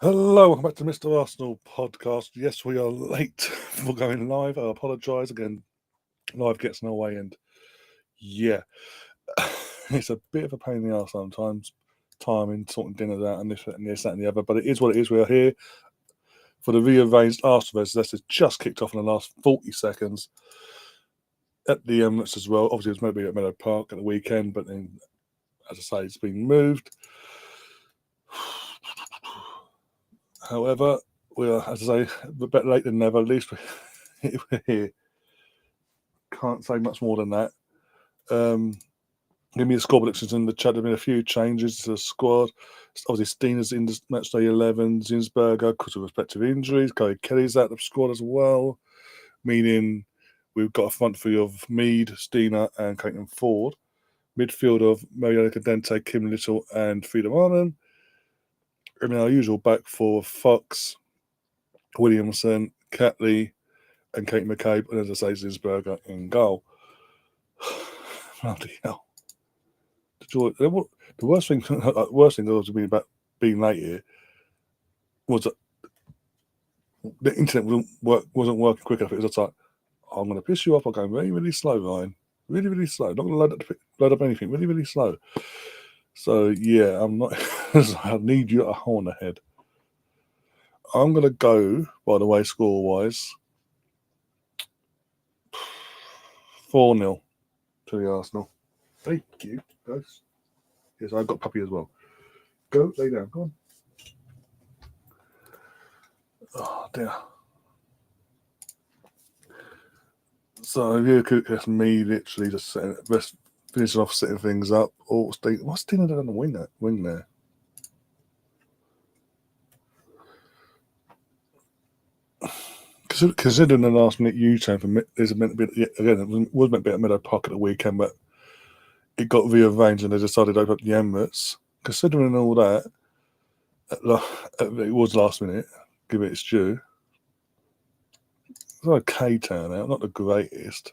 Hello, welcome back to Mr. Arsenal podcast. Yes, we are late for going live. I apologise again. Live gets in our way, and yeah, it's a bit of a pain in the arse sometimes. Timing, sorting dinners out, and this, that, and the other. But it is what it is. We are here for the rearranged Arsenal versus Leicester. Just kicked off in the last 40 seconds at the Emirates as well. Obviously, it was meant to be at Meadow Park at the weekend, but then, as I say, it's been moved. However, we are, as I say, a bit late than never. At least we're here. Can't say much more than that. Give me a score predictions in the chat. There have been a few changes to the squad. Obviously, Steener's in the match day 11, Zinsberger, because of respective injuries. Gary Kelly's out of the squad as well, meaning we've got a front three of Mead, Steiner, and Caitlin Ford. Midfield of Mariana Cadente, Kim Little, and Frida Marlin. And then our usual back four of Fox, Williamson, Catley, and Kate McCabe, and as I say, Zinsberger in goal. Bloody hell. The worst thing was about being late here was that the internet wasn't working quick enough. It was just like, I'm going to piss you off. I'm going really, really slow, Ryan. Really, really slow. Not going to load up anything. Really, really slow. So, yeah, I'm not... I need you at a hole in the head. I'm going to go, by the way, score-wise, 4-0 to the Arsenal. Thank you, guys. Yes, I've got Puppy as well. Go, lay down. Go on. Oh, dear. So, yeah, that's me literally just finishing off, setting things up. What's Steiner done on the wing there? Considering the last minute U-turn for there's meant to be again, it was meant to be at Meadow Park at the weekend, but it got rearranged and they decided to open up the Emirates. Considering all that, it was last minute. Give it its due. It's an okay turnout, not the greatest.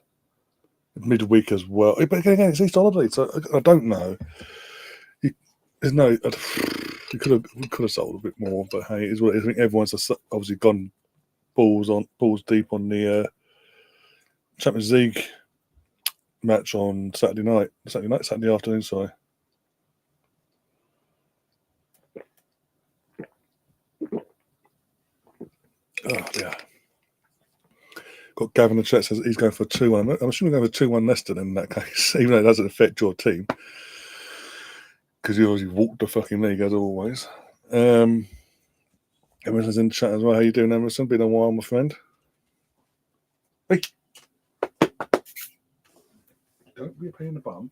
Midweek as well, but again, it's Easter holiday, so I don't know. There's no. We could have sold a bit more, but hey, it is what it is. I think everyone's obviously gone balls deep on the Champions League match on Saturday afternoon. Sorry. Oh dear. Got Gavin in the chat says he's going for 2-1. I'm assuming going for 2-1 Leicester in that case, even though it doesn't affect your team because you obviously walked the fucking league as always. Emerson's in the chat as well. How you doing, Emerson? Been a while, my friend. Hey. Don't be a pain in the bum.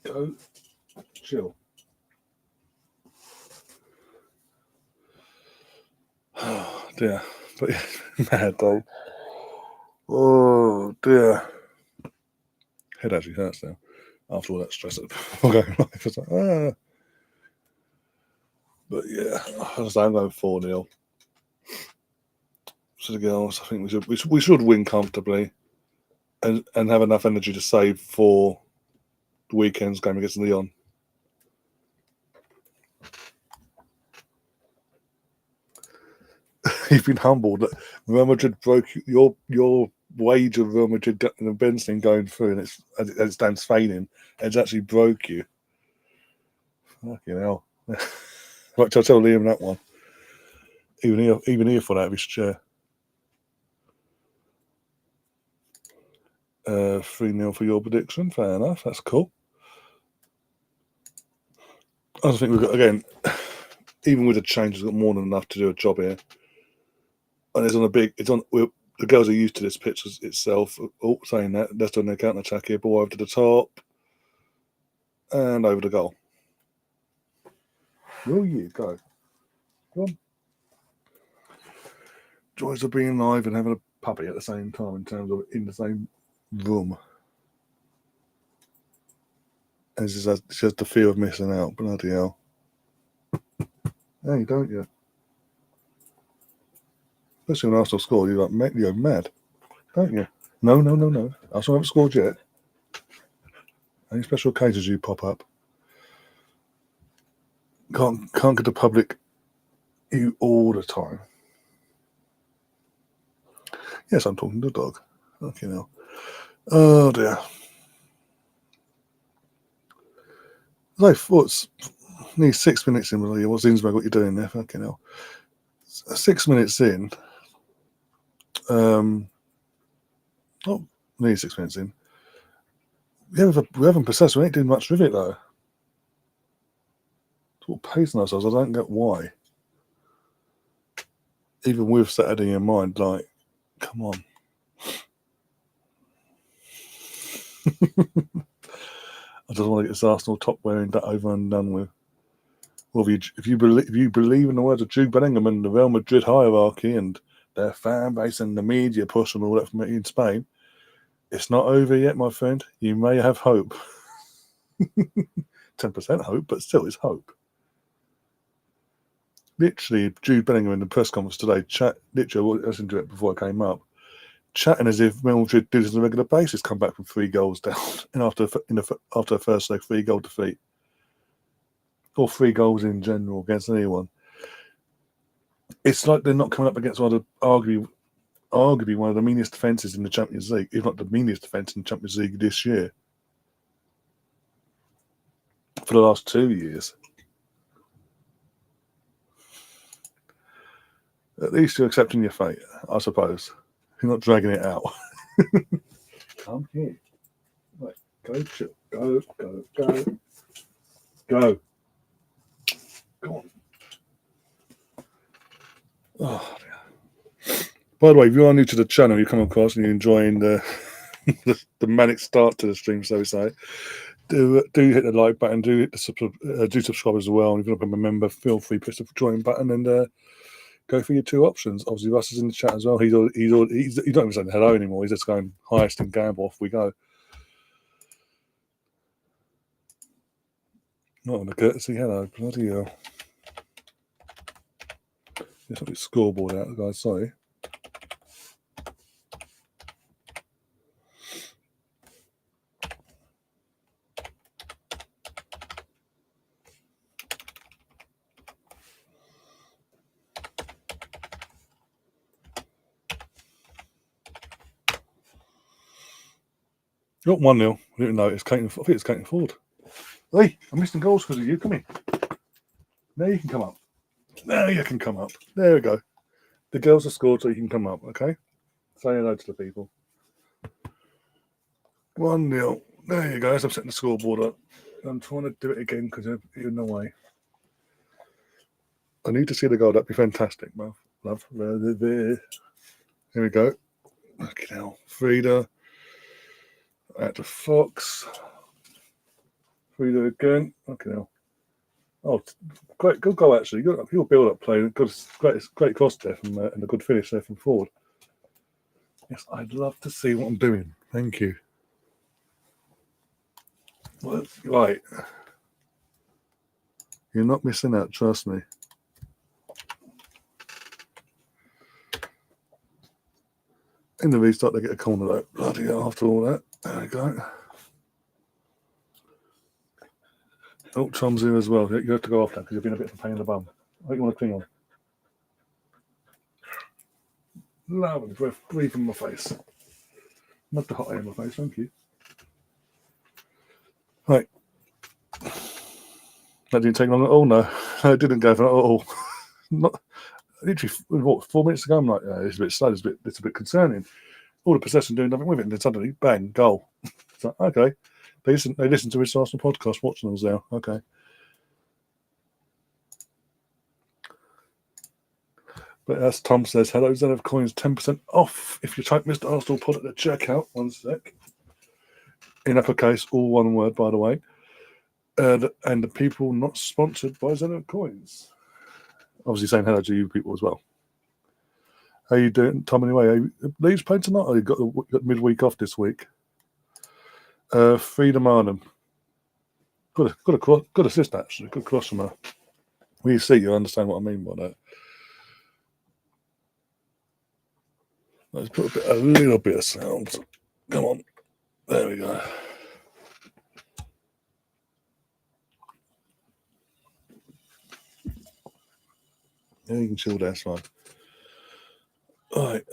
Go chill. Oh dear. But mad though. Oh dear. Head actually hurts now. After all that stress before going live. It's like, ah. But yeah, I'm going 4-0. So the girls, I think we should win comfortably and have enough energy to save for the weekend's game against Lyon. You've been humbled that Real Madrid broke your wage of Real Madrid and Benzema going through, and it stands failing. It's actually broke you. Fucking hell! Right, I'll tell Liam that one. Even he fall out of his chair. 3-0 for your prediction. Fair enough. That's cool. I think we've got, again, even with the changes, we've got more than enough to do a job here. And the girls are used to this pitch itself. Oh, saying that, let's do an counter attack here. Ball over to the top. And over the goal. Will you go? Go on. Joys of being live and having a puppy at the same time in terms of in the same room. And it's just the fear of missing out. Bloody hell. Hey, don't you? Especially when Arsenal score, you're mad. Don't you? No. Arsenal haven't scored yet. Any special occasions you pop up? Can't get the public you all the time. Yes, I'm talking to the dog. Okay, now. Oh dear. No, what's nearly 6 minutes in? What's Zinsberg? What you doing there? Fucking hell. 6 minutes in. Not nearly 6 minutes in. We haven't possessed. We ain't doing much with it though. It's all pacing ourselves. I don't get why. Even with Saturday in mind, like, come on. I just want to get this Arsenal top wearing that over and done with. Well, if you believe in the words of Jude Bellingham and the Real Madrid hierarchy and their fan base and the media push and all that from in Spain, it's not over yet, my friend. You may have hope. 10% hope, but still, it's hope. Literally, Jude Bellingham in the press conference today, literally, I listened to it before I came up, chatting as if Real Madrid do this on a regular basis, come back from 3 goals down and after a first leg 3-goal defeat. Or 3 goals in general against anyone. It's like they're not coming up against one of the arguably one of the meanest defences in the Champions League, if not the meanest defence in the Champions League this year. For the last 2 years. At least you're accepting your fate, I suppose. You're not dragging it out. Come here. Right, go. Go. Go on. Oh, yeah. By the way, if you are new to the channel, you come across and you're enjoying the manic start to the stream, so we say, do hit the like button, do hit the do subscribe as well. And if you're not a member, feel free to press the join button and go for your 2 options. Obviously, Russ is in the chat as well. He's not even saying hello anymore. He's just going highest and gamble. Off we go. Not on the courtesy. Hello, bloody hell. There's not a scoreboard out, guys. Sorry. Got 1-0. I didn't know it was Caton. I think it's Caton Ford. Hey, I'm missing goals because of you. Come in. Now you can come up. Now you can come up. There we go. The girls have scored, so you can come up. Okay. Say hello to the people. 1-0. There you go. I'm setting the scoreboard up. I'm trying to do it again because you're in the way. I need to see the goal. That'd be fantastic, love. Here we go. Okay, now Frida. Out to Fox. Frida again. Okay, now. Oh, great, good goal actually. Good build-up play. Great cross there and a good finish there from Ford. Yes, I'd love to see what I'm doing. Thank you. Well, right. You're not missing out, trust me. In the restart, they get a corner though. Bloody hell, after all that. There we go. Oh, Tom's here as well. You have to go off that because you've been a bit of a pain in the bum. I think you want to cling on. Lovely breath, breathe from my face. Not the hot air in my face, thank you. Right. That didn't take long at all, no. It didn't go for at all. Not literally, what, 4 minutes ago, I'm like, it's a bit slow, it's a bit concerning. All the possession doing nothing with it, and then suddenly, bang, goal. It's like, okay. They listen to his Arsenal podcast, Watchalong now. Okay. But as Tom says, hello, ZF Coins 10% off if you type Mr. Arsenal Pod at the checkout. 1 sec. In uppercase, all one word, by the way. And the people not sponsored by ZF Coins. Obviously saying hello to you people as well. How you doing, Tom, anyway? Leeds playing tonight? Or you got midweek off this week? Frida Marnham. Good assist, actually. Good cross from her. When you see it, you understand what I mean by that. Let's put a little bit of sound. Come on. There we go. Yeah, you can chill there, it's fine. All right.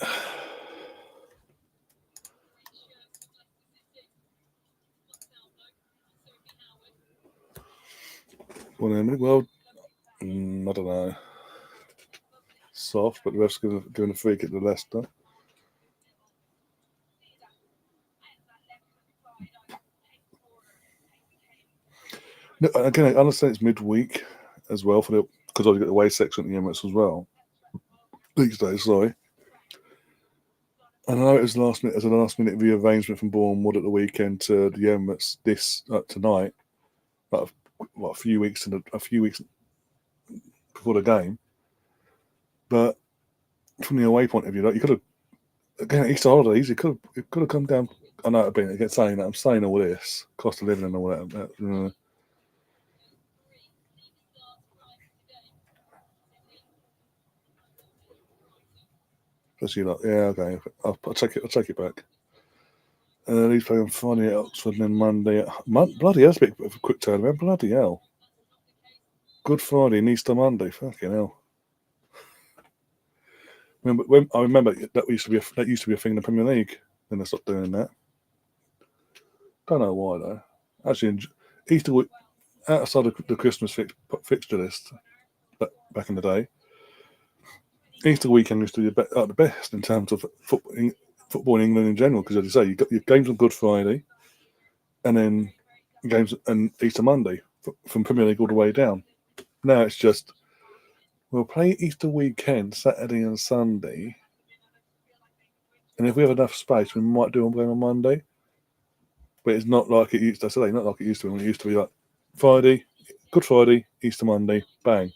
Well, I don't know. Soft, but the ref's giving a free kick to Leicester. No, again, I understand it's midweek as well because I've got the away section at the Emirates as well. These days, sorry. And I know it was last minute as a last minute rearrangement from Bournemouth at the weekend to the Emirates tonight, but a few weeks before the game. But from the away point of view, like you could have again Easter holidays, it could have come down. I know I've been again saying that I'm saying all this cost of living and all that. Especially like, yeah, okay, I'll take it back. He's playing Friday at Oxford and then Monday at bloody hell, that's a bit of a quick turnaround. Bloody hell. Good Friday and Easter Monday. Fucking hell. I remember that used to be a thing in the Premier League. Then they stopped doing that. Don't know why though. Actually, Easter week outside of the Christmas fixture list, back in the day, Easter weekend used to be the best in terms of football in England in general. Because as you say, you got your games on Good Friday, and then games and Easter Monday from Premier League all the way down. Now it's just we'll play Easter weekend, Saturday and Sunday, and if we have enough space, we might do them on Monday. But it's not like it used to. I say not like it used to be. When it used to be like Friday, Good Friday, Easter Monday, bang.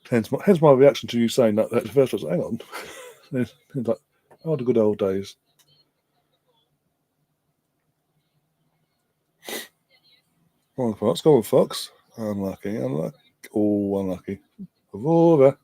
Hence my reaction to you saying that the first was, hang on, it's like, oh, the good old days. Come on, Fox, go on, Fox. Unlucky. Oh, unlucky. Aurora.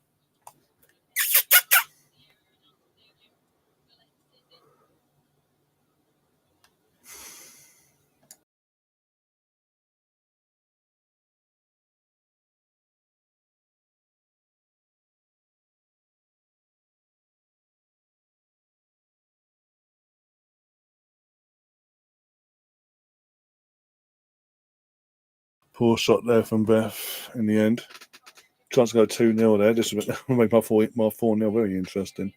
Poor shot there from Beth in the end. Chance to go 2-0 there. Just to make my 4-0 very interesting.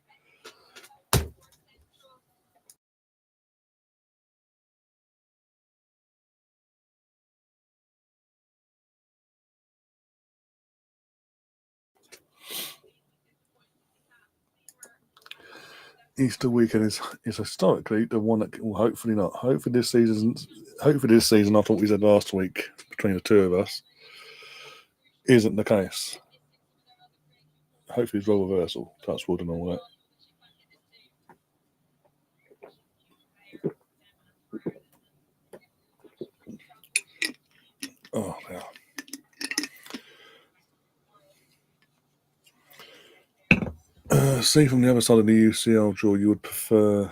Easter weekend is historically the one that will hopefully not. Hopefully this season, I thought we said last week between the two of us, isn't the case. Hopefully it's role reversal, touch wood and all that. Oh, yeah. See from the other side of the UCL draw, you would prefer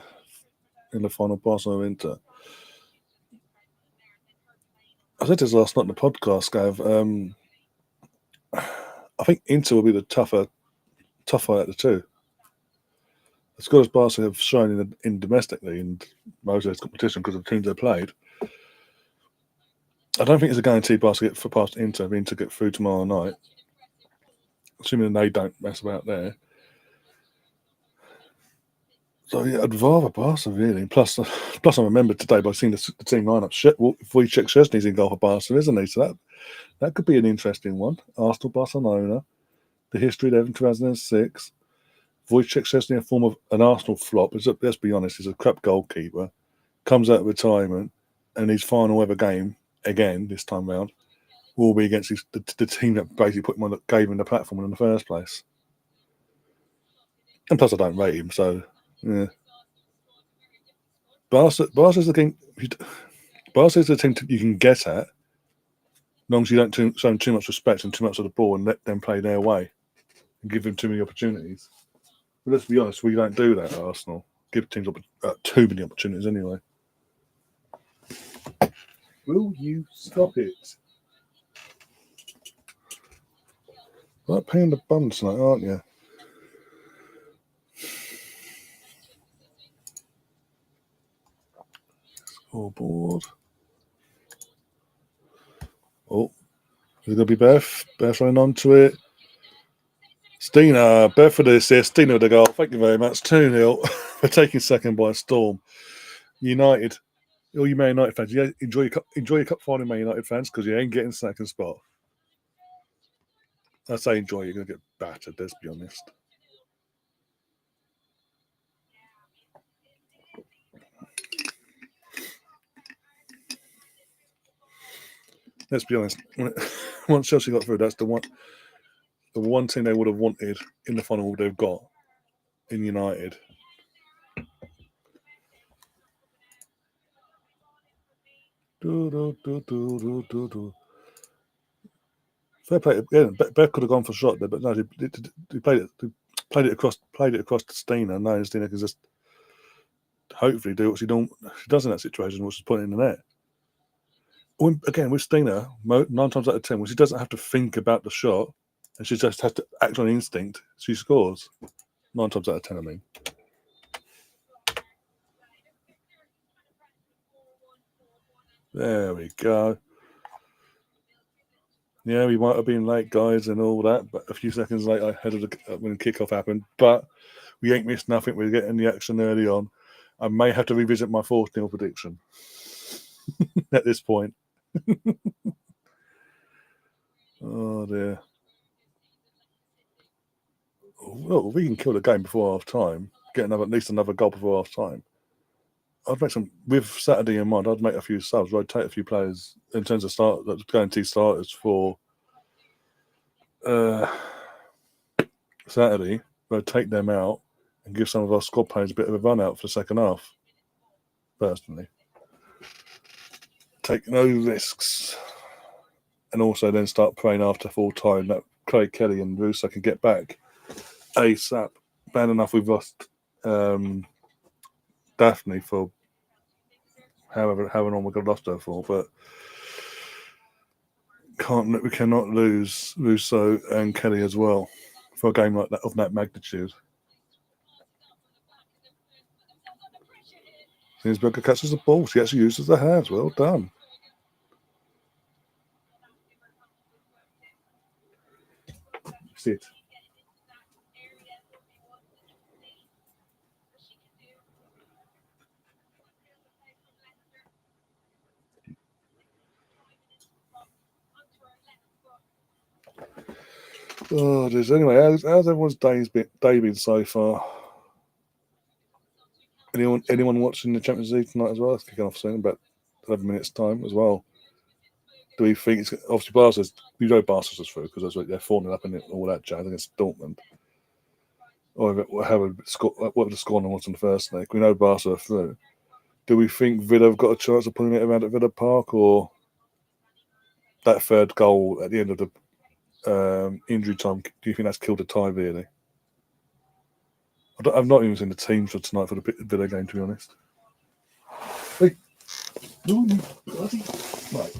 in the final Barcelona Inter. I said this last night in the podcast, Gav. I think Inter will be the tougher out of the two. As good as Barca have shown in domestically and most of this competition because of the teams they played, I don't think it's a guarantee Barca get past Inter get through tomorrow night, assuming they don't mess about there. So yeah, I'd rather Barca really. Plus I remembered today by seeing the team lineup. Wojciech Szczesny's in goal for Barca, isn't he? So that could be an interesting one. Arsenal, Barcelona, the history there in 2006. Wojciech Szczesny, a form of an Arsenal flop. Let's be honest, he's a crap goalkeeper. Comes out of retirement, and his final ever game again this time round will be against the team that basically gave him the platform in the first place. And plus, I don't rate him, so yeah. Barca's the team. Barca's the team you can get at, as long as you don't show them too much respect and too much of the ball and let them play their way and give them too many opportunities. But let's be honest, we don't do that at Arsenal. Give teams too many opportunities anyway. Will you stop it? You're like paying the bum tonight, aren't you? Scoreboard. Oh, is it going to be Beth? Beth running onto it. Stina, Beth for the assist. Stina with the goal. Thank you very much. 2-0. We're taking second by storm. United. All you Man United fans, yeah, enjoy your cup final, Man United fans, because you ain't getting second spot. I say enjoy, you're going to get battered, let's be honest. Let's be honest. Once Chelsea got through, that's the one thing they would have wanted in the final they've got in United. Fair play. Yeah, Beck could have gone for a shot there, but no, he played it across to Stina. No, Stina can just hopefully do what she does in that situation, which is put it in the net. Again, with Stina, 9 times out of 10, when she doesn't have to think about the shot and she just has to act on instinct, she scores. 9 times out of 10, I mean. There we go. Yeah, we might have been late, guys, and all that, but a few seconds late ahead of when the kickoff happened. But we ain't missed nothing. We're getting the action early on. I may have to revisit my 4-0 prediction at this point. Oh, dear. Well, we can kill the game before half time, get at least another goal before half time. I'd make with Saturday in mind, I'd make a few subs, rotate a few players in terms of guarantee starters for Saturday, rotate them out and give some of our squad players a bit of a run out for the second half. Personally, take no risks, and also then start praying after full time that Craig Kelly and Russo can get back ASAP. Bad enough we've lost Daphne for however long we've lost her for, but we cannot lose Russo and Kelly as well for a game like that of that magnitude. Zinsberger catches the ball. She actually uses the hands. Well done. Sit. Oh, geez. Anyway, how's everyone's day been so far? Anyone watching the Champions League tonight as well? It's kicking off soon, about 11 minutes time as well. Do we think it's obviously Barca's? We know Barca's is through because they're 4-0 up in all that jazz against Dortmund. Or whatever the score was on the first leg. We know Barca are through. Do we think Villa have got a chance of putting it around at Villa Park, or that third goal at the end of the injury time? Do you think that's killed the tie really? I've not even seen the teams for tonight for the Villa game, to be honest. Hey, bloody right.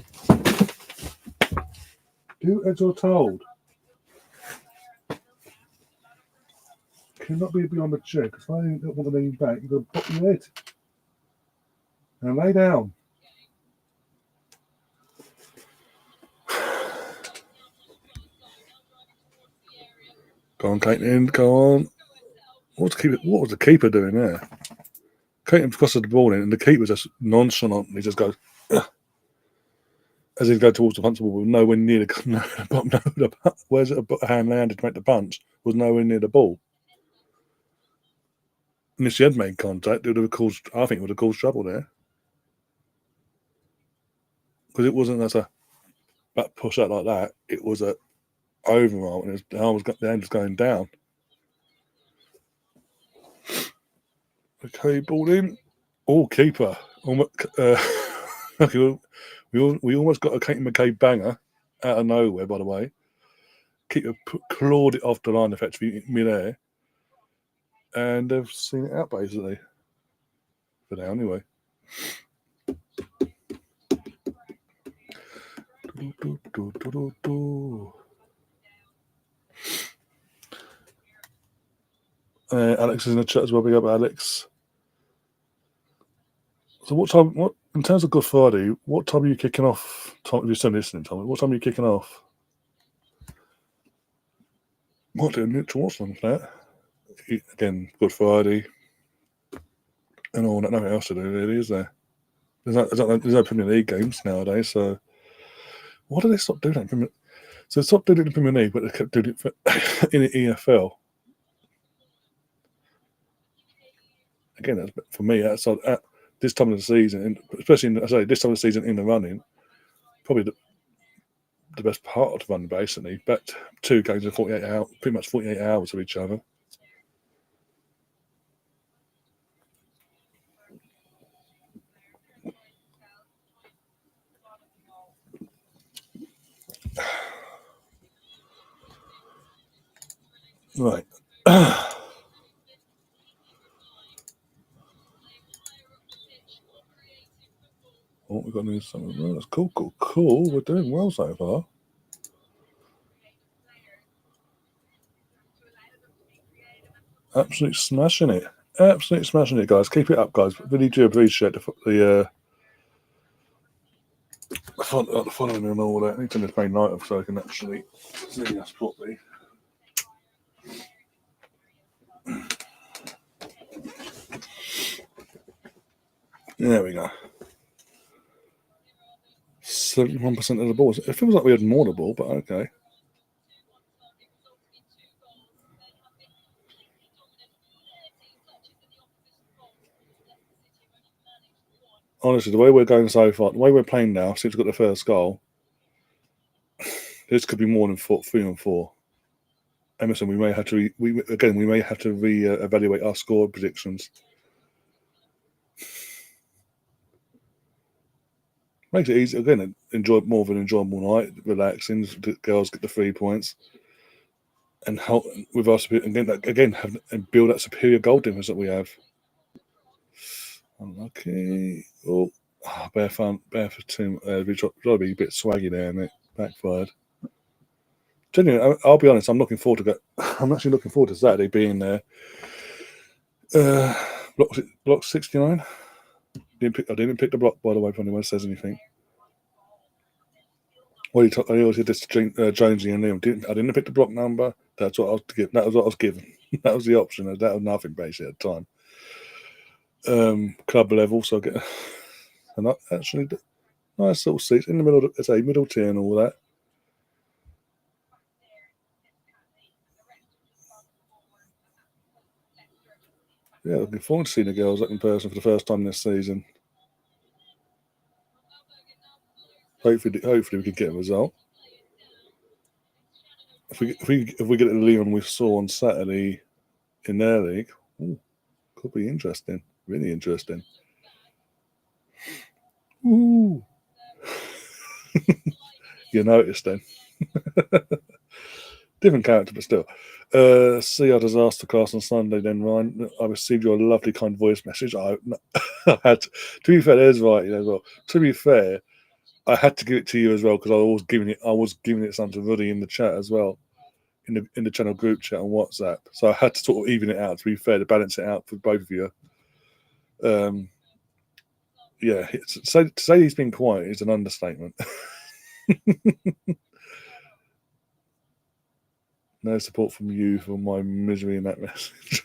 Do as you're told. Cannot be beyond the chair because if I don't want to lean back, you've got to pop your head. Now lay down. Go on, Caitlin, go on. What was the keeper doing there? Caitlin crosses the ball in, and the keeper just nonchalantly just goes as he goes towards the punch ball, with nowhere near where's a hand landed to make the punch was nowhere near the ball. And if she had made contact, it would have caused. I think it would have caused trouble there because it wasn't as a back push out like that. It was a overarm, and the hand was going down. Okay, ball in. Oh, keeper. Okay, we almost got a Kate McKay banger out of nowhere, by the way. Keeper clawed it off the line effectively mid-air. And they've seen it out, basically. For now, anyway. Alex is in the chat as well. Big up, Alex. So what time? What in terms of Good Friday? What time are you kicking off? Tom, if you're still listening, Tommy, what time are you kicking off? What do neutral Watchalong for that? Again, Good Friday, and all that. Nothing else to do, really, is there? There's no Premier League games nowadays. So why do they stop doing that? So they stopped doing it in the Premier League, but they kept doing it in the EFL. Again, for me, at this time of the season, especially this time of the season in the running, probably the best part of the run, basically. But 2 games in 48 hours, pretty much 48 hours of each other. Right. Oh, we've got something. Well, that's cool. We're doing well so far. Absolutely smashing it. Absolutely smashing it, guys. Keep it up, guys. Really do appreciate the following and all that. I need to make night of so I can actually see us properly. There we go. 71% of the balls. It feels like we had more of the ball, but okay. Honestly, the way we're going so far, the way we're playing now, since we got the first goal, this could be more than 3 and 4. Emerson, we may have to evaluate our score predictions. Makes it easy again. Enjoy more of an enjoyable night, relaxing. The girls get the 3 points, and help with us again and build that superior goal difference that we have. Unlucky. Oh, bare for team. We try to be a bit swaggy there, and it backfired. Genuinely, I'll be honest. I'm actually looking forward to Saturday being there. Block 69. I didn't pick the block, by the way, if anyone says anything. Well, I always did this to Jonesy and Liam. I didn't pick the block number. That's what I was given. That was what I was given. That was the option. That was nothing basically at the time. Club level, so I get actually nice little seats in the middle. Middle tier and all that. Yeah, looking forward to seeing the girls in person for the first time this season. Hopefully we can get a result. If we get the Leon we saw on Saturday in their league, could be interesting. Really interesting. Ooh. You noticed then. Different character, but still. See our disaster class on Sunday then, Ryan. I received your lovely, kind voice message. I had to be fair, there's right, as well. To be fair, I had to give it to you as well because I was giving it some to Ruddy in the chat as well, in the channel group chat on WhatsApp. So I had to sort of even it out, to be fair, to balance it out for both of you. Yeah, to say he's been quiet is an understatement. No support from you for my misery in that message.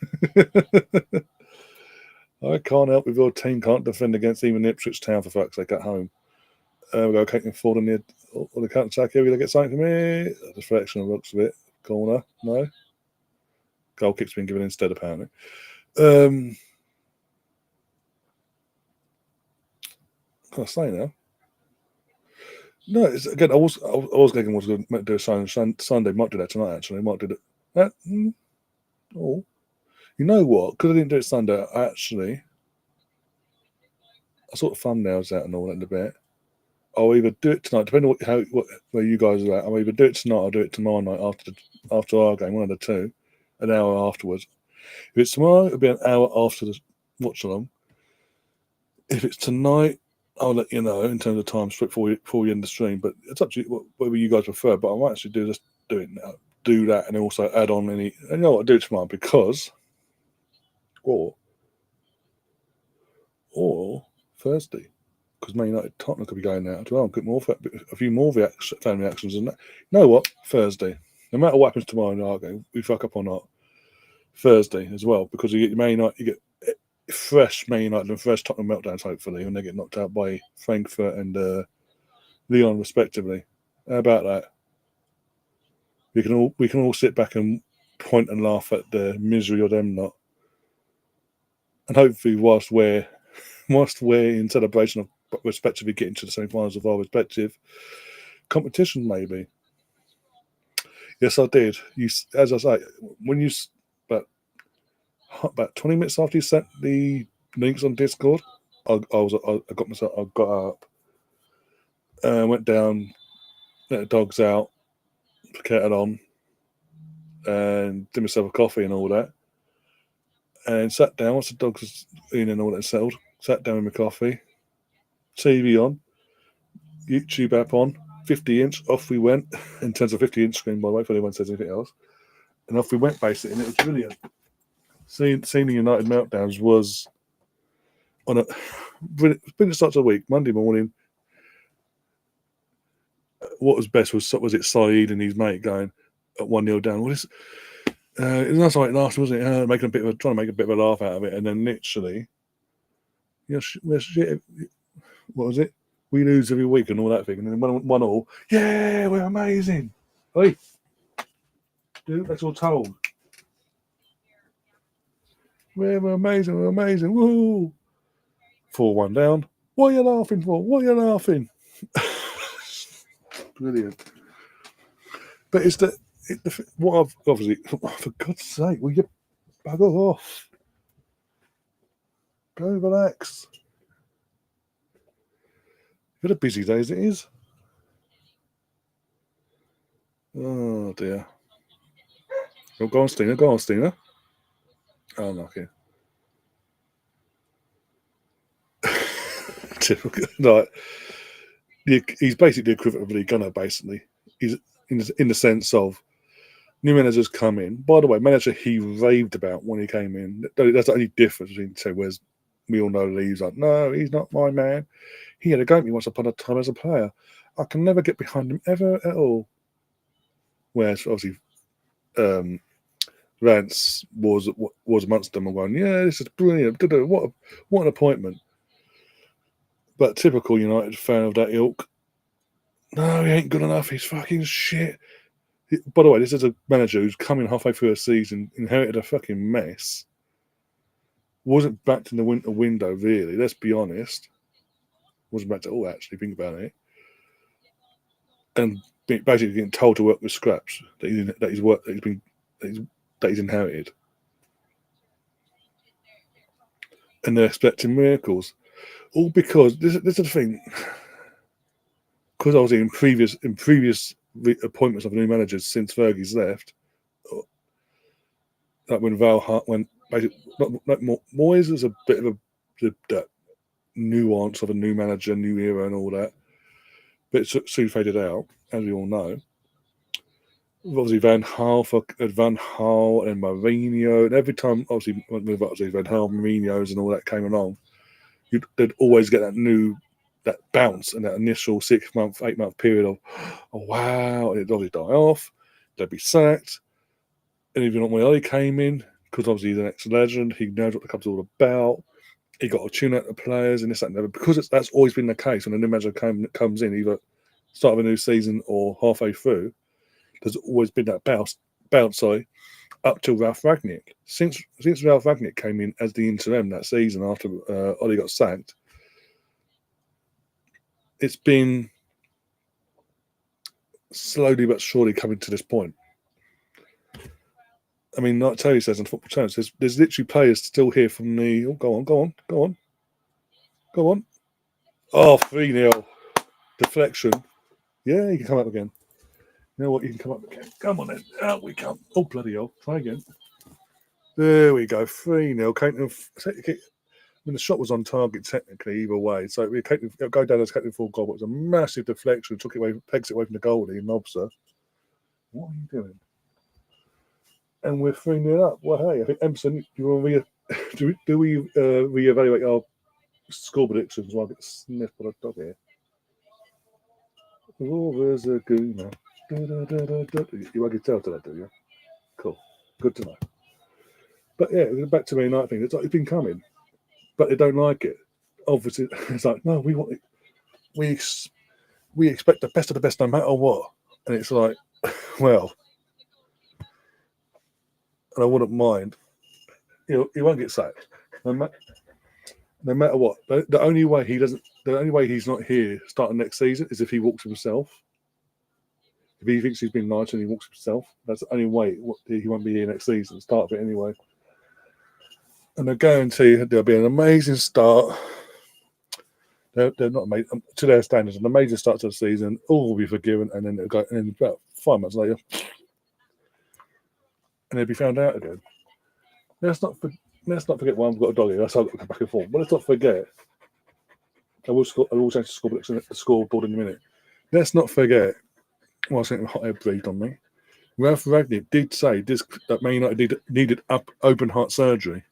I can't help if your team can't defend against even Ipswich Town, for fuck's sake, at home. We go kicking forward on the counter attack here. We're going to get something from me. Deflection looks a bit. Corner. No. Goal kick's been given instead, apparently. What can I say now? No, again, I was going to do a Sunday. Might do that tonight, actually. Might do that. Oh. You know what? Because I didn't do it Sunday, I sort of thumbnails out and all that in a bit. I'll either do it tonight, depending on where you guys are at. I'll either do it tonight or do it tomorrow night after our game, one of the two, an hour afterwards. If it's tomorrow, it'll be an hour after the watch-along. If it's tonight, I'll let you know in terms of time straight before we end the stream. But it's up to you, whatever you guys prefer. But I might actually do it now. Do that and also add on any. And you know what? I'll do it tomorrow because draw, or Thursday, because Man United Tottenham could be going out as well. A few more fan reactions than that. You know what? Thursday. No matter what happens tomorrow night, we fuck up or not. Thursday as well, because you get Man United, you get fresh Man United and fresh Tottenham meltdowns, hopefully, when they get knocked out by Frankfurt and Lyon, respectively. How about that? We can all sit back and point and laugh at the misery of them lot, and hopefully, whilst we're in celebration of respectively getting to the semi-finals of our respective competition, maybe. Yes, I did. As I say, when you about 20 minutes after you sent the links on Discord, I got up, went down, let the dogs out, put the kettle on, and did myself a coffee and all that, and sat down once the dogs was in and all that settled. Sat down with my coffee, TV on, YouTube app on, 50-inch, off we went. In terms of 50-inch screen, by the way, if anyone says anything else. And off we went, basically, and it was brilliant. Seeing the United meltdowns was on a brilliant start to the week. Monday morning, what was best was it Saeed and his mate going at 1-0 down. Well, it was nice like last, wasn't it? Trying to make a bit of a laugh out of it, and then literally, what was it? We lose every week and all that thing, and then 1-1. Yeah, we're amazing. Hey, dude, that's all told. We're amazing. Woo! 4-1 down. What are you laughing for? What are you laughing? Brilliant. But it's what I've obviously, for God's sake, will you bugger off? Go relax. You've had a busy day as it is. Oh dear. Oh, go on, Stina. Oh, lucky. Typical. Like, he's basically the equivalent of Lee Gunner, basically. He's in the sense of new managers come in. By the way, manager he raved about when he came in. That's the only difference between two, whereas we all know Lee's like, no, he's not my man. He had a go at me once upon a time as a player. I can never get behind him ever at all. Whereas obviously Rance was amongst them and going, yeah, this is brilliant. What an appointment. But typical United fan of that ilk. No, he ain't good enough. He's fucking shit. By the way, this is a manager who's coming halfway through a season, inherited a fucking mess. Wasn't backed in the winter window, really. Let's be honest. Wasn't backed at all, actually. Think about it. And basically getting told to work with scraps that he's inherited, and they're expecting miracles, all because this is the thing. Because I was in previous appointments of new managers since Fergie's left, like when Val Hart went, basically, not Moyes was a bit of that nuance of a new manager, new era, and all that, but it soon faded out, as we all know. Obviously Van Gaal and Mourinho, and every time obviously Van Gaal, Mourinho's and all that came along, they'd always get that bounce and that initial 6-month, 8-month period of, oh wow, and it'd obviously die off, they'd be sacked. And even when Oli came in, because obviously he's an ex-legend, he knows what the club's all about, he got a tune out the players and this, that, and that. Because that's always been the case when a new manager comes in, either start of a new season or halfway through, there's always been that bounce, up till Ralph Rangnick. Since Ralph Rangnick came in as the interim that season after Oli got sacked, it's been slowly but surely coming to this point. I mean, like Terry says on Football Channel, there's literally players still here from the... Oh, go on. Oh, 3-0. Deflection. Yeah, you can come up again. You know what? You can come up again. Come on then. Out we come. Oh, bloody hell. Try again. There we go. 3-0. The shot was on target technically either way. So we go down as Captain full goal, but it was a massive deflection. Pegs it away from the goalie and lobs her. What are you doing? And we're 3-0 up. Well, hey, I think Emerson, you want to do we reevaluate our score predictions while I get sniffed by a dog here? Oh, there's a gooner. You won't get tell to that, do you? Cool. Good to know. But yeah, back to Man United thing. It's like it's been coming, but they don't like it. Obviously, it's like no, we expect the best of the best no matter what, and it's like, well, and I wouldn't mind. He won't get sacked, no matter what. The only way he's not here starting next season is if he walks himself. If he thinks he's been nice and he walks himself, that's the only way he won't be here next season. Start of it anyway. And I guarantee there'll be an amazing start. They're not amazing to their standards. An amazing start to the season. All will be forgiven, and then they'll go. And then about 5 months later, and they'll be found out again. Let's not forget why I've got a dog here. That's how I've got to come back and forth. But let's not forget. I will change the scoreboard in a minute. Let's not forget. Well, I think the hot air breathed on me. Ralph Ragnick did say that Man United needed open heart surgery.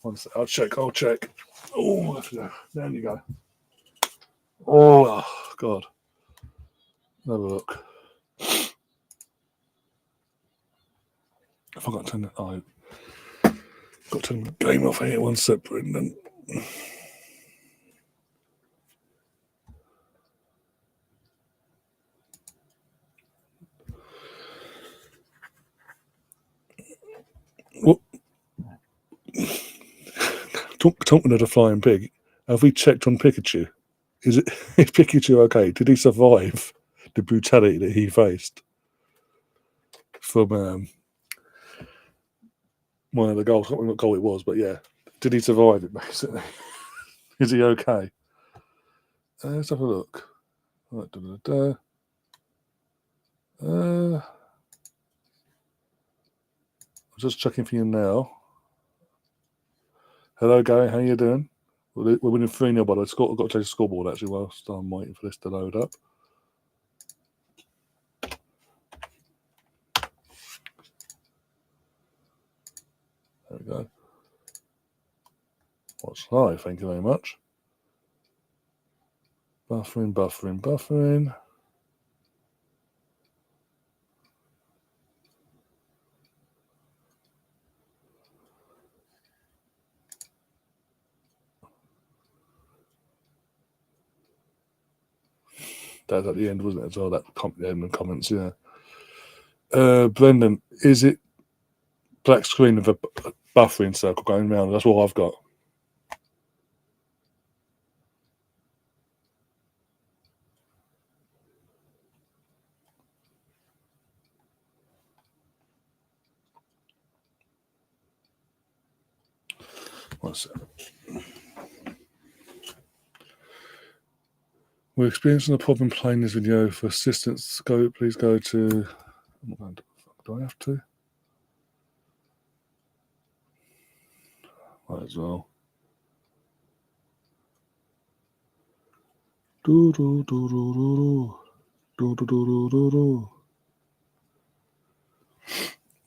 One sec, I'll check. Oh, there you go. Oh, God. Have a look. I forgot to turn the turn the game off here. One sec, Brendan. What? Talking of the flying pig, have we checked on Pikachu? Is Pikachu okay? Did he survive the brutality that he faced from one of the goals? I can't remember what goal it was, but yeah, did he survive it? Basically, is he okay? Let's have a look. I'm just checking for you now. Hello, Gary. How you doing? We're winning 3-0, but I've got to change the scoreboard actually whilst I'm waiting for this to load up. There we go. Watch live. Thank you very much. Buffering. That was at the end, wasn't it? As well, that end of comments, yeah. Brendan, is it black screen with a buffering circle going round? That's what I've got. One second. We're experiencing a problem playing this video. For assistance, please go to. Do I have to? Might as well.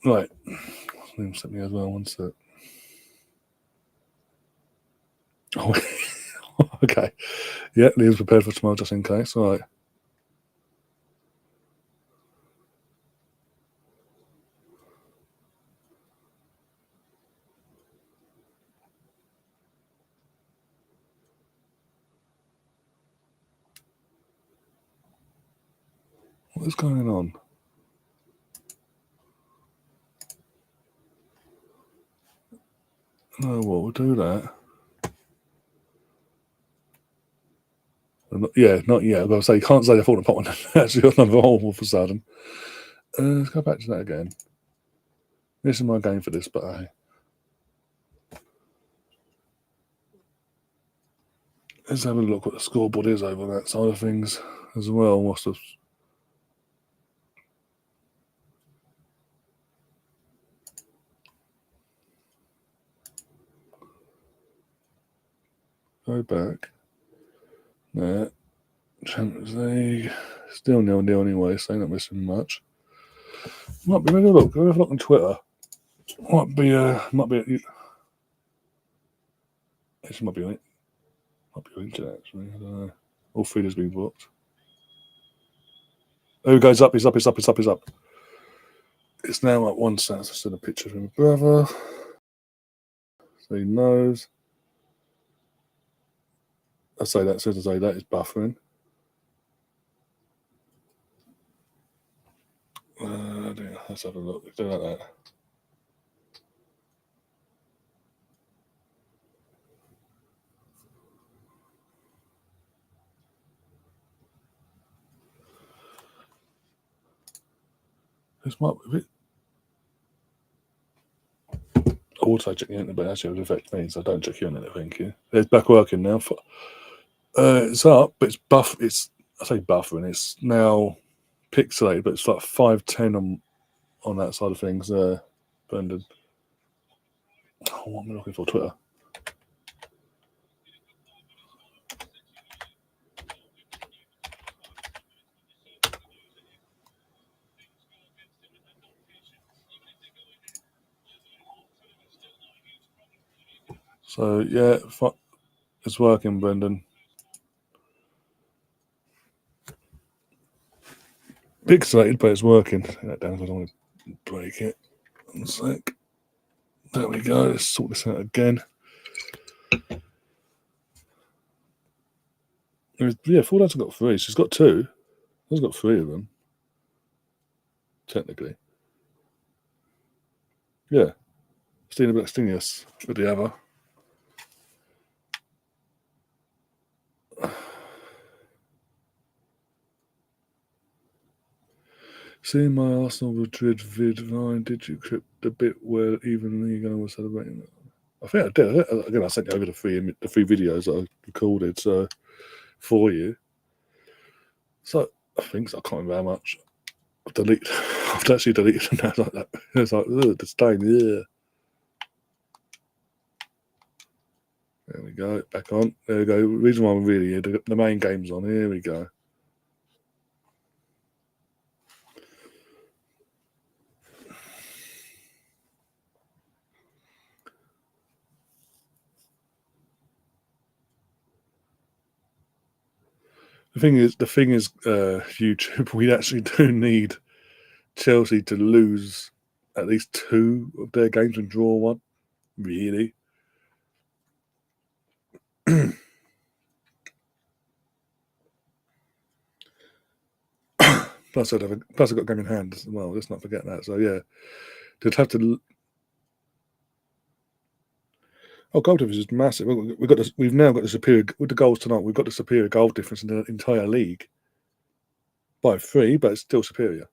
Right. Liam sent me as well. One sec. Oh, okay. Yeah, Liam's prepared for tomorrow just in case. All right. What is going on? No, what we'll do that. Not yet. I've got to say, you can't say I thought about one. Actually, got another hole all of a sudden. Let's go back to that again. This is my game for this, but let's have a look what the scoreboard is over on that side of things as well. What's the go back? There. Champions League. Still 0-0 anyway, so not missing much. Might be maybe look. Go have a look on Twitter. Might be actually might be on internet actually. I don't know. All food has been booked. Oh, goes up. He's up. It's now at 1 cent. I sent a picture of my brother, so he knows. I say that. Says I say that is buffering. Let's have a look. Do like that. This might be a bit. Auto check the internet, but actually it would affect me, so don't check your internet. Thank you. It's back working now. It's up, but it's I say buffering. It's now pixelated, but it's like 510 on that side of things. Brendan. Oh, what am I looking for? Twitter. So yeah, it's working, Brendan. Pixelated, but it's working. That down. I don't want to break it. 1 sec. There we go. Let's sort this out again. Yeah, Fordham's got 3. She's got 2. She's got 3 of them. Technically. Yeah. Stina Blackstinius with the other. Seeing my Arsenal Madrid vid line, did you clip the bit where even League was celebrating it? I think I did. Again, I sent you over the 3 videos that I recorded for you. So I think so. I can't remember how much. I've actually deleted them now like that. It's like, ugh, the stain, yeah. There we go. Back on. There we go. The reason why I'm really here, the main game's on. Here we go. The thing is, YouTube. We actually do need Chelsea to lose at least 2 of their games and draw 1. Really. Plus, I've got a game in hand as well. Let's not forget that. So yeah, they'd have to. Oh, goal difference is massive. We've now got the superior with the goals tonight. We've got the superior goal difference in the entire league by 3, but it's still superior.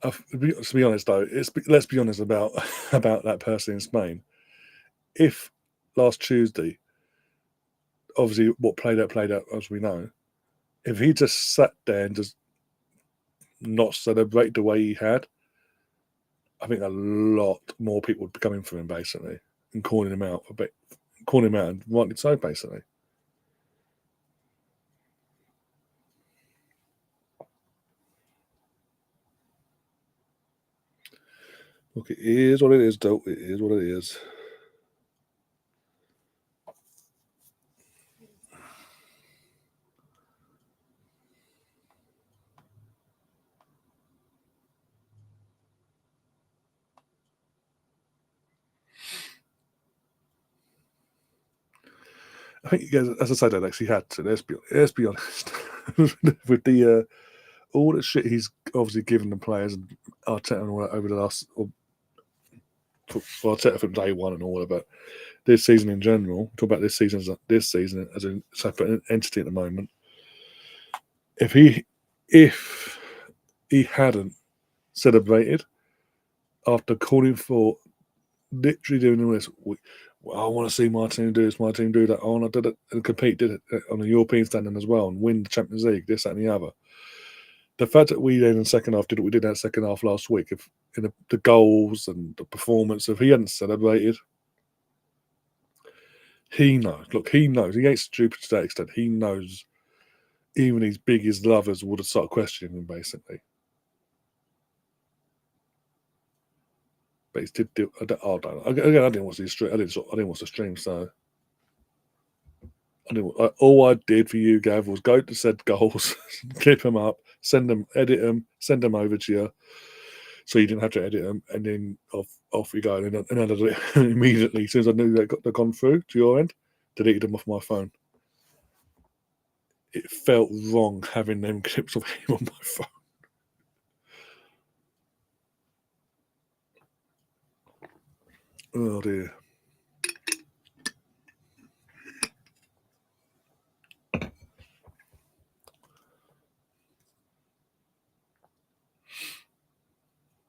To be honest, though, let's be honest about that person in Spain. If last Tuesday, obviously, what played out, as we know, if he just sat there and just not celebrated the way he had, I think a lot more people would be coming for him, basically, and calling him out and rightly so, basically. Look, it is what it is, though. It is what it is. I think, as I said, Alex, he had to. Let's be honest. With the all the shit he's obviously given the players and Arteta and all that over the last, Arteta from day one and all that, but this season in general, talk about this season as a separate entity at the moment. If he hadn't celebrated after calling for literally doing all this, I want to see my team do this, my team do that. I want to do it and compete, did it on a European standing as well, and win the Champions League, this, that, and the other. The fact that we then in the second half did what we did in that second half last week, if in the goals and the performance, if he hadn't celebrated, he knows. Look, he knows. He ain't stupid to that extent. He knows even his biggest lovers would have started questioning him, basically. But he did do. I don't know. Again, I didn't watch the stream. I didn't watch the stream, so all I did for you, Gav, was go to said goals, clip them up, send them, edit them, send them over to you, so you didn't have to edit them, and then off you go. And I did it immediately as soon as I knew they'd gone through to your end, deleted them off my phone. It felt wrong having them clips of him on my phone. Oh dear.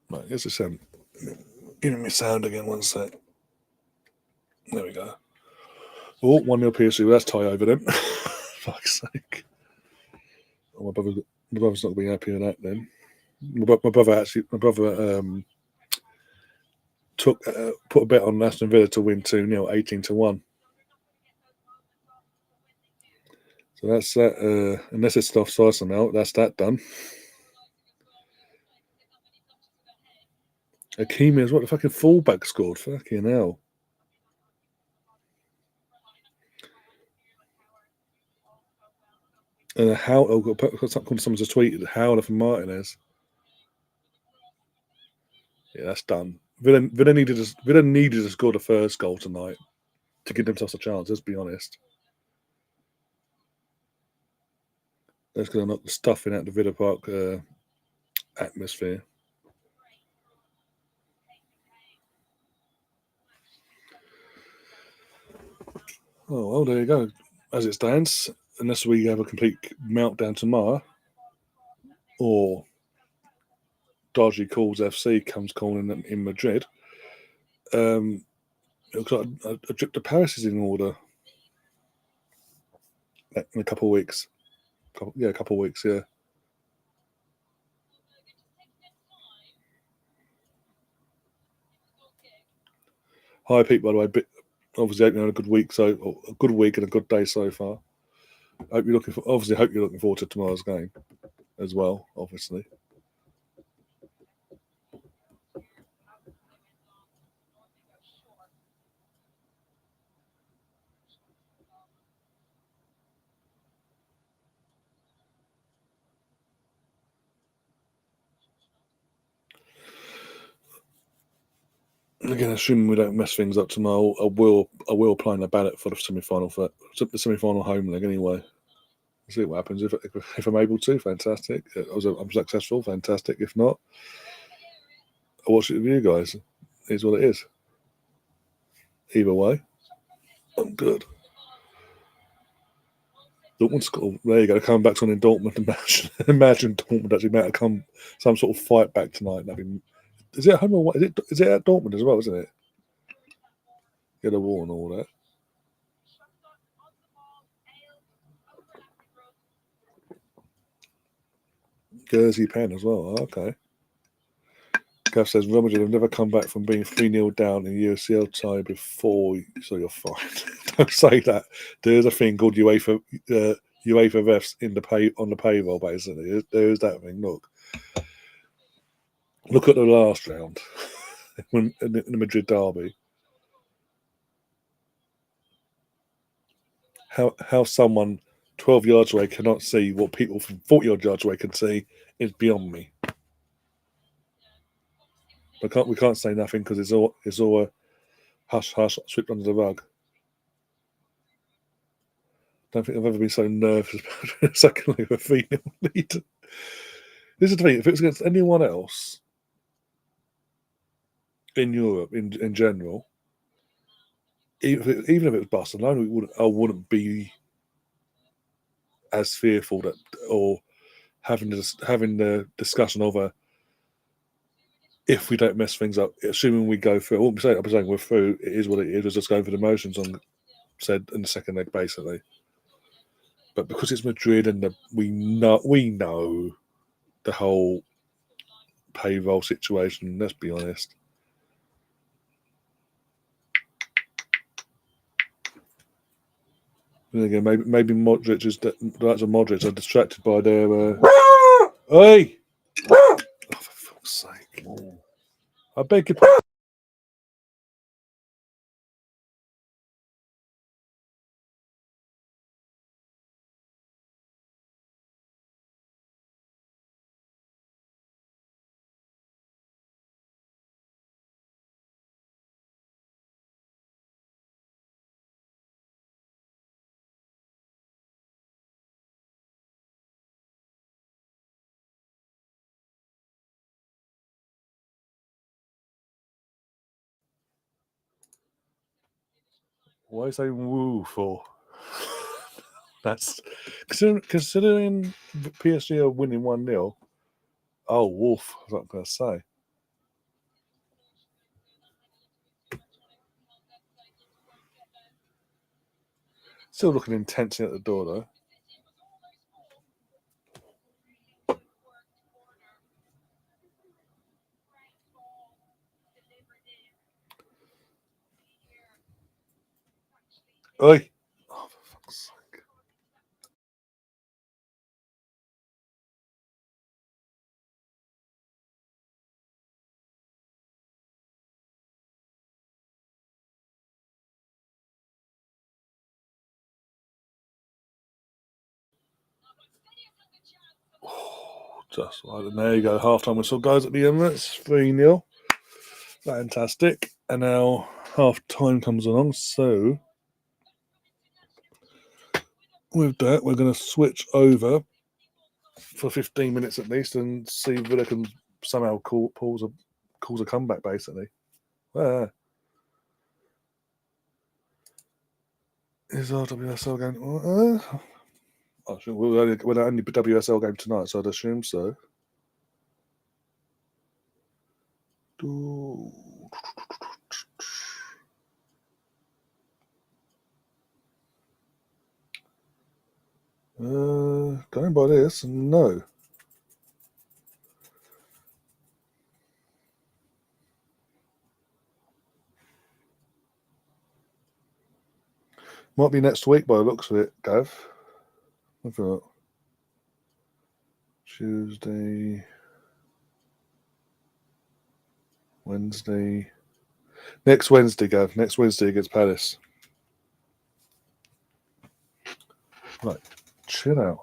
Right, here's the sound. Give me sound again, one sec. There we go. Oh, 1-0 PSV. That's tie over then. Fuck's sake. Oh, my brother's not going to be happy with that then. My brother put a bet on Aston Villa to win 2-0, 18-1. So that's that. Unless it's offside somehow, that's that done. Hakimi is what the fucking fullback scored. Fucking hell. And someone just tweeted Howler from Martinez. Yeah, that's done. Villa needed to score the first goal tonight to give themselves a chance. Let's be honest. That's going to knock the stuffing out the Villa Park atmosphere. Oh well, there you go. As it stands, unless we have a complete meltdown tomorrow, or Dodgy Calls FC comes calling in Madrid, it looks like a trip to Paris is in order in a couple of weeks. A couple of weeks, yeah. Hi, Pete, by the way. Obviously, hope you're having a good week and a good day so far. Hope you're looking forward to tomorrow's game as well, obviously. Again, assuming we don't mess things up tomorrow, I will play in a ballot for the semi-final home leg anyway. See what happens if I'm able to. Fantastic. I'm successful. Fantastic. If not, I'll watch it with you guys. Here's what it is. Either way, I'm good. Dortmund's there you go. Coming back to one in Dortmund. Imagine Dortmund actually might come some sort of fight back tonight. Is it at home or what? Is it at Dortmund as well? Isn't it? Get a war and all that. Jersey Pen as well. Okay. Gav says Real Madrid have never come back from being 3-0 down in UCL tie before, so you're fine. Don't say that. There's a thing called UEFA refs on the payroll, basically. There's that thing. Look at the last round in the Madrid derby. How someone 12 yards away cannot see what people from 40 odd yards away can see is beyond me. We can't say nothing because it's all a hush swept under the rug. Don't think I've ever been so nervous about a second leave a 3-0 lead. This is the thing, if it was against anyone else in Europe in general, even if it was Barcelona, I wouldn't be as fearful that or having the discussion over if we don't mess things up, assuming we go through. I wouldn't be saying we're through. It is what it is. We're just going for the motions on said in the second leg, basically. But because it's Madrid and we know the whole payroll situation. Let's be honest. And again, maybe Modric is the likes of Modric are distracted by their. Hey! Oh, for fuck's sake! I beg your pardon. Why are you saying woo for? That's considering PSG are winning 1-0. Oh, wolf! I was not going to say. Still looking intensely at the door though. Oi! Oh, for fuck's sake! Oh, just right. And there you go. Half-time whistle goes at the Emirates. 3-0. Fantastic. And now half-time comes along. So with that, we're going to switch over for 15 minutes at least and see if Villa can somehow calls a comeback, basically. Is our WSL game? We're only WSL game tonight, so I'd assume so. Going by this, no. Might be next week by the looks of it, Gav. Look at that. Tuesday, Wednesday. Next Wednesday, Gav. Next Wednesday against Palace. Right, chill out.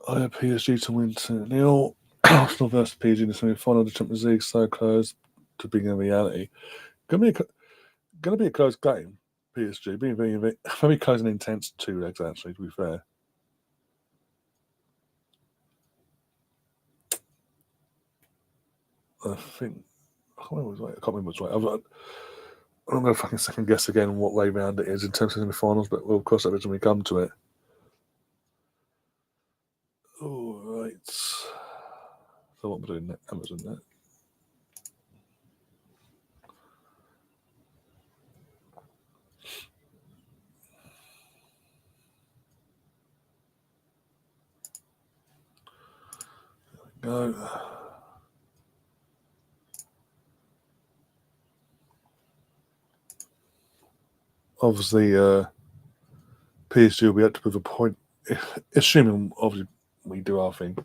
I have PSG to win 2-0. Arsenal versus PSG in the semi-final of the Champions League, so close to being a reality. Going to be a close game. PSG being very close and intense 2 legs, actually, to be fair. I think I can't remember what's right. I'm going to fucking second guess again what way round it is in terms of semi-finals, but we'll cross that bridge when we come to it. All right. So what we're doing next? Amazon there. There we go. Obviously, PSG will be able to prove a point, assuming obviously we do our thing.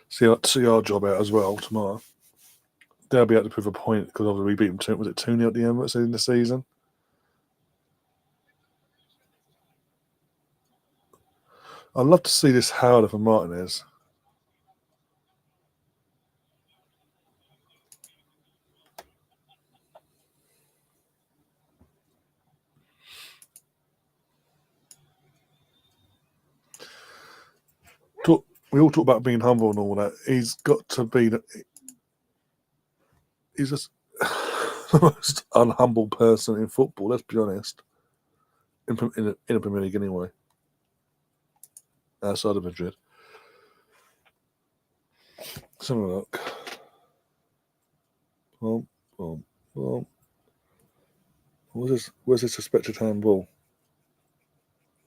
See our job out as well tomorrow. They'll be able to prove a point because obviously we beat them 2-0 at the Emirates in the season. I'd love to see this Howler for Martinez. We all talk about being humble and all that. He's got to be. He's just the most unhumble person in football. Let's be honest. In a Premier League, anyway. Outside of Madrid. Let's have a look. Well. Where's this suspected handball?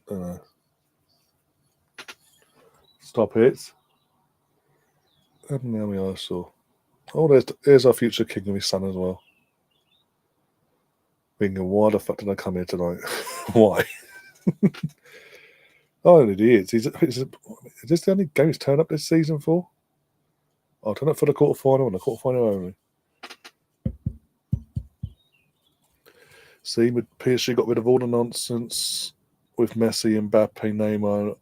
Don't know. Stop it. Now I saw. Oh, there's our future king and his son as well. Thinking, why the fuck did I come here tonight? Why? Oh, it is. Is this the only game he's turned up this season for? I'll turn up for the quarterfinal and the quarterfinal only. See, with PSG got rid of all the nonsense with Messi, Mbappe, Neymar.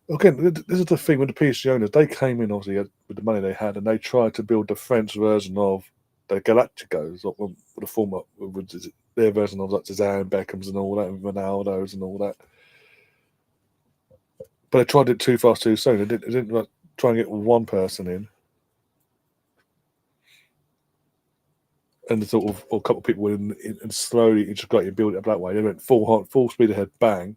Again, this is the thing with the PSG owners. They came in, obviously, with the money they had, and they tried to build the French version of the Galacticos, with the former, with their version of like Zidane, Beckhams and all that, and Ronaldo's and all that. But they tried it too fast, too soon. They didn't like, try and get one person in. And sort of, or a couple of people in, and slowly integrate and build it up that way. They went full speed ahead, bang.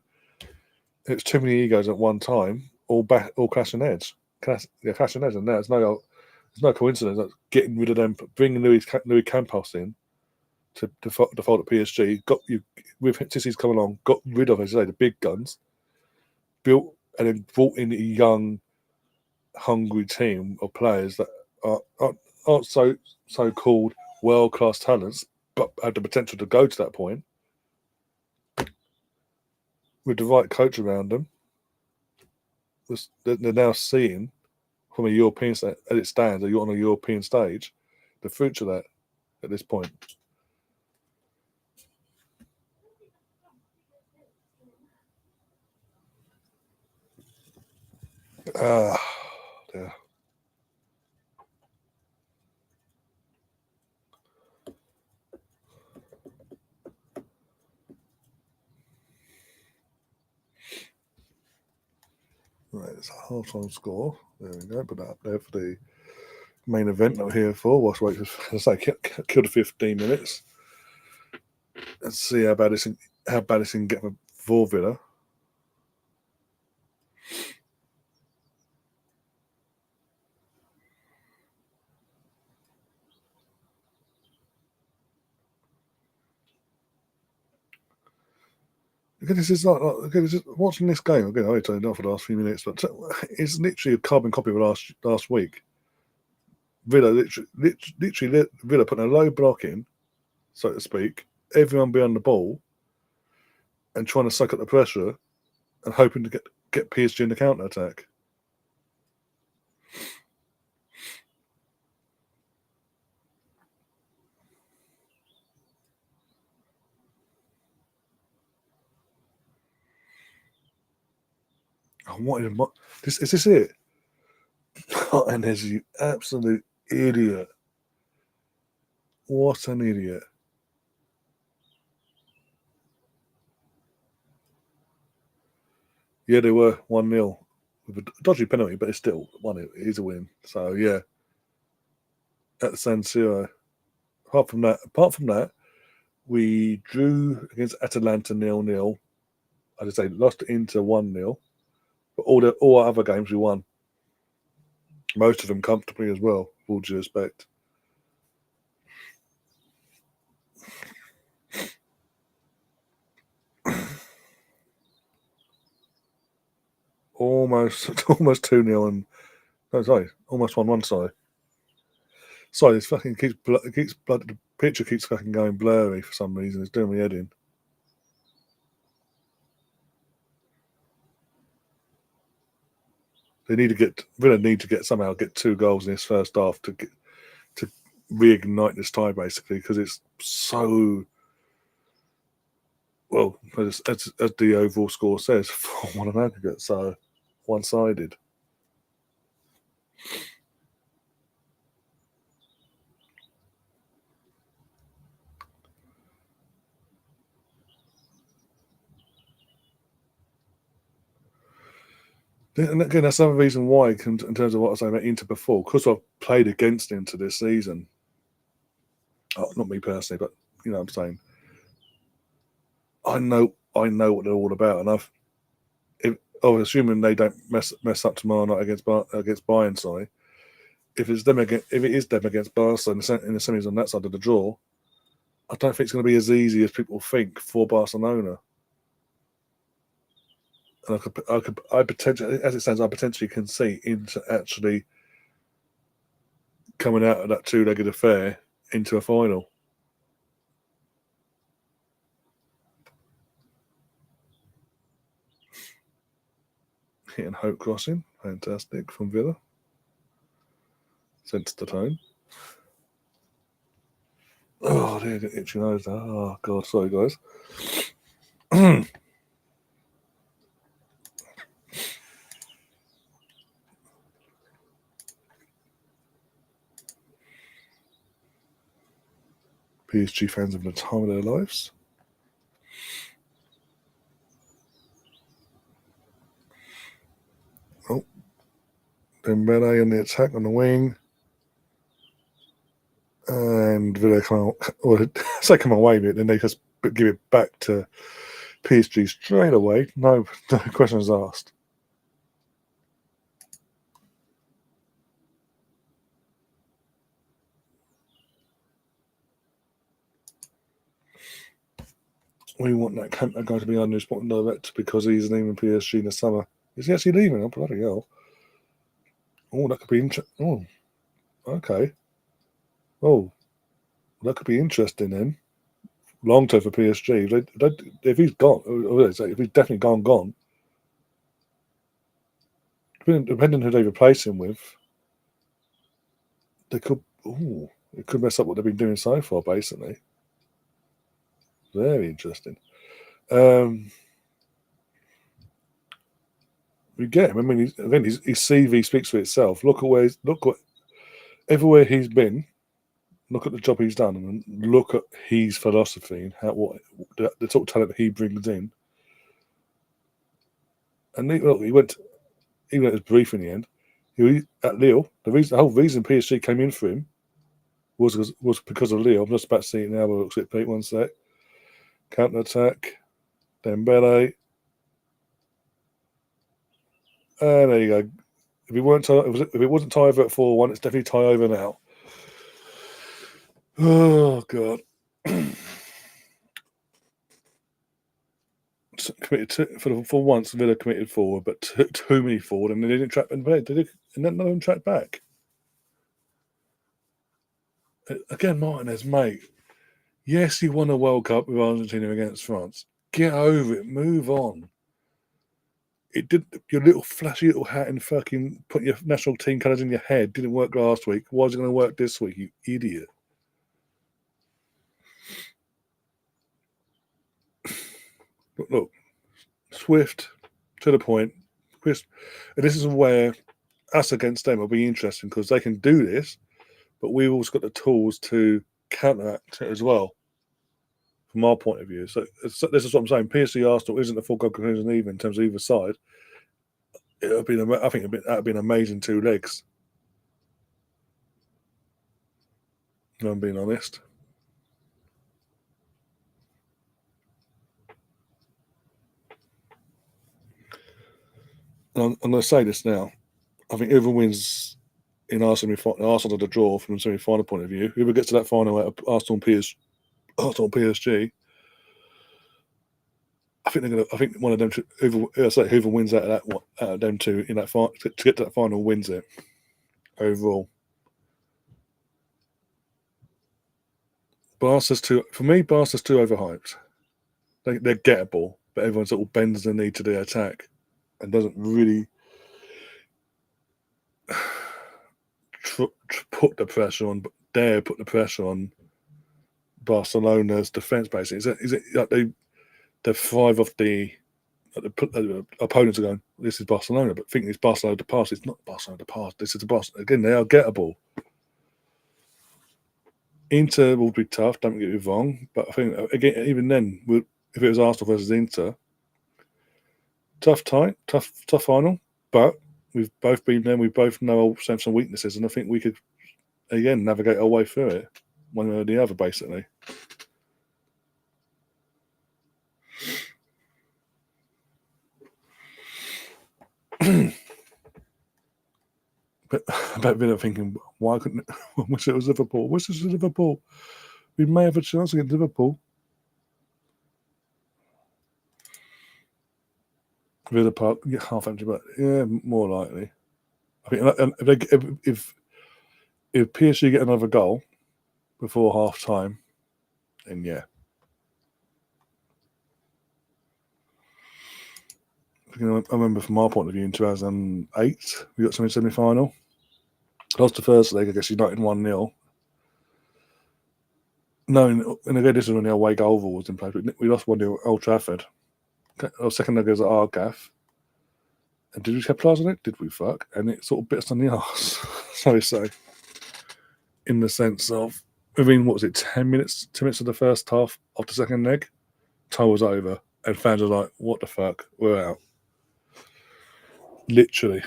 It's too many egos at one time, all clashing heads. Clashing heads, and now it's no coincidence that getting rid of them, bringing Louis Campos in to default at PSG, with Sissy's come along, got rid of, as I say, the big guns, built and then brought in a young, hungry team of players that aren't so-called world-class talents, but have the potential to go to that point with the right coach around them. They're now seeing from a European as it stands, on a European stage, the fruits of that at this point. Yeah. Right, it's a half-time score. There we go. Put that up there for the main event that we're here for. Watch, wait, as I say, kill the 15 minutes. Let's see how bad this can get for Villa. Again, this is like again, watching this game again. I only turned it off for the last few minutes, but it's literally a carbon copy of last week. Villa literally Villa putting a low block in, so to speak. Everyone behind the ball, and trying to suck up the pressure, and hoping to get PSG in the counter attack. Is this it? And there's you absolute idiot. What an idiot. Yeah, they were 1-0 with a dodgy penalty, but it's still 1. It is a win. So yeah, at the San Siro. Apart from that, we drew against Atalanta 0-0. As I say, lost into 1-0. But all our other games we won. Most of them comfortably as well, with all due respect. Almost 2-0 and almost 1-1. Sorry, this fucking the picture keeps fucking going blurry for some reason. It's doing my head in. Villa need to somehow get 2 goals in this first half to reignite this tie, basically, because it's so well as the overall score says, 4-1 on aggregate, so one-sided. And again, that's another reason why, in terms of what I was saying about Inter before, because I've played against Inter this season. Not me personally, but you know what I'm saying. I know what they're all about, and I was assuming they don't mess up tomorrow night against Bayern. Sorry, if it is them against Barca in the semis on that side of the draw, I don't think it's going to be as easy as people think for Barcelona. And I potentially, as it stands, I potentially can see Inter actually coming out of that 2-legged affair into a final. hitting Hope crossing. Fantastic from Villa. Sense the tone. Oh, dear, get itchy nose. Oh, God, sorry, guys. PSG fans having the time of their lives. Oh, Dembele on the attack on the wing. And Villa come away with it, then they just give it back to PSG straight away. No questions asked. We want that Kantner guy to be our new sporting director because he's leaving PSG in the summer. Is he actually leaving? Oh, bloody hell. Oh, that could be interesting. Oh, okay. Oh, that could be interesting then. Long term for PSG. If he's gone, if he's definitely gone, depending on who they replace him with, they could. Oh, it could mess up what they've been doing so far, basically. Very interesting. We get him. I mean, his CV speaks for itself. Look what everywhere he's been. Look at the job he's done, and look at his philosophy and the sort of talent he brings in. And he went, even at his brief in the end. He at Lille. The whole reason PSG came in for him was because of Lille. I'm just about to see it now. But looks at Pete. One sec. Counter attack. Dembele. And there you go. If it wasn't tie over at 4-1, it's definitely tie over now. Oh God. For once, Villa committed forward, but too many forward, and they didn't track and none of them tracked back. Again, Martinez, mate. Yes, you won a World Cup with Argentina against France. Get over it. Move on. It did. Your little flashy little hat and fucking put your national team colours in your head didn't work last week. Why is it going to work this week? You idiot. But look, swift, to the point, crisp. And this is where us against them will be interesting because they can do this, but we've also got the tools to counteract it as well, from our point of view. So this is what I'm saying. PSG Arsenal isn't a foregone conclusion either in terms of either side. I think that'd be an amazing two legs. If I'm being honest. I'm going to say this now. I think whoever wins in Arsenal to the draw from a semi-final point of view, whoever gets to that final at Arsenal PSG, I think they're going to. I think one of them, whoever wins out of them two in that final to get to that final wins it overall. Barca's too overhyped. They're gettable, but everyone sort of bends the knee to the attack and doesn't really put the pressure on Barcelona's defense. Basically, is it like they thrive off the opponents are going, this is Barcelona, but thinking it's Barcelona to pass. It's not Barcelona to pass. This is Barcelona again. They are gettable. Inter will be tough. Don't get me wrong, but I think again, even then, if it was Arsenal versus Inter, tough final. But we've both been there. We both know some weaknesses, and I think we could again navigate our way through it, one way or the other, basically. But about Villa thinking, why couldn't it? I wish it was Liverpool. Wish it was Liverpool. We may have a chance against Liverpool. Villa Park, half empty, but yeah, more likely. I think if PSG get another goal before half time, then yeah. I remember from our point of view in 2008, we got to the semi-final. Lost the first leg against United 1-0. No, and again, this was when the away goal rule was in place. We lost 1-0 at Old Trafford. Our second leg was at our gaff. And did we capitalise on it? Did we fuck? And it sort of bit us on the arse, so we say. In the sense of, within, 10 minutes of the first half of the second leg, time was over. And fans were like, what the fuck? We're out. Literally.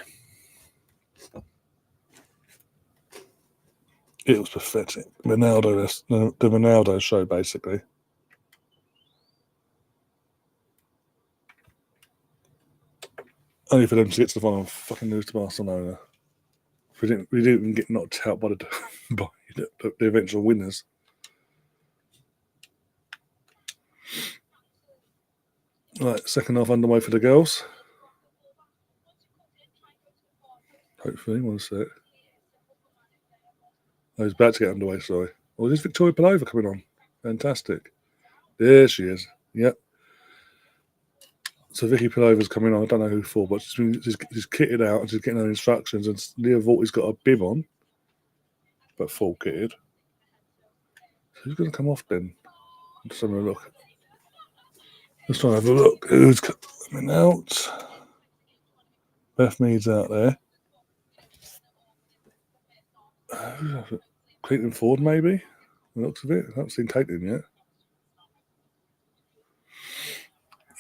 It was pathetic. The Ronaldo show, basically. Only for them to get to the final and fucking lose to Barcelona. We didn't even get knocked out by the eventual winners. Right, second half underway for the girls. Hopefully, one sec. I was about to get underway, sorry. Oh, is Victoria Pelova coming on? Fantastic. There she is. Yep. So Vicky Pilova's coming on. I don't know who for, but she's kitted out and she's getting her instructions. And Leah Vorti's got a bib on, but full kitted. So who's going to come off then? I'm just having a look. Let's try and have a look. Who's coming out? Beth Mead's out there. Caitlin Ford, maybe? The looks of it. I haven't seen Caitlin yet.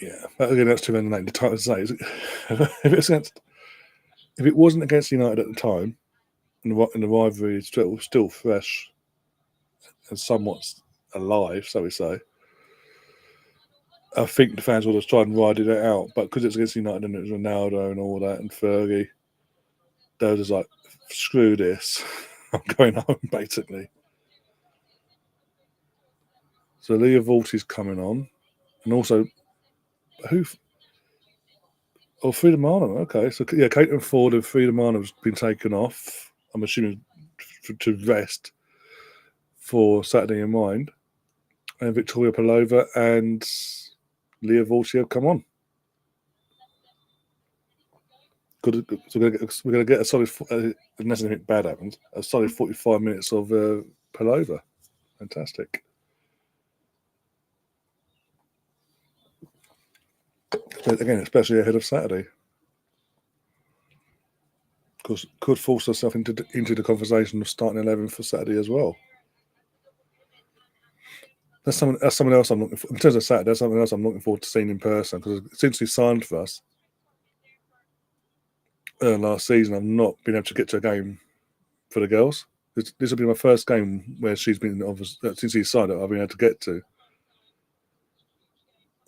Yeah, but again, that's 2008. The title to say is, if it wasn't against United at the time, and the rivalry is still fresh and somewhat alive, so we say, I think the fans would have tried and rided it out. But because it's against United and it was Ronaldo and all that and Fergie, they were just like, screw this. I'm going home, basically. So Leah Vorti's coming on. And also, who? Oh, Frida Marno. Okay. So, yeah, Caitlin Ford and Frida Marno has been taken off, I'm assuming, to rest for Saturday in mind. And Victoria Pelova and Leah Vorti have come on. Good. So we're going to get a solid, unless anything bad happens, a solid 45 minutes of Pelova. Fantastic. Again, especially ahead of Saturday. Because could force herself into the conversation of starting 11 for Saturday as well. That's someone else I'm looking for. In terms of Saturday, that's something else I'm looking forward to seeing in person. Because since he signed for us last season, I've not been able to get to a game for the girls. This will be my first game where she's been, since he signed it, I've been able to get to.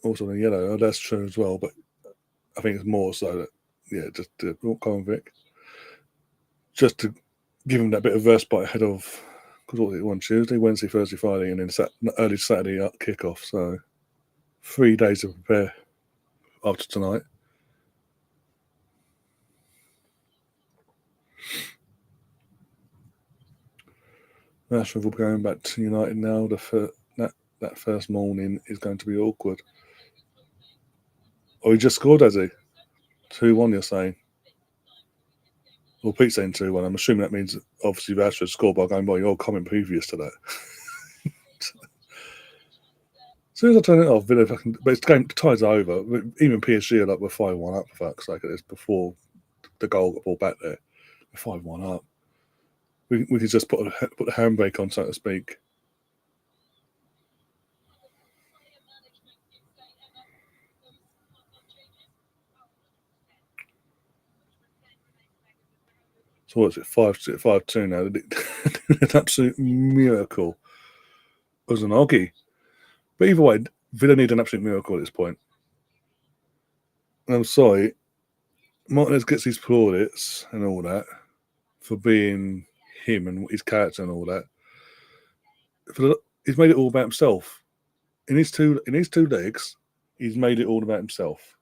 Also in yellow, oh, that's true as well. But I think it's more so that, yeah, just to convict. Just to give him that bit of respite ahead of, because what was it, on Tuesday, Wednesday, Thursday, Friday, and then early Saturday kickoff. So 3 days to prepare after tonight. Rashford will be going back to United now. That first morning is going to be awkward. Oh, he just scored, has he? 2-1, you're saying? Well, Pete's saying 2-1. I'm assuming that means obviously Rashford scored by going by your comment previous to that. As soon as I turn it off, Villa fucking. But it's game, the tide's over. Even PSG are like, we're 5-1 up, for fuck's sake, at this before the goal got ball back there. We're 5-1 up. We could just put the handbrake on, so to speak. So what's it? 5-2 now. An absolute miracle. It was an oggy. But either way, Villa need an absolute miracle at this point. And I'm sorry, Martinez gets his plaudits and all that for being him and his character and all that. He's made it all about himself. In his two legs, he's made it all about himself.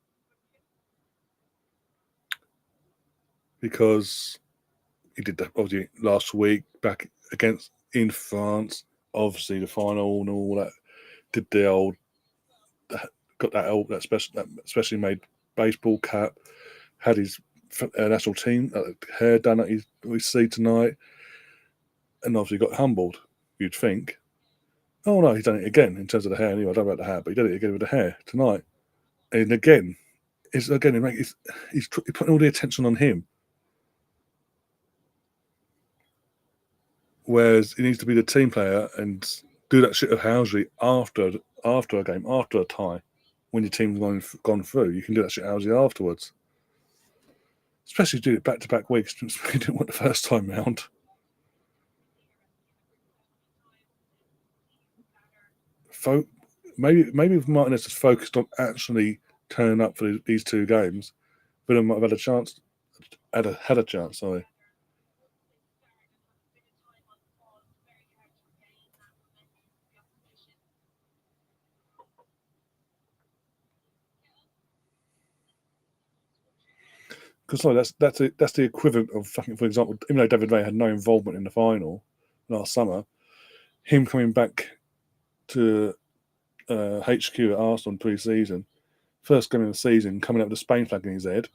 Because he did that obviously last week back in France, obviously the final and all that. Did the old got that specially made baseball cap, had his national team hair done that we see tonight, and obviously got humbled. You'd think, oh no, he's done it again in terms of the hair. Anyway, I don't know about the hair, but he did it again with the hair tonight. And again, he's putting all the attention on him. Whereas he needs to be the team player and do that shit of Housley after a game, after a tie, when your team's gone through. You can do that shit Housley afterwards. Especially do it back-to-back weeks since we didn't win the first time round. Maybe if Martinez has focused on actually turning up for these two games, Villa might have had a chance. Had a chance, sorry. Because that's the equivalent of fucking, for example, even though David Ray had no involvement in the final last summer, him coming back to HQ at Arsenal pre-season, first game of the season, coming up with the Spain flag in his head,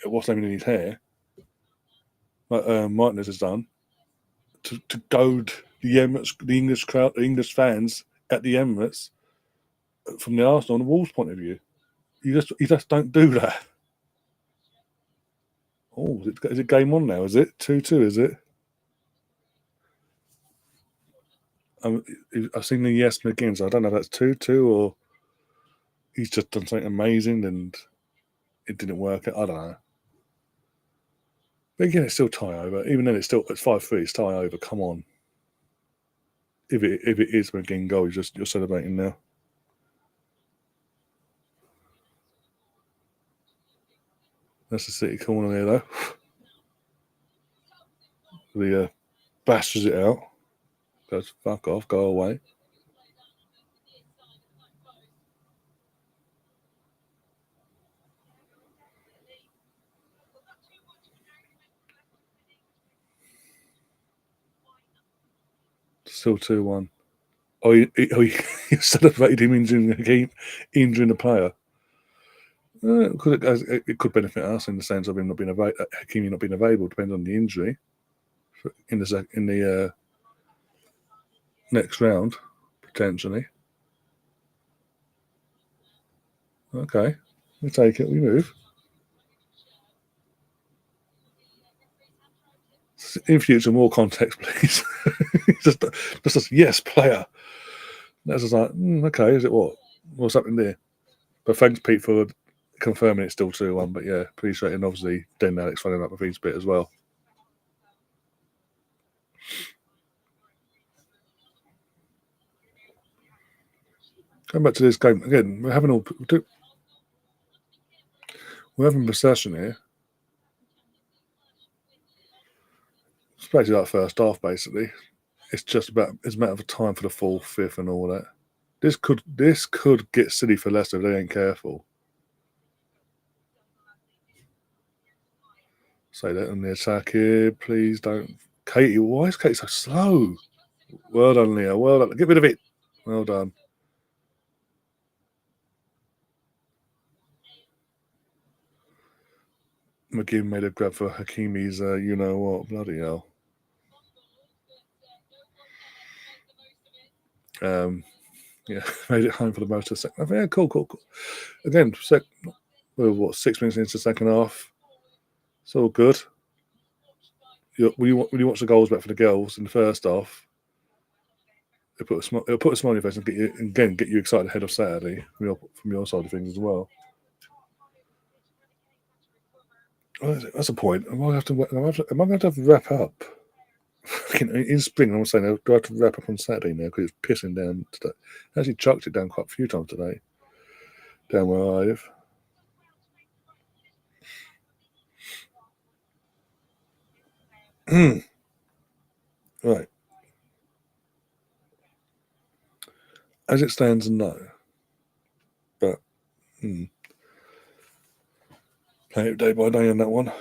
what's happening in his hair, like Martinez has done, to goad the Emirates, the English crowd, the English fans at the Emirates from the Arsenal and the Wolves point of view. You just don't do that. Oh, is it game on now? Is it 2-2? Is it? I've seen the yes again, so I don't know if that's 2-2 or he's just done something amazing and it didn't work. I don't know. But again, it's still tie over. Even then, it's 5-3. It's tie over. Come on. If it is McGinn goal, you're celebrating now. That's the City corner there, though. The bashes it out. Goes, fuck off, go away. Still 2-1. Oh, you celebrated him injuring the player. It could benefit us in the sense of him not being Hakimi not being available, depends on the injury in the next round, potentially. Okay, we take it, we move. In future, more context, please. just a yes player. That's just like, okay, is it what? What's happening there? But thanks, Pete, for confirming it's still 2-1. But yeah, appreciate it. And obviously, Den Alex following up with his bit as well. Going back to this game again, we're having possession here. It's basically like first half, basically. It's just a matter of time for the fourth, fifth, and all that. This could get silly for Leicester if they ain't careful. Say that on the attack here, please don't. Katie, why is Katie so slow? Well done, Leo. Well done. Get rid of it. Well done. McGinn made a grab for Hakimi's, you know what? Bloody hell. Yeah, made it home for the most of the second half. Yeah, cool. Again, 6 minutes into the second half? It's all good. When you watch the goals back for the girls in the first half, it'll put a smile on your face and get you excited ahead of Saturday from your side of things as well. That's a point. Am I going to have to wrap up? In spring, I'm saying, do I have to wrap up on Saturday now because it's pissing down today? I actually chucked it down quite a few times today, down where I live. Right. As it stands, no. But play it day by day on that one.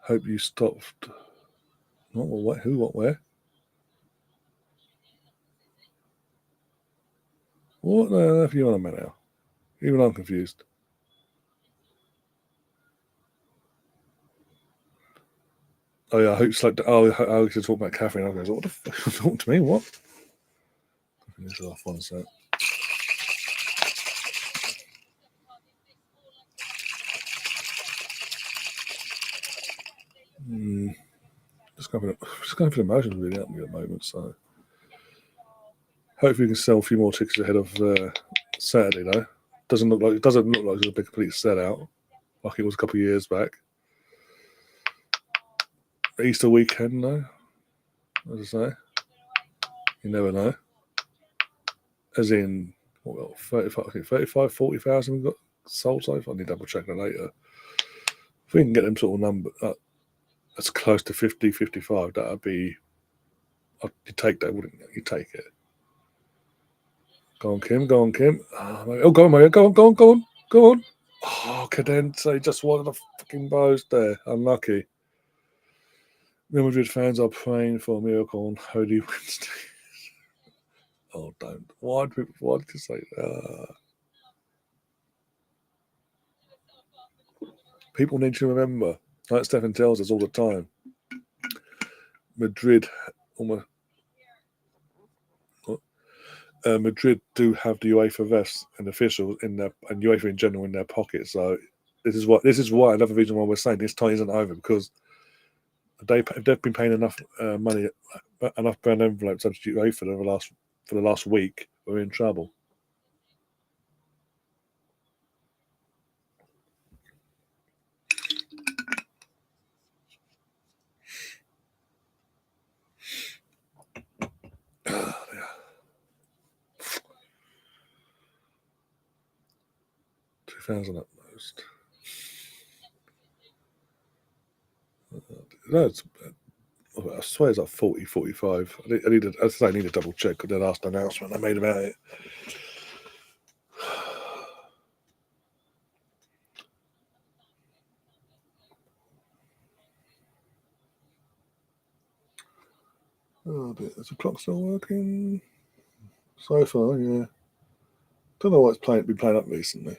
Hope you stopped. Not what, who, what, where? What the hell are you on about now? Even I'm confused. Oh yeah, I hope it's like, oh, I was talk about Catherine. I goes, what the fuck? Talking to me? What? This off one sec. Just going for the motions really at the moment. So hopefully we can sell a few more tickets ahead of Saturday. Though doesn't look like it's a big complete sellout like it was a couple of years back. Easter weekend though, as I say, you never know. As in, well, 35, 40,000 we've got sold so far. I need to double check that later. If we can get them sort of number that's close to 50, 55, that'd be. You take that, wouldn't you? You take it. Go on, Kim. Go on, Kim. Oh, go on, Mario. Go on, go on, go on, go on. Oh, Cadente just one of the fucking bows there. Unlucky. Real Madrid fans are praying for a miracle on Holy Wednesday. Oh, don't. Why did you say that? People need to remember, like Stefan tells us all the time, Madrid almost. Madrid do have the UEFA refs and officials in their and UEFA in general in their pocket. So this is why another reason why we're saying this tie isn't over, because if they've been paying enough money, enough brand envelopes to UEFA for the last week, we're in trouble. Yeah. 2,000 at most. No, I swear it's like 40, 45. I need to double check the last announcement I made about it. Oh, is the clock still working? So far, yeah. Don't know what's been playing up recently.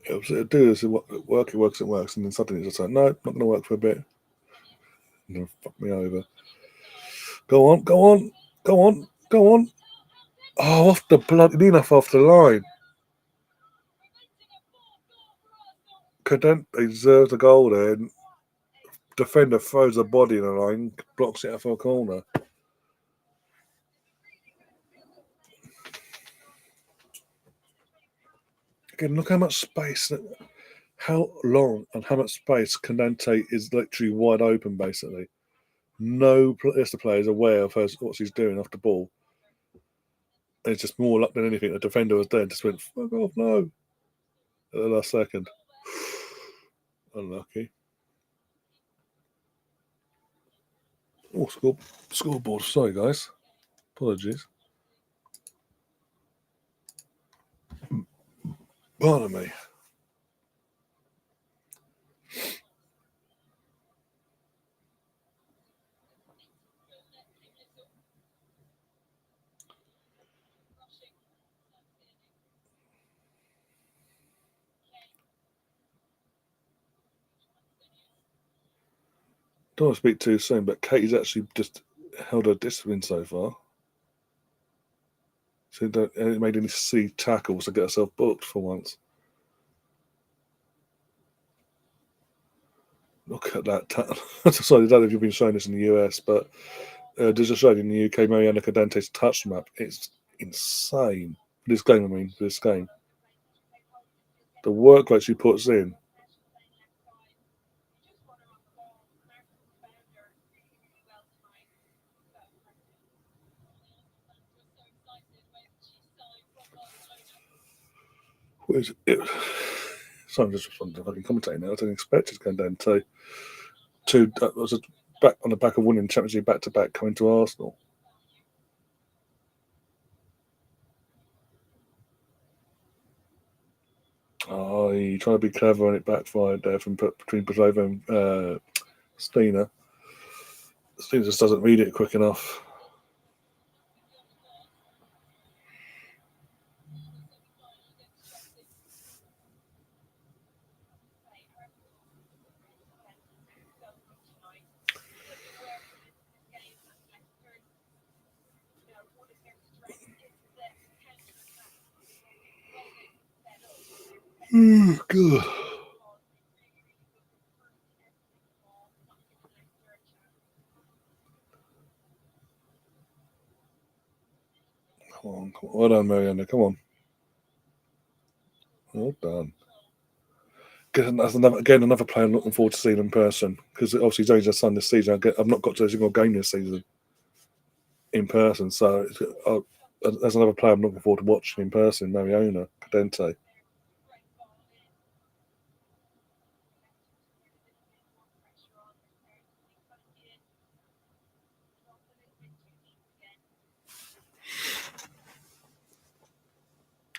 It'll do this, it works, and then suddenly it's just like, no, not going to work for a bit. You're going to fuck me over. Go on, go on, go on, go on. Oh, off the blood, enough off the line. Cadente deserves a goal there. And defender throws the body in the line, blocks it out for a corner. Again, look how much space, how long and how much space Cadente is literally wide open, basically. No Leicester player is aware of what he's doing off the ball. And it's just more luck than anything. The defender was there and just went, fuck off, no. At the last second. Unlucky. Oh, scoreboard. Sorry, guys. Apologies. Pardon me. Don't want to speak too soon, but Katie's actually just held her discipline so far. So it made any silly tackles to get herself booked for once. Look at that. Sorry, I don't know if you've been showing this in the US, but there's a show in the UK, Mariana Cadente's touch map. It's insane. This game. The work rate she puts in. So I'm just fucking commentating now. I didn't expect it to go down to was back on the back of winning Championship back to back coming to Arsenal. Oh, you trying to be clever and it backfired there between Petrova and Stina. Stina just doesn't read it quick enough. Oh, God. Come on. Well done, Mariana. Come on. Well done. Another player I'm looking forward to seeing in person, because obviously he's only just signed this season. I've not got to a single game this season in person, so there's another player I'm looking forward to watching in person, Mariona Cadente.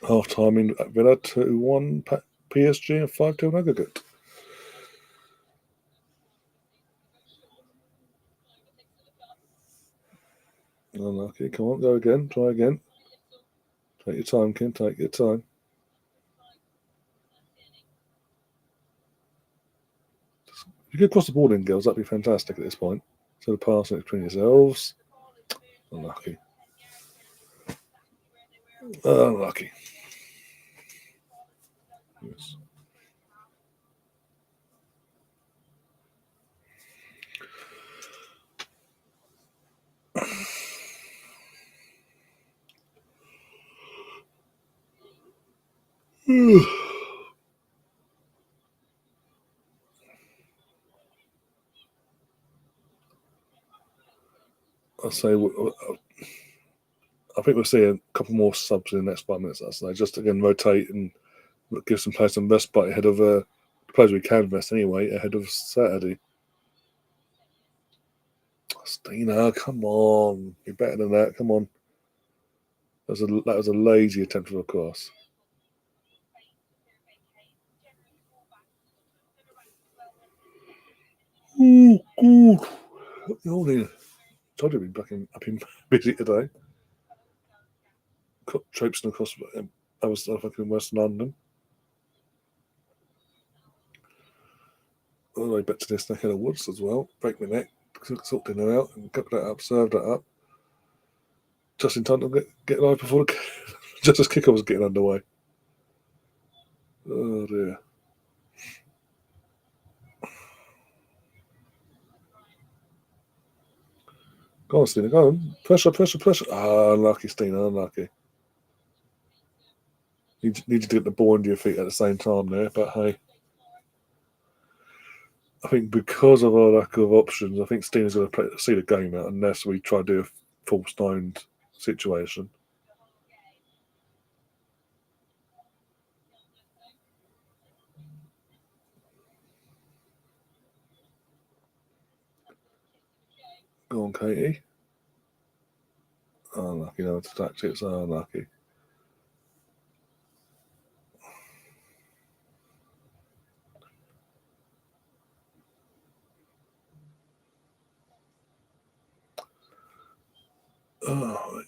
Half time in Villa 2-1 PSG and 5-2 aggregate. Unlucky. Come on, go again. Try again. Take your time, Kim. Take your time. If you could cross the board in, girls, that'd be fantastic at this point. So the passing it between yourselves. Unlucky. Unlucky. Yes. I say, I think we'll see a couple more subs in the next 5 minutes. I say, just again rotate and give some players some respite ahead of the players we can rest anyway ahead of Saturday. Stina, come on, you're better than that. Come on, that was a lazy attempt of a cross. Ooh, ooh. Told you I've been busy today. Traipsing across. I was fucking in West London. All the way back to this neck of the woods as well. Break my neck, sort dinner out, and cook that up, serve that up. Just in time to get live before just as kickoff was getting underway. Oh dear. Go on, Stina, go on. Pressure. Ah, unlucky, Stina, unlucky. Need to get the ball under your feet at the same time there, but hey. I think because of our lack of options, I think Stina's going to see the game out unless we try to do a full stoned situation. Go on, Katie. Unlucky, no, it's tactics. Unlucky. All right.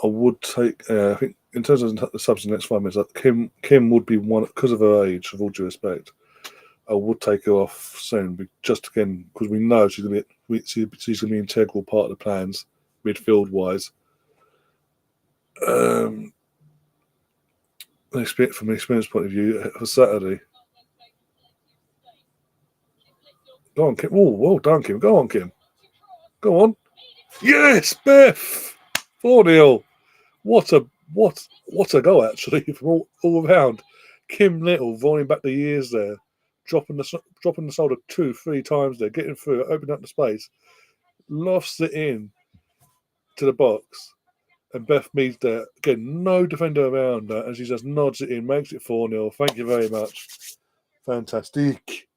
I would take. I think in terms of the subs in the next 5 minutes, Kim would be one because of her age. With all due respect, I would take her off soon, just again because we know she's going to be she's going to be an integral part of the plans midfield wise. From an experience point of view for Saturday. Go on, Kim. Oh, well done, Kim. Go on, Kim. Go on. Yes, Beth. 4-0. What a goal actually from all around. Kim Little rolling back the years there, dropping the shoulder 2-3 times there, getting through, opening up the space, lofts it in to the box, and Beth Mead's there again. No defender around her, and she just nods it in, makes it 4-0. Thank you very much. Fantastic.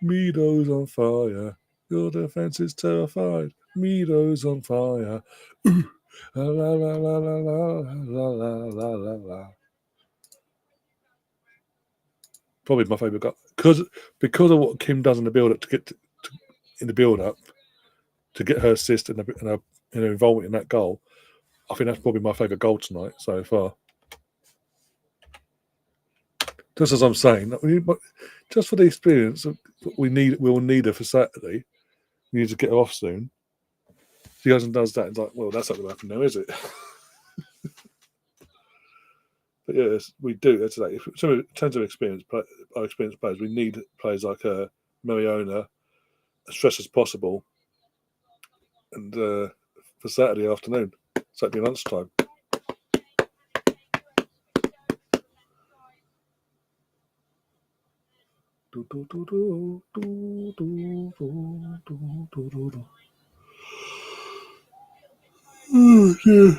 Meadows on fire. Your defense is terrified. Meadows on fire. Ooh. La la la la la la la la la la. Probably my favourite goal because of what Kim does in the build up in the build up to get her assist and her involvement in that goal. I think that's probably my favourite goal tonight so far. Just as I'm saying, just for the experience, we'll need her for Saturday. We need to get her off soon. She goes and does that. It's like, well, that's not going to happen now, is it? But yes, we do today. So in terms of our experienced players, we need players like Mariona, as fresh as possible, and for Saturday afternoon, Saturday lunchtime. Oh, yeah.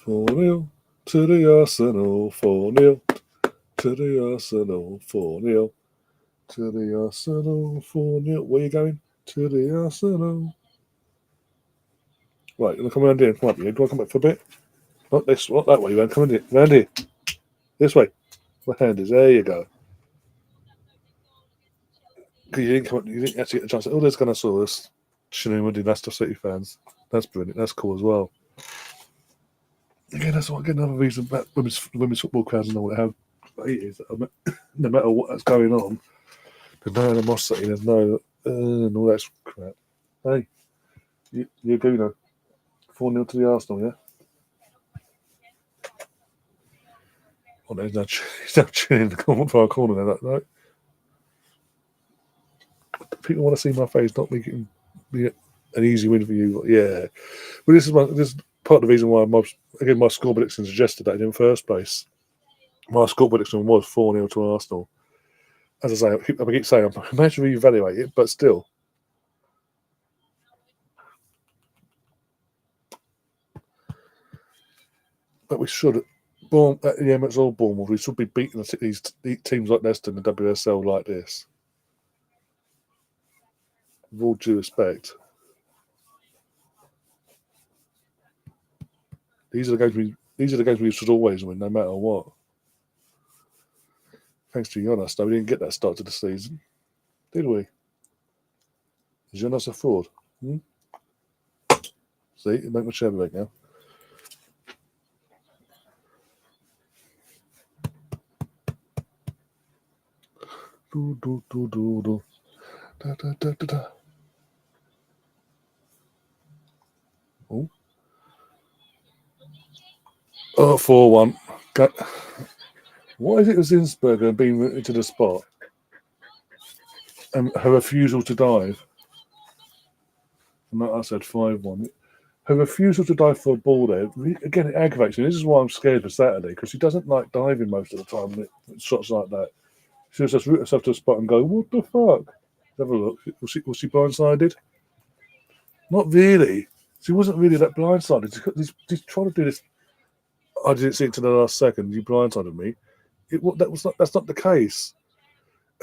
4-0 to the Arsenal, 4-0 to the Arsenal, 4-0 to the Arsenal, 4-0. Where are you going? To the Arsenal. Right, you want to come around here and come up here? Do you want to come back for a bit? Not this, not that way, man. Come in here. Round here. This way. My hand is. There you go. Because you didn't actually get a chance. Oh, there's Gunnosaurus. Chilling with the Leicester City fans. That's brilliant. That's cool as well. Again, that's what another reason about women's football crowds and all that how great it is. No matter what's going on, there's no animosity. There's no and all that crap. Hey, you do know 4-0 to the Arsenal, yeah. Oh, no, he's now chilling in the far corner there. Right? People want to see my face, not make it be an easy win for you. Yeah, but this is part of the reason why my score prediction suggested that in the first place. My score prediction was 4-0 to Arsenal. As I say, I keep saying, I'm about to reevaluate it, but still. But we should, at the Emirates or Bournemouth, we should be beating these teams like Leicester in the WSL like this. With all due respect. These are the games we should always win, no matter what. Thanks to Jonas, though, we didn't get that start to the season, did we? Is Jonas a fraud? See, it make my chair break now. Da, da, da, da, da. Oh. 4-1. Why is it Zinsberger being routed to the spot? And her refusal to dive. And I said 5-1. Her refusal to dive for a ball there, again, it aggravates me. This is why I'm scared for Saturday, because she doesn't like diving most of the time. Shots like that. She'll just root herself to the spot and go, what the fuck? Have a look. Was she blindsided? Not really. She wasn't really that blindsided. He's trying to do this. I didn't see it to the last second. You blindsided me. That's not the case.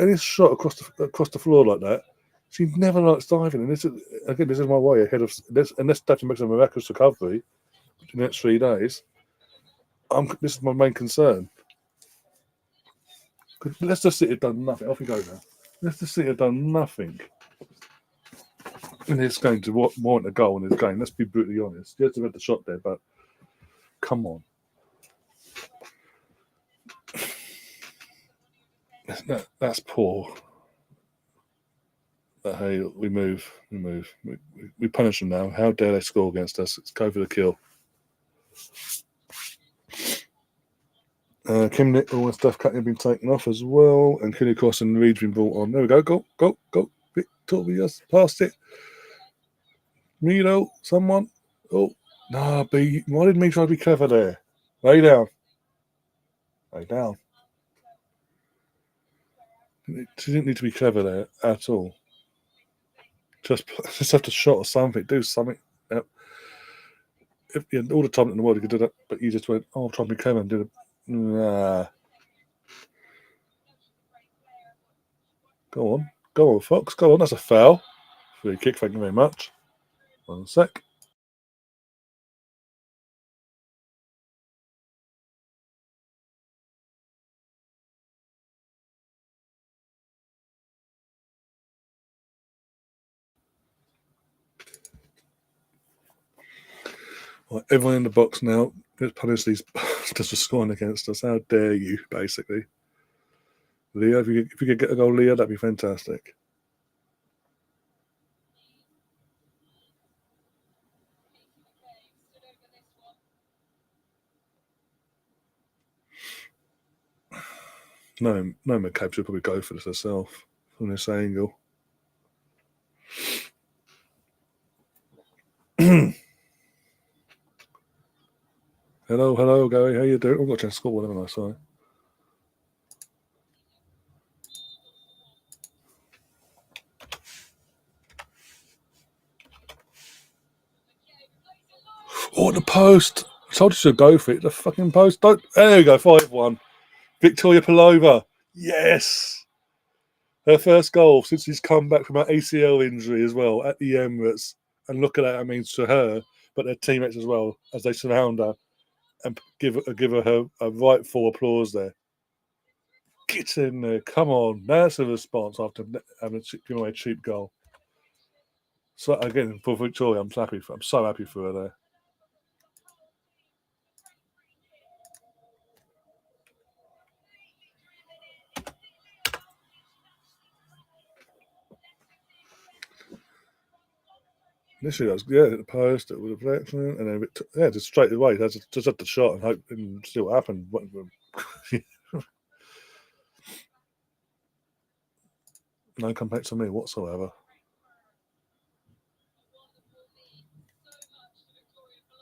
Any shot across the floor like that, she never likes diving. And this is my way ahead of this. Unless Daphne makes a miraculous recovery in the next 3 days, this is my main concern. Leicester City have done nothing. Off you go now. Leicester City have done nothing in this game to warrant a goal in this game. Let's be brutally honest. You have to have the shot there, but come on. That's poor. But hey, we move. We punish them now. How dare they score against us? Let's go for the kill. Kim Nickel and Steph Cutting have been taken off as well, and Kulikos and Reed's been brought on. There we go. Go. Victorious. Past it. Miro, someone. Oh, nah, B. Why didn't me try to be clever there? Lay down. She didn't need to be clever there at all. Just have to shot or something. Do something. Yep. All the time in the world you could do that, but you just went, oh, I'm trying to be clever and do it. Nah. Go on, Fox. Go on. That's a foul. Free kick. Thank you very much. 1 sec. Like, everyone in the box now gets punished these just for scoring against us. How dare you, basically. Leo, if you could get a goal, Leo, that'd be fantastic. No, McCabe should probably go for this herself from this angle. Hello, Gary. How you doing? I've got a chance to score one, haven't I? Sorry. Oh, the post. I told you to go for it. The fucking post. Don't. There you go. 5-1. Victoria Pelova. Yes. Her first goal since she's come back from her ACL injury as well at the Emirates. And look at that. I mean, to her, but their teammates as well, as they surround her and give her a rightful applause there. Get in there. Come on. That's a response after having given away a cheap goal. So, again, for Victoria, I'm so happy for her there. Initially, that was the post, it was a deflection, and then just straight away, just had the shot and hope and see what happened. No comeback to me whatsoever.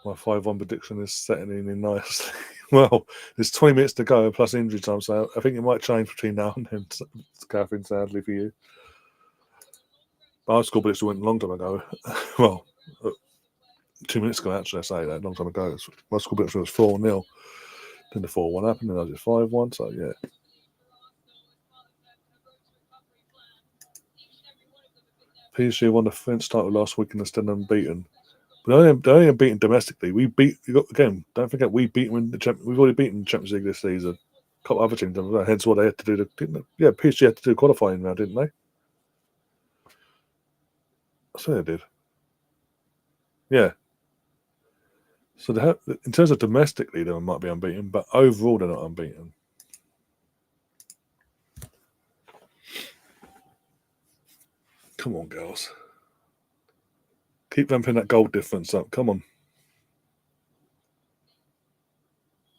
My 5-1 prediction is setting in nicely. Well, there's 20 minutes to go plus injury time, so I think it might change between now and then, Catherine, sadly for you. Our school prediction went a long time ago. Well, 2 minutes ago, actually, I say that, a long time ago. My school prediction was 4-0. Then the 4-1 happened, and I did 5-1, so yeah. PSG won the French title last week and they're still unbeaten. But they're only beaten domestically. Again, don't forget, we beat them in the Champions. We've already beaten the Champions League this season. A couple of other teams, hence what they had to do. PSG had to do qualifying now, didn't they? I say they did. Yeah. So in terms of domestically, they might be unbeaten, but overall, they're not unbeaten. Come on, girls. Keep ramping that goal difference up. Come on.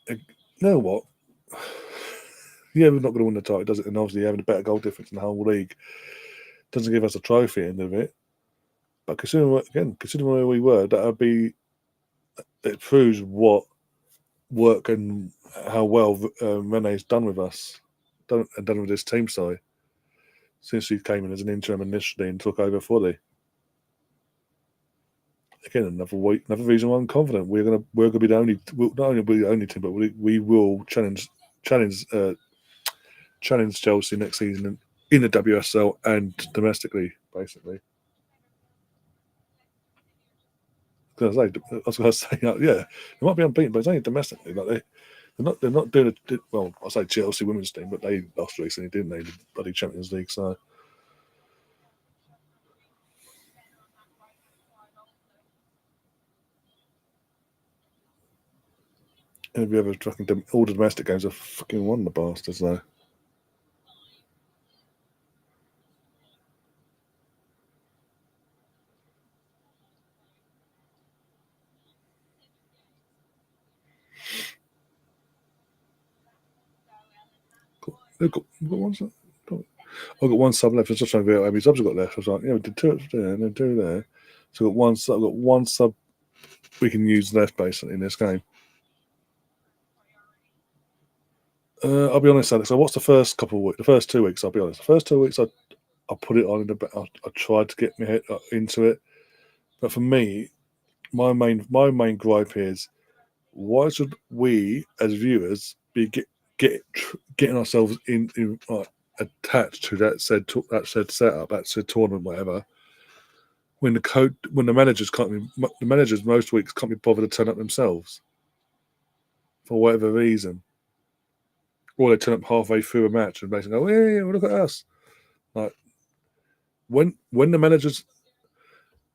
You know what? Yeah, we're not going to win the title, does it? And obviously, having a better goal difference in the whole league doesn't give us a trophy at the end of it. But considering where we were, it proves what work and how well Rene's done with us, done with this team side since he came in as an interim initially and took over fully. Again, another reason why I'm confident we're gonna be the only, not only be the only team, but we will challenge Chelsea next season in the WSL and domestically, basically. I was going to say, yeah, they might be unbeaten, but it's only domestically. Like they're not doing it. Well, I say Chelsea women's team, but they lost recently, didn't they? The bloody Champions League. So have you ever fucking all the domestic games have fucking won the bastards though? They've got one sub. I've got one sub left. I was just trying to figure out how many subs I've got left. I was like, yeah, we did two there and then two there. So I've got one sub we can use left basically in this game. I'll be honest, Alex. I watched the first 2 weeks. I'll be honest. The first 2 weeks, I put it on. I tried to get my head into it, but for me, my main gripe is why should we as viewers be getting ourselves in attached to that said setup, that said tournament, whatever. When the managers most weeks can't be bothered to turn up themselves for whatever reason, or they turn up halfway through a match and basically go, "Yeah, look at us." Like when the managers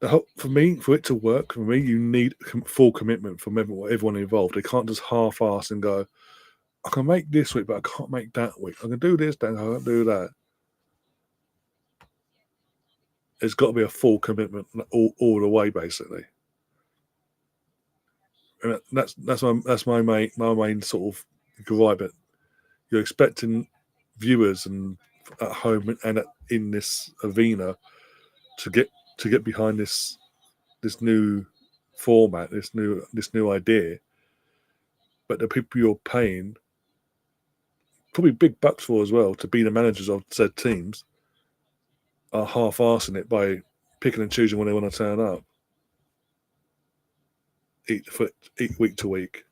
For me, for it to work, for me, you need full commitment from everyone involved. They can't just half-ass and go, I can make this week, but I can't make that week. I can do this, then I can't do that. There's got to be a full commitment all the way, basically. And that's my main sort of gripe. But you're expecting viewers and at home and in this arena to get behind this new format, this new idea, but the people you're paying probably big bucks for as well to be the managers of said teams are half-arsing it by picking and choosing when they want to turn up, eat week to week.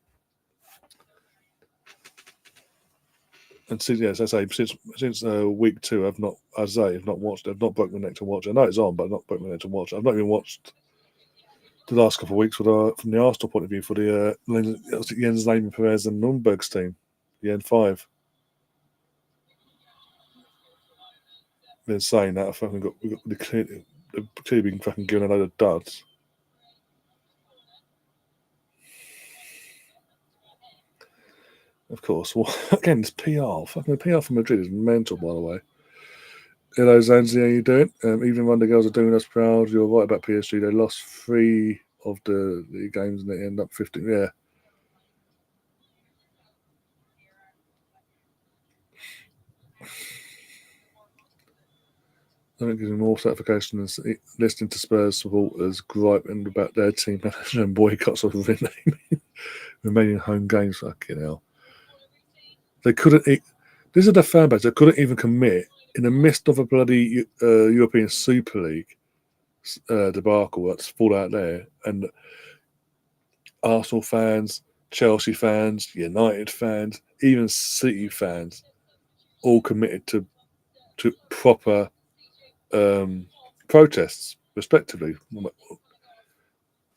And since, yes, I say since week 2, I've not watched. I've not broke my neck to watch. I know it's on, but I've not broke my neck to watch. I've not even watched the last couple of weeks from the Arsenal point of view for the Jens Lehmann Perez and Nürnberg's team, the N5. Been saying that we've clearly been fucking given a load of duds. Of course. Well, again, it's PR. Fucking the PR from Madrid is mental, by the way. Hello, Zanzi, how you doing? Even when the girls are doing us proud, you're right about PSG. They lost 3 of the games and they end up 15. Yeah. I think getting more certification than listening to Spurs supporters griping about their team manager and boycotts of remaining home games. Fucking hell. They couldn't. These are the fan base that couldn't even commit in the midst of a bloody European Super League debacle that's fall out there, and Arsenal fans, Chelsea fans, United fans, even City fans, all committed to proper protests, respectively.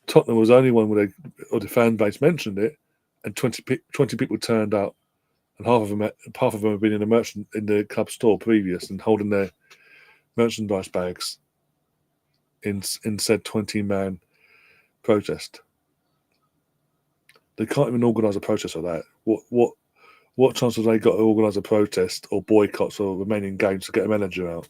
Tottenham was the only one where the fan base mentioned it, and 20 people turned up, and half of them have been in the club store previous and holding their merchandise bags in said 20-man protest. They can't even organise a protest like that. What chance have they got to organise a protest or boycotts or remaining games to get a manager out?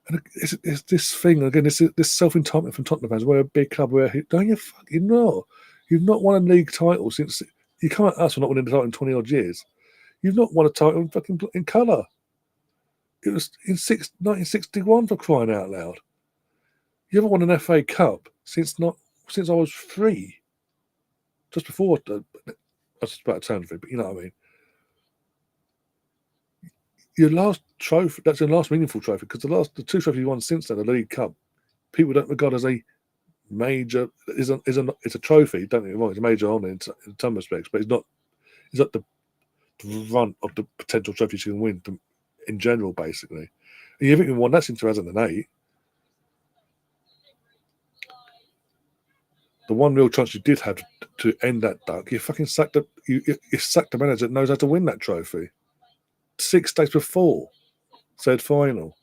And it's this thing again. This self-entitlement from Tottenham fans. We're a big club. Don't you fucking know? You've not won a league title since you come at us for not winning the title in 20 odd years. You've not won a title in colour. It was in 1961 for crying out loud. You haven't won an FA Cup since I was 3. Just before I was just about to turn 3, but you know what I mean. Your last trophy, that's your last meaningful trophy, because the 2 trophies you won since then, the League Cup, people don't regard as a major. It's a trophy. Don't get me wrong, it's a major honour in some respects, but it's not the front of the potential trophies you can win in general, basically. And you haven't even won that since 2008. The one real chance you did have to end that duck, you fucking sacked the manager that knows how to win that trophy 6 days before said final.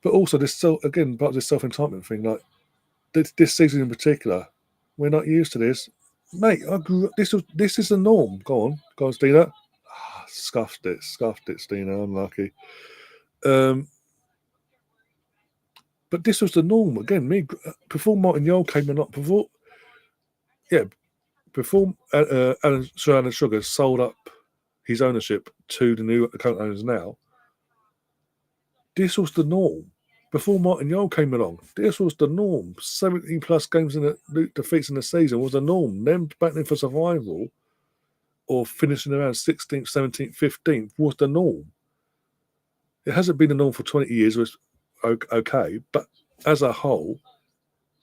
But also this part of this self-entitlement thing, like this season in particular, we're not used to this, mate. This is the norm. Go on, Stina. Scuffed it, Stina. Unlucky. But this was the norm again. Before Martin Yole came in, before Sir Alan Sugar sold up his ownership to the new account owners now, this was the norm. Before Martin Yole came along, this was the norm. 17 plus games in the defeats in the season was the norm. Them battling for survival or finishing around 16th, 17th, 15th was the norm. It hasn't been the norm for 20 years, which okay, but as a whole,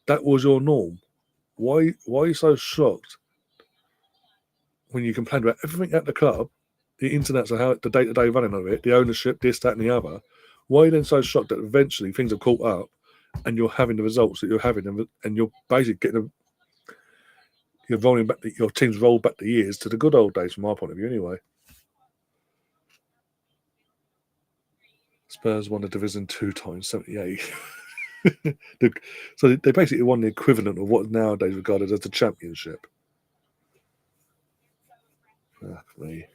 that was your norm. Why are you so shocked when you complain about everything at the club, the internets and how the day-to-day running of it, the ownership, this, that, and the other? Why are you then so shocked that eventually things have caught up and you're having the results that you're having, and you're basically your team's rolled back the years to the good old days, from my point of view, anyway. Spurs won the Division 2 times, 78. So they basically won the equivalent of what is nowadays regarded as the championship. Fuck me.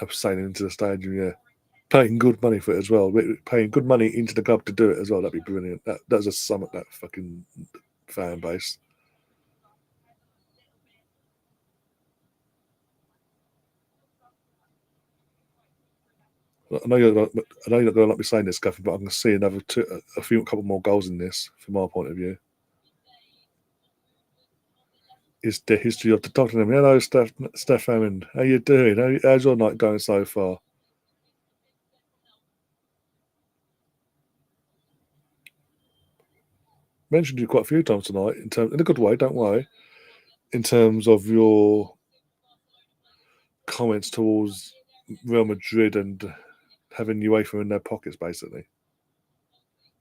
Abstaining into the stadium, yeah. Paying good money for it as well. Paying good money into the club to do it as well. That'd be brilliant. That's a sum up that fucking fan base. I know you're not going to like me saying this, Guffy, but I'm going to see a couple more goals in this from our point of view. Is the history of the Tottenham. Hello, Steph Hammond. How you doing? How's your night going so far? Mentioned you quite a few times tonight in a good way. Don't worry. In terms of your comments towards Real Madrid and having UEFA in their pockets, basically,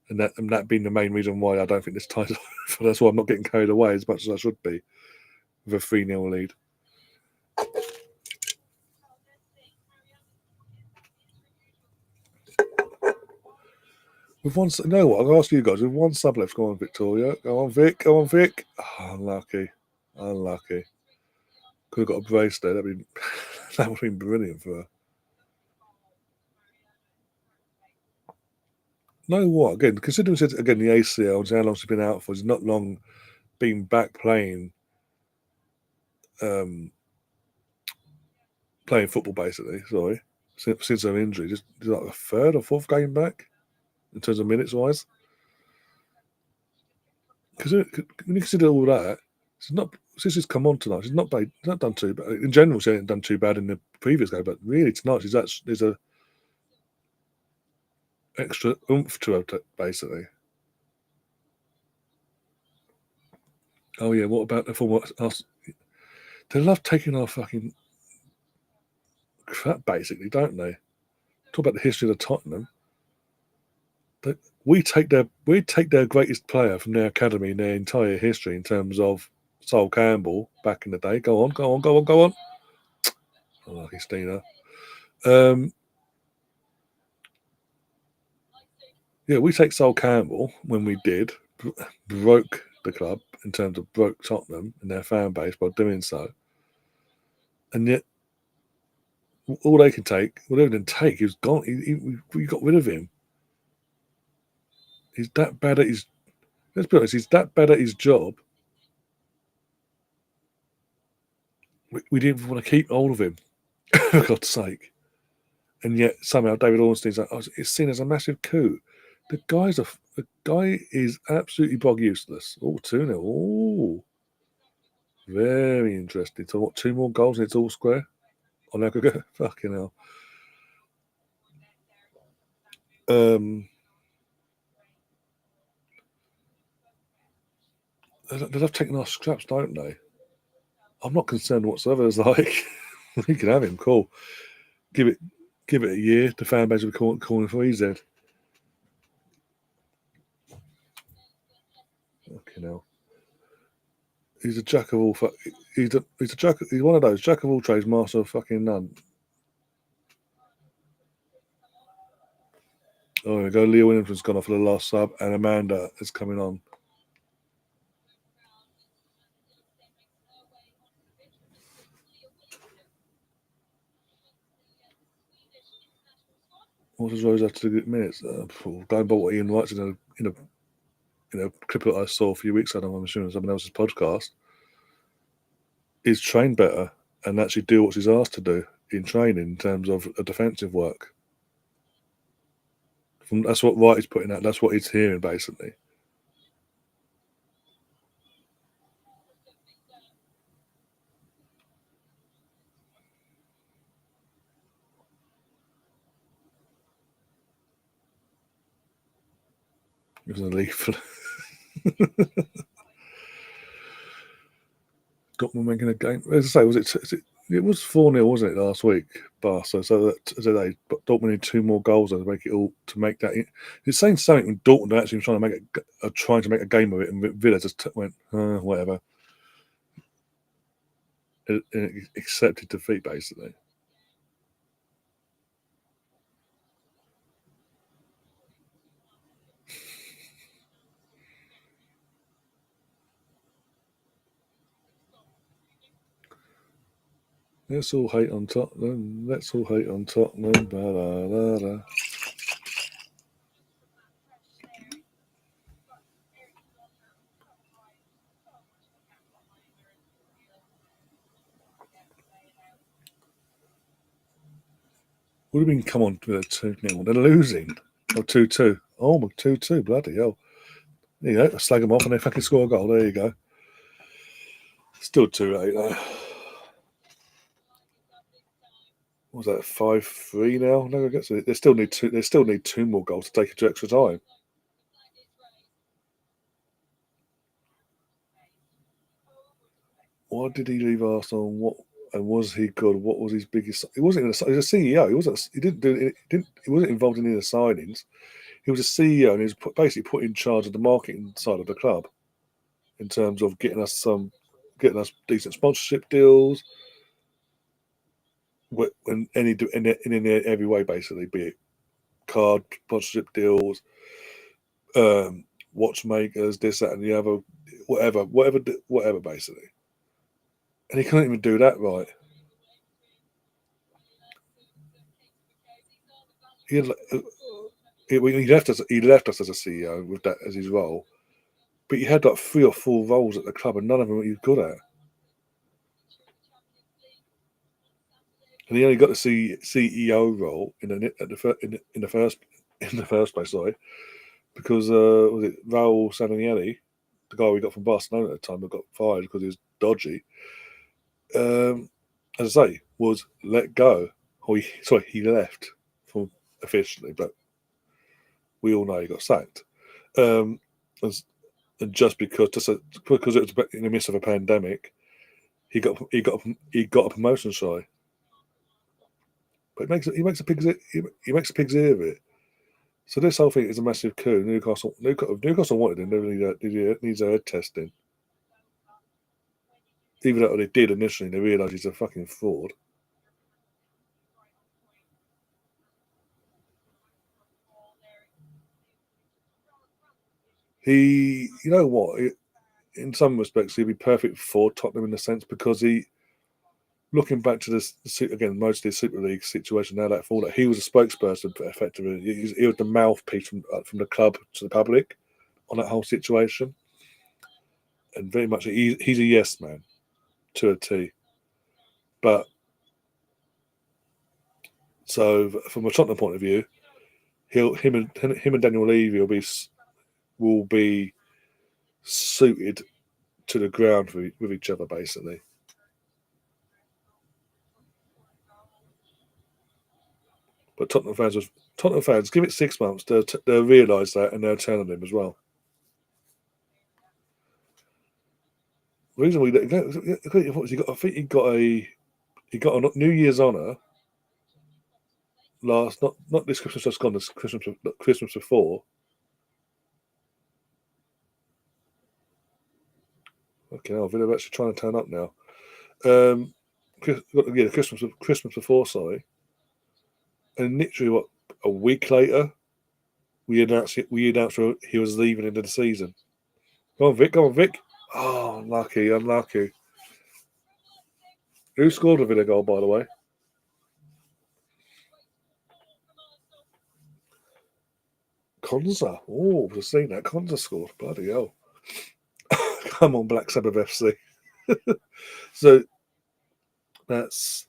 and that being the main reason why I don't think this ties. That's why I'm not getting carried away as much as I should be with a 3-0 lead. With one, you know what? I'll ask you guys. With one sub left, go on, Victoria. Go on, Vic. Go on, Vic. Oh, unlucky. Could have got a brace there. That would have been brilliant for her. No, what? Again, considering again the ACL and how long she's been out for, she's not long been back playing football, basically. Sorry, since her injury, just like the third or fourth game back in terms of minutes wise. Because when you consider all that, she's not since she's come on tonight. She's not done too bad in general. She hasn't done too bad in the previous game, but really tonight there's a extra oomph to her, basically. Oh yeah, what about the former us? They love taking our fucking crap, basically, don't they? Talk about the history of the Tottenham. We take their greatest player from their academy in their entire history in terms of Sol Campbell back in the day. Go on. Oh, lucky Stina. Yeah, we take Sol Campbell when we did broke the club in terms of broke Tottenham and their fan base by doing so, and yet all they can take, whatever they can take, he was gone. We got rid of him. He's that bad at his. Let's be honest. He's that bad at his job. We didn't want to keep hold of him, for God's sake. And yet somehow David Ornstein's like, it's seen as a massive coup. The guy is absolutely bog useless. Oh, 2-0. Oh, very interesting. So what? 2 more goals and it's all square on aggregate. Fucking hell. They love taking our scraps, don't they? I'm not concerned whatsoever. It's like we can have him. Cool. Give it a year. The fan base will be calling for EZ. Fucking hell. He's a jack of all. He's one of those jack of all trades, master of fucking none. Oh, there we go. Leah Williamson's gone off for the last sub, and Amanda is coming on. What does Rose have to do? Minutes. Going by what Ian writes in a clip that I saw a few weeks ago. I'm assuming someone else's podcast. Is train better and actually do what he's asked to do in training in terms of a defensive work. That's what Wright is putting out. That's what he's hearing, basically. It was a leaf. Dortmund making a game. As I say, it was 4-0, wasn't it, last week? Barca. So that Dortmund need 2 more goals to make it all to make that. It's saying something when Dortmund actually trying to make a game of it, and Villa just went whatever. It accepted defeat, basically. Let's all hate on Tottenham. Let's all hate on Tottenham. Ba-da-da-da. Would have been come on with a 2-0. They're losing. Or 2-2. Oh, 2-2. Bloody hell. There you go. Slag them off and they fucking score a goal. There you go. Still 2-8 though. What was that, 5-3 now? No, I guess they still need two. They still need 2 more goals to take it to extra time. Why did he leave Arsenal? What and was he good? What was his biggest? He wasn't. He was a CEO. He wasn't. He didn't do. He wasn't involved in any of the signings. He was a CEO and he was basically put in charge of the marketing side of the club in terms of getting us decent sponsorship deals. In every way, basically, be it card sponsorship deals, watchmakers, this, that, and the other, whatever, basically. And he couldn't even do that right. He left us. He left us as a CEO with that as his role, but he had like 3 or 4 roles at the club, and none of them he was good at. And he only got the CEO role in the first place, sorry, because was it Raul Sananielli, the guy we got from Barcelona at the time, that got fired because he was dodgy. As I say, was let go. He left from officially, but we all know he got sacked. And just because it was in the midst of a pandemic, he got a promotion, sorry. But he makes a pig's ear of it. So this whole thing is a massive coup. Newcastle wanted him. They needs a head testing. Even though they did initially, they realised he's a fucking fraud. You know what? In some respects, he'd be perfect for Tottenham in a sense because looking back to this again, mostly Super League situation now, that fall, he was a spokesperson effectively. He was the mouthpiece from the club to the public on that whole situation, and very much he's a yes man to a T. But so from a Tottenham point of view, him and Daniel Levy will be suited to the ground with each other basically. But Tottenham fans give it 6 months. They'll realise that and they'll turn on him as well. The reason I think he got a New Year's honour last not this Christmas just gone, this Christmas before. Okay, they're actually trying to turn up now. Christmas before, sorry, and literally what a week later, we announced he was leaving into the season. Go on, Vic. Go on, Vic. Oh, unlucky. Who scored a Villa goal, by the way? Konza. Oh, I've seen that. Konza scored. Bloody hell. Come on, Black Sabbath FC. So that's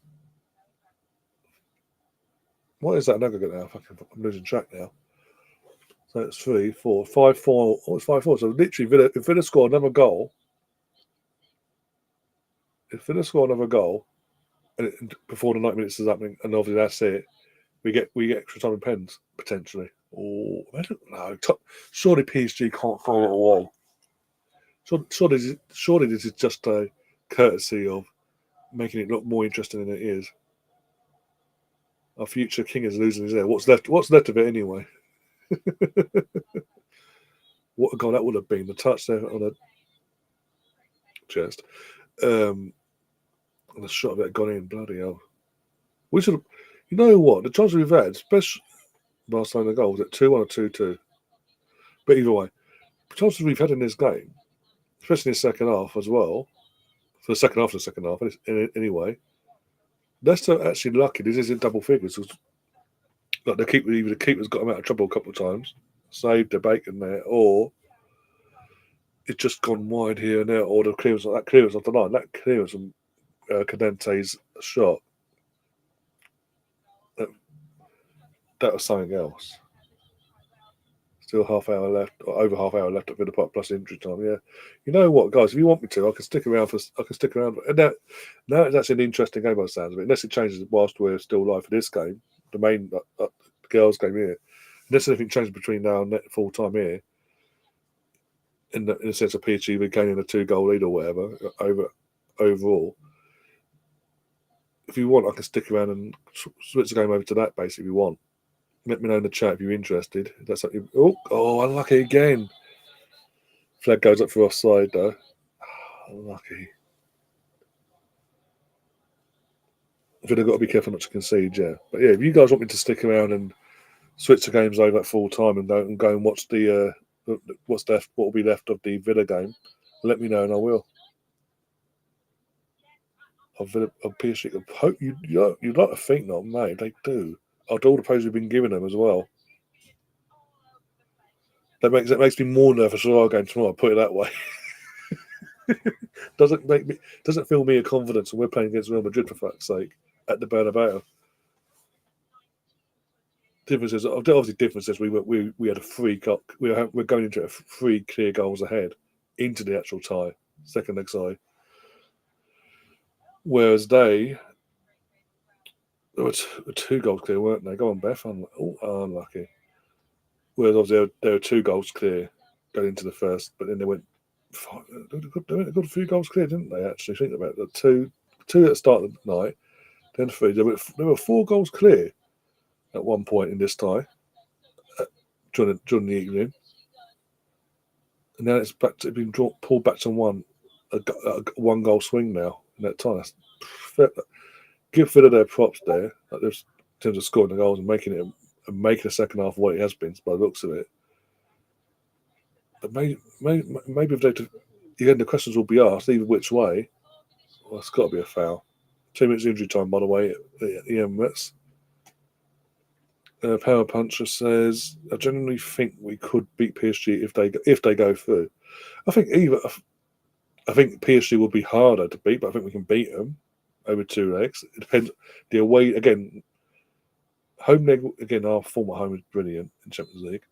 what is that aggregate now? I'm losing track now. So it's 3, 4, 5, 4. Oh, it's 5-4. So literally, if Villa score another goal, and before the 90 minutes is happening, and obviously that's it, we get extra time in pens potentially. Oh, I don't know. Surely PSG can't throw it away. Surely this is just a courtesy of making it look more interesting than it is. Our future king is losing his hair. What's left of it anyway? What a goal that would have been. The touch there on the chest. And the shot of it gone in. Bloody hell. We should have. You know what? The chances we've had, especially Barcelona goal, was it 2-1 or 2-2? But either way, the chances we've had in this game, especially in the second half as well, for the second half, anyway, Leicester actually lucky. This is in double figures. Like the keeper's got them out of trouble a couple of times, saved the bacon there, or it's just gone wide here and there, or the clearance off the line. That clearance from Cadente's shot, that was something else. Still half hour left, or over half hour left at Villa Park plus injury time. Yeah, you know what, guys? If you want me to, I can stick around. And now it's actually an interesting game by the sounds of it. Unless it changes whilst we're still live for this game, the main the girls' game here. Unless anything changes between now and full time here, in the sense of PSG regaining a 2-goal lead or whatever overall. If you want, I can stick around and switch the game over to that base if you want. Let me know in the chat if you're interested. That's something. Oh, unlucky again. Flag goes up for offside though. Unlucky. I've got to be careful not to concede, yeah. But yeah, if you guys want me to stick around and switch the games over at full time and go and watch the what will be left of the Villa game, let me know and I will. Of PSG, I hope you'd like to think not, mate. They do. After all the praise we've been giving them as well. That makes me more nervous for our game tomorrow. Put it that way. Doesn't fill me a confidence when we're playing against Real Madrid for fuck's sake at the Bernabeu. Differences we had a free cock. We're going into it 3 clear goals ahead into the actual tie, second leg side. Whereas they were 2 goals clear, weren't they? Go on, Beth. Unlucky. Whereas obviously they were 2 goals clear going into the first, but then they went. They got a few goals clear, didn't they? Actually, think about it. Two at the start of the night, then 3. There were 4 goals clear at one point in this tie during the evening, and now it's been pulled back to a 1-goal swing now in that tie. Give Villa their props there, like in terms of scoring the goals and making the second half what it has been by the looks of it. But maybe if again the questions will be asked either which way. Well, it's got to be a foul. 2 minutes injury time, by the way, at the Emirates. Power Puncher says, "I genuinely think we could beat PSG if they go through. I think PSG will be harder to beat, but I think we can beat them over 2 legs. It depends. The away again, home leg again. Our form at home is brilliant in Champions League.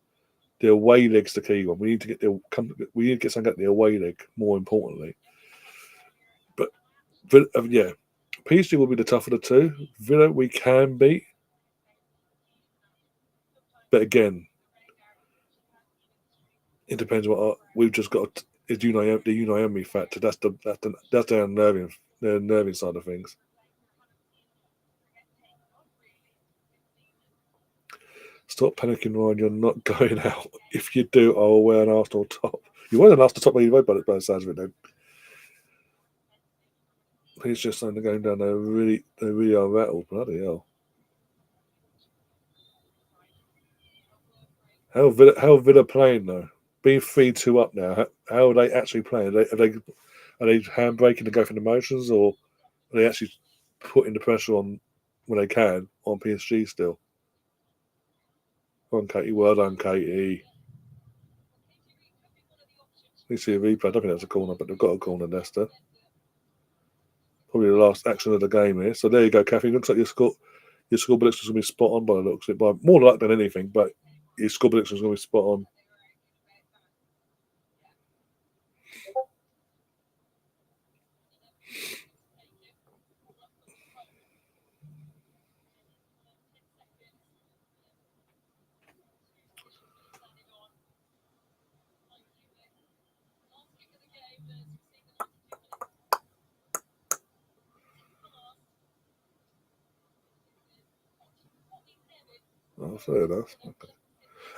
The away leg's the key one. We need to get something at the away leg. More importantly, but yeah, PSG will be the tougher of the two. Villa we can beat, but again, it depends what we've just got. Is the Uniomi factor? That's the unnerving side of things. Stop panicking, Ryan. You're not going out. If you do, I will wear an Arsenal top. You wear an Arsenal top when you vote, by the sounds of it, then. He's just saying they're going down. They really are rattled. Bloody hell. How Villa playing though? Being 3-2 up now. How are they actually playing? Are they handbraking to go for the motions, or are they actually putting the pressure on when they can on PSG still? Come on, Katie. Well done, Katie. You see a replay. I don't think that's a corner, but they've got a corner, Leicester. Probably the last action of the game here. So there you go, Kathy. Looks like your score prediction's going to be spot on by the looks of it, by more luck than anything, but your score prediction's going to be spot on. Oh, fair enough. Okay.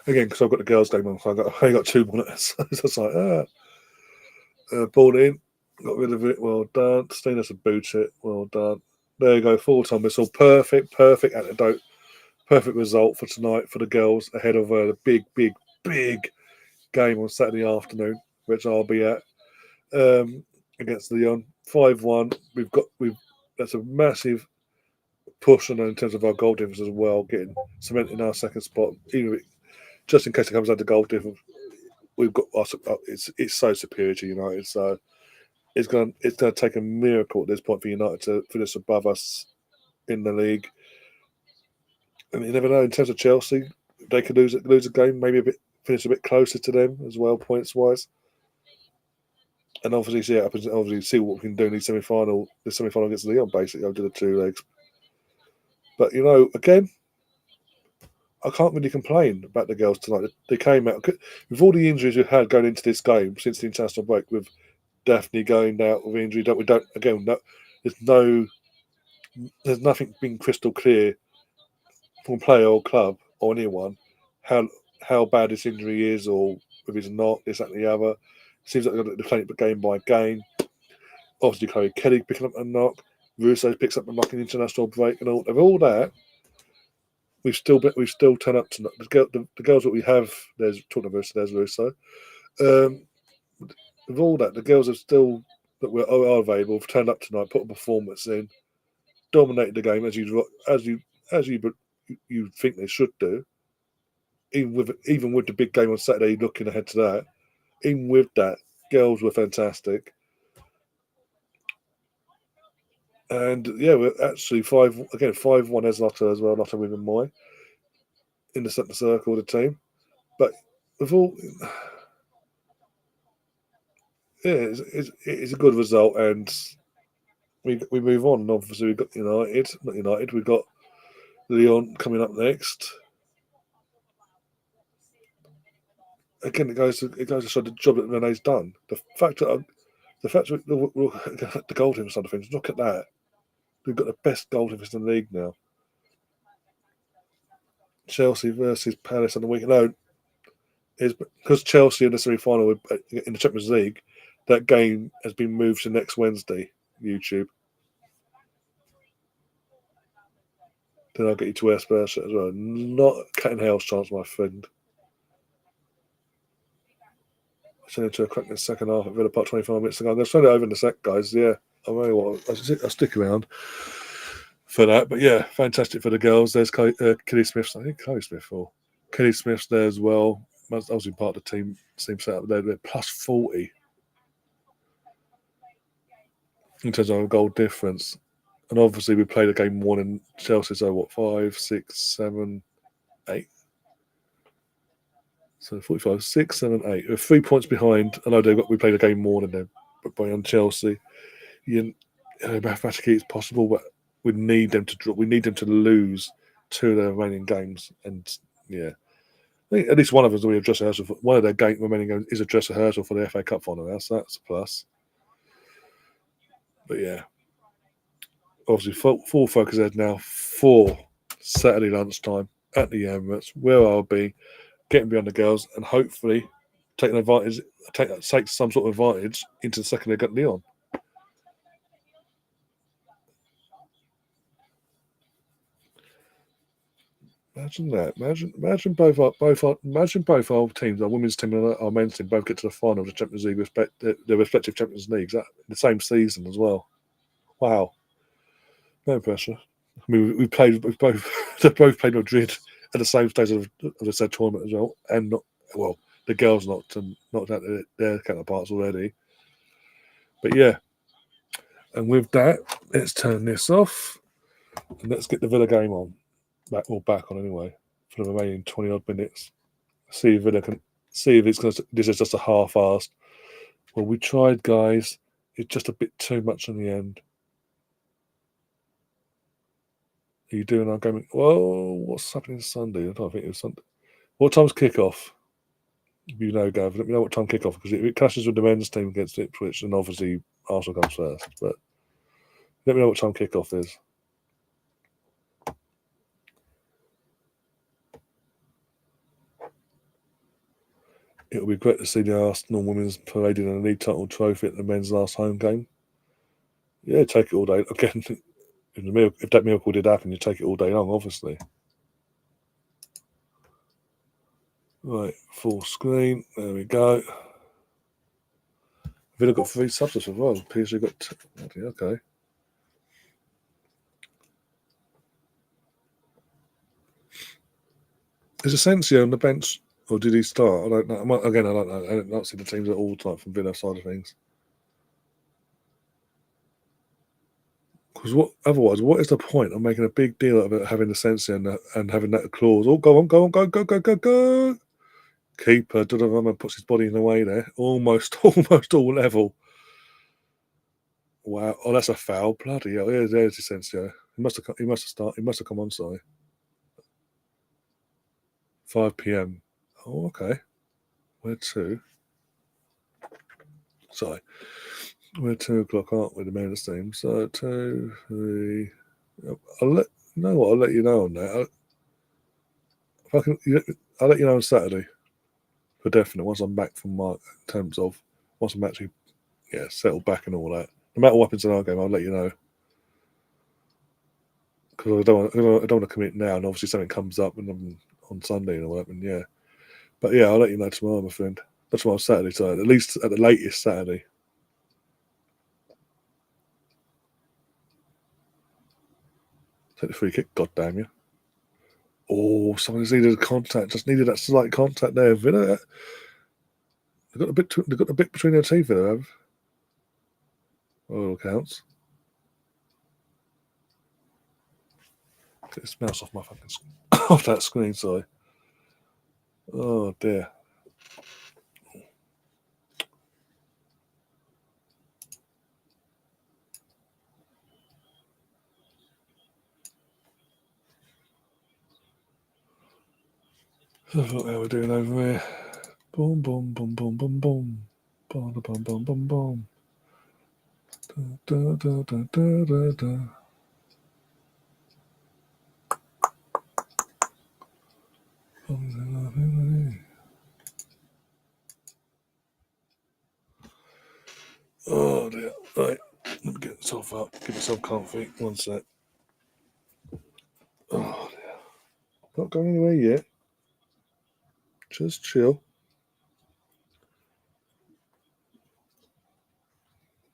Again, because I've got the girls' game on, so I got 2 monitors. So it's like, ball in, got rid of it. Well done. Steeners to boot it. Well done. There you go. Full-time whistle. Perfect antidote. Perfect result for tonight for the girls ahead of the big game on Saturday afternoon, which I'll be at against Lyon. 5-1. That's a massive pushing in terms of our goal difference as well, getting cementing our second spot. Even just in case it comes down to goal difference, we've got it's so superior to United. So it's gonna take a miracle at this point for United to finish above us in the league. And you never know. In terms of Chelsea, they could lose a game, maybe finish a bit closer to them as well, points wise. And obviously see what happens. Obviously see what we can do in the semi-final. The semi-final against Leon, basically, over the 2 legs. But again, I can't really complain about the girls tonight. They came out with all the injuries we've had going into this game since the international break. With Daphne going out with injury, there's nothing being crystal clear from player or club or anyone how bad this injury is, or if it's not, this, that, and the other. It seems like they're playing it game by game. Obviously, Chloe Kelly picking up a knock, Russo picks up a knock in the international break, and all that. We've still turned up tonight. The girls that we have, there's talking about there's Russo. With all that, the girls are still that are available. Have turned up tonight, put a performance in, dominated the game as you think they should do. Even with the big game on Saturday, looking ahead to that. Even with that, girls were fantastic. And yeah, we're actually 5-1 as Lotta as well, Lotta with Moy in the centre circle of the team. But with all, yeah, it's a good result, and we move on. And obviously, we've got we've got Leon coming up next. Again, it goes to show the job that Renee's done. The fact that the goal team side of things, look at that. We've got the best goal difference in the league now. Chelsea versus Palace on the weekend. No, is because Chelsea in the semi-final in the Champions League. That game has been moved to next Wednesday. YouTube. Then I'll get you to wear Spurs shirt as well. Not cat and hell's chance, my friend. Turning into a crack in the second half at Villa Park 25 minutes ago. I'm going to turn it over in a sec, guys. Yeah, I'll stick around for that. But yeah, fantastic for the girls. There's Kelly Smith. I think Chloe Smith or Kelly Smith's there as well. Obviously part of the team setup there. They're plus 40 in terms of goal difference. And obviously we played a game 1 in Chelsea, so 5, 6, 7, 8. So 45, 6, 7, 8. We're 3 points behind. I know we played a game more than them, but by on Chelsea. Mathematically it's possible, but we need them to draw. We need them to lose 2 of their remaining games. And yeah. I think at least one of us will be a dress rehearsal. One of their remaining games is a dress rehearsal for the FA Cup final now, so that's a plus. But yeah, obviously full focus ahead now for Saturday lunchtime at the Emirates, where I'll be getting beyond the girls and hopefully take some sort of advantage into the second leg at Lyon. Imagine that. Imagine both our teams, our women's team and our men's team, both get to the final of the Champions League, their respective Champions Leagues the same season as well. Wow, no pressure. I mean, they both played Madrid at the same stage of the said tournament as well, and the girls knocked out their counterparts already. But yeah, and with that, let's turn this off and let's get the Villa game on. Back on anyway for the remaining 20 odd minutes. See if this is just a half-assed. Well, we tried, guys. It's just a bit too much in the end. Are you doing our game? Well, what's happening Sunday? I don't think it was Sunday. What time's kickoff? Gav. Let me know what time kickoff, because it clashes with the men's team against Ipswich, and obviously Arsenal comes first. But let me know what time kickoff is. It'll be great to see the Arsenal women's parading a league title trophy at the men's last home game. Yeah, take it all day. Again, if that miracle did happen, you take it all day long, obviously. Right, full screen. There we go. Villa got 3 subs as well. PSG got 2. Okay. Is Asensio on the bench, or did he start? I don't know. I don't know. I don't see the teams at all time from Villa side of things. Because otherwise, what is the point of making a big deal about having Asensio and having that clause? Oh, go on, go, go! Keeper Donovan puts his body in the way there, almost all level. Wow! Oh, that's a foul. Bloody hell! There's Asensio. He must have come on. Sorry. 5 p.m. Oh, okay. Where to? Sorry. We're 2 o'clock, aren't we? The men's team. So 2, 3. I'll let you know on that. I'll let you know on Saturday for definite. Once I'm back from in terms of once I'm actually settled back and all that. No matter what happens in our game, I'll let you know because I don't want to commit now. And obviously something comes up and I'm on Sunday and all that. And but I'll let you know tomorrow, my friend. That's tomorrow Saturday. So at least at the latest Saturday. Take the free kick, god damn you. Oh, someone's needed a contact. Just needed that slight contact there. Villa. They've got a bit between their teeth, Villa have. Oh, it counts. Get this mouse off my fucking off that screen, sorry. Oh dear. Look how we're doing over here. Boom, boom, boom, boom, boom, boom. Boom, boom, boom, boom, boom. Da, da, da, da, da, da. Oh dear. Right. Let me get myself up. Get myself comfy. One sec. Oh dear. Not going anywhere yet. Just chill.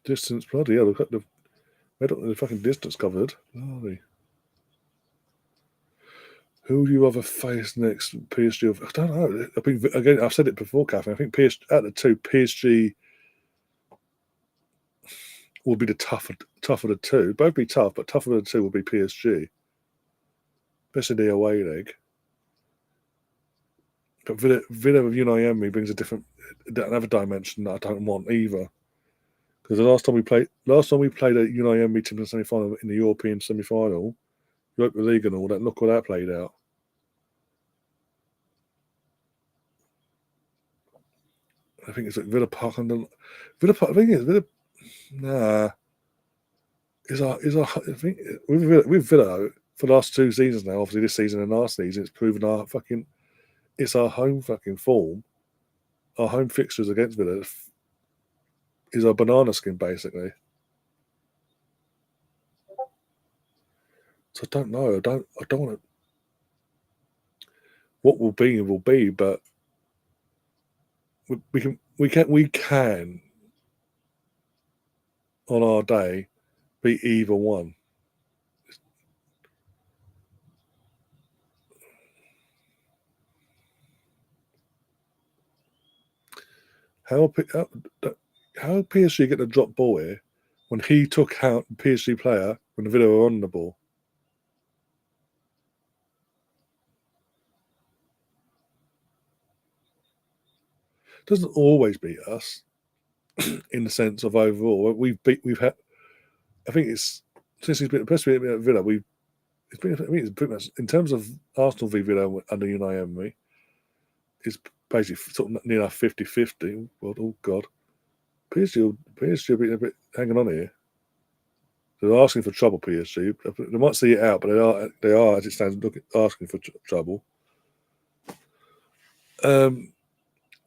Distance, bloody hell. Look at the fucking distance covered. Bloody. Who do you ever face next? PSG? I don't know. I think again. I've said it before, Catherine. I think PSG at the 2. PSG will be the tougher of the 2. Both be tough, but tougher of the 2 will be PSG. Especially the away leg. But Villa with Unai brings another dimension that I don't want either. Because the last time we played a Unai team in the semi-final in the European semi-final, Europa League and all that. Look how that played out. I think it's like Villa Park and Villa Park. I think it's Villa. Nah, I think with Villa for the last 2 seasons now. Obviously, this season and last season, it's proven it's our home fucking form. Our home fixtures against Villa is our banana skin basically. So I don't know. I don't want to. What will be, but we can on our day be either one. How PSG get the drop ball here when he took out the PSG player when Villa were on the ball? Doesn't always beat us in the sense of overall. We've had. I think it's since he's been supposed to be at Villa. I think it's pretty much in terms of Arsenal v Villa under Unai Emery. It's basically sort of near enough 50-50. Well, oh God, PSG have been a bit hanging on here. They're asking for trouble. PSG. They might see it out, but they are as it stands asking for trouble.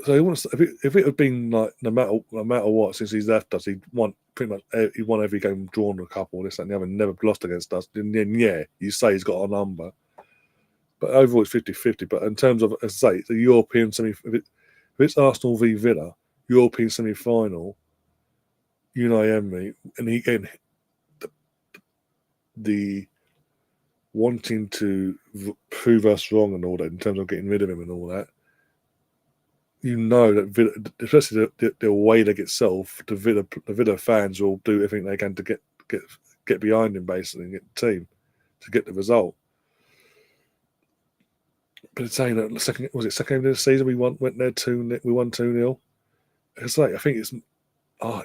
So he wants if it had been like no matter what since he's left us, he won every game, drawn a couple, this and the other, never lost against us. Then you say he's got a number, but overall it's 50-50. But in terms of, as I say, the European if it's Arsenal v Villa, European semi-final, Unai Emery, and the wanting to prove us wrong and all that in terms of getting rid of him and all that. You know that Villa, especially the away leg itself, the Villa fans will do everything they can to get behind him basically and get the team to get the result. But it's saying that second game of the season we went there 2-0, we won 2-0. It's like I think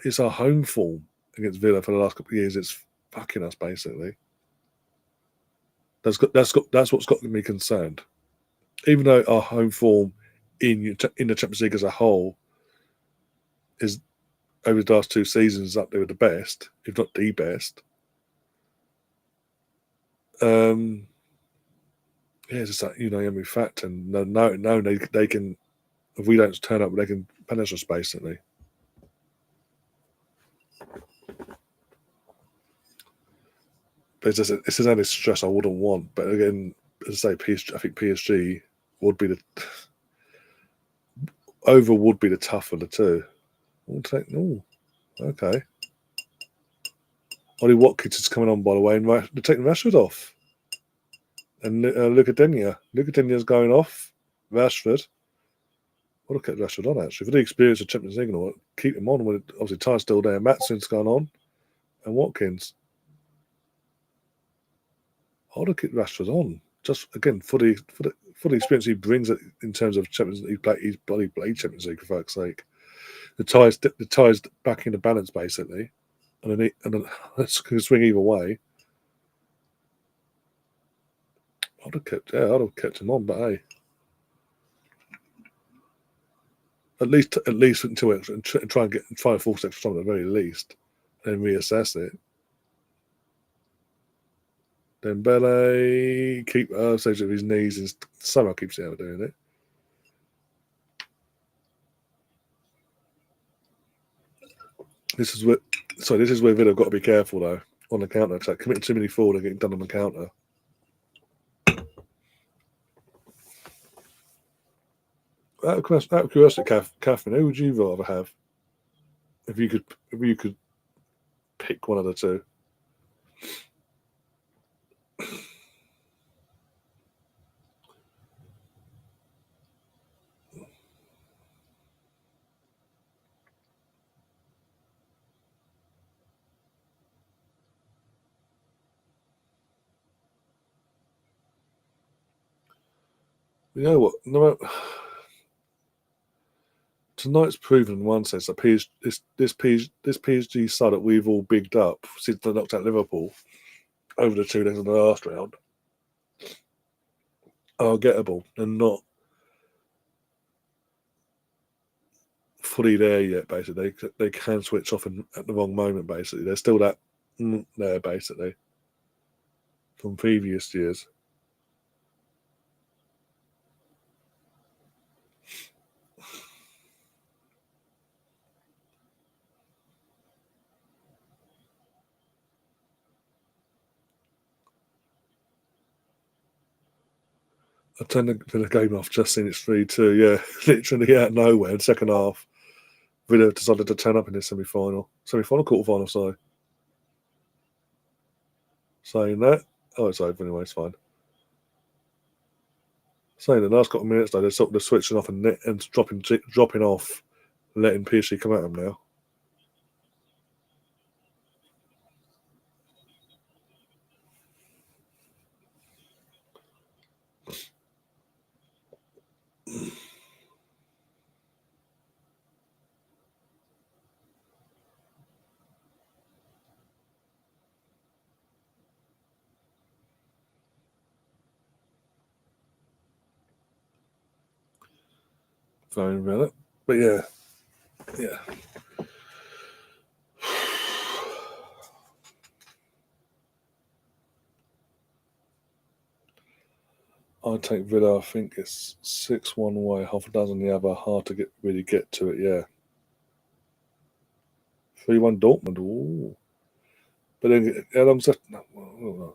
it's our home form against Villa for the last couple of years. It's fucking us basically. That's what's got me concerned. Even though our home form in the Champions League as a whole is over the last 2 seasons up there with the best, if not the best. Yeah, it's just that every fact, and no, they can. If we don't turn up, they can punish us basically. But it's just any stress I wouldn't want. But again, as I say, I think PSG would be the tougher of the two. Okay. Ollie Watkins is coming on, by the way, and they're taking Rashford off. And Lukadenya's going off. Rashford. I would have kept Rashford on, actually. For the experience of Champions League and all, keep him on. When obviously, Ty's still there. Matson's gone on. And Watkins. I would have kept Rashford on. Just, again, for the experience he brings in terms of Champions League. He's played Champions League, for fuck's sake. The Ty's back in the balance, basically. And then it can swing either way. I'd have kept him on, but hey. At least until it, and try and force extra time at the very least, and then reassess it. Dembele saves with his knees and somehow keeps out doing it. This is where Villa have got to be careful though on the counter attack. Committing too many forward and getting done on the counter. Out of curiosity, Catherine, who would you rather have if you could pick one of the two? You know what? No, tonight's proven in one sense that this PSG side that we've all bigged up since they knocked out Liverpool over the 2 days of the last round are gettable and not fully there yet. Basically, they can switch off at the wrong moment. Basically, there's still that there basically from previous years. I turned the game off just seeing it's 3-2. Yeah, literally out of nowhere. In the second half, Villa decided to turn up in the quarter-final. Sorry. Saying that, it's over anyway. It's fine. Saying the last couple of minutes though, they're switching off and dropping off, letting PSG come at them now. Sorry about it, but yeah. I'd take Villa. I think it's 6 one way, half a dozen the other. Hard to really get to it. Yeah. 3-1 Dortmund. Ooh. But then how long's that? No.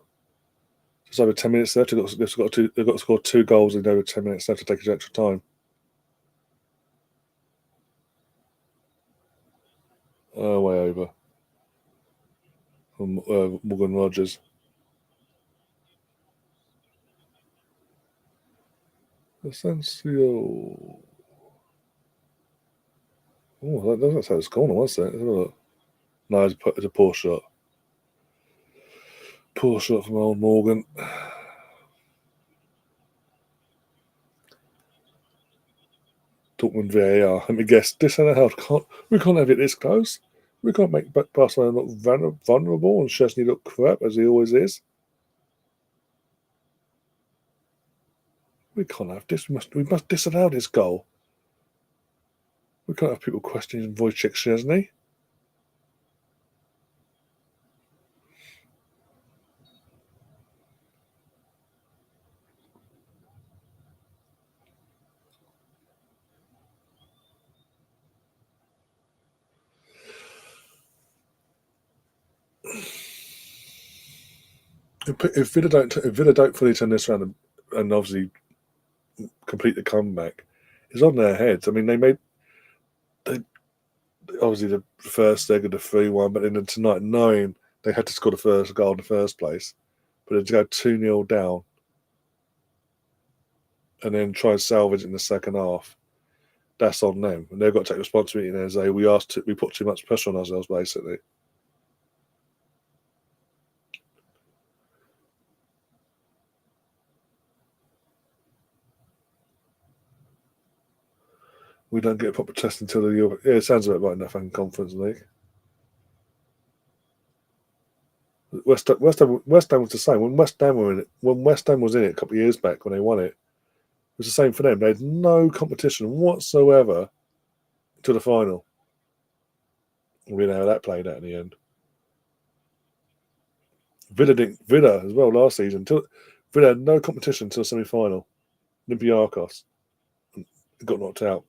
Just over 10 minutes left. They've got to score 2 goals in over 10 minutes left to take extra time. Way over. From Morgan Rogers. Asensio. Oh, that doesn't say it's corner, was it? No, it's a poor shot. Poor shot from old Morgan. Dortmund VAR. Let me guess. Disallowed. We can't have it this close. We can't make Barcelona look vulnerable and Szczesny look crap as he always is. We can't have this. We must disallow this goal. We can't have people questioning Wojciech Szczesny. If Villa don't fully turn this around and obviously complete the comeback, it's on their heads. I mean, they obviously the first leg of the 3-1, but then tonight knowing they had to score the first goal in the first place, but to go 2-0 down and then try and salvage it in the second half, that's on them, and they've got to take responsibility and say we put too much pressure on ourselves basically. We don't get a proper test until the Europe. Yeah, it sounds about right in that fucking Conference League. West Ham was the same. When West Ham was in it a couple of years back when they won it, it was the same for them. They had no competition whatsoever to the final. We know how that played out in the end. Villa as well last season. Villa had no competition until the semi-final. Olympiacos got knocked out.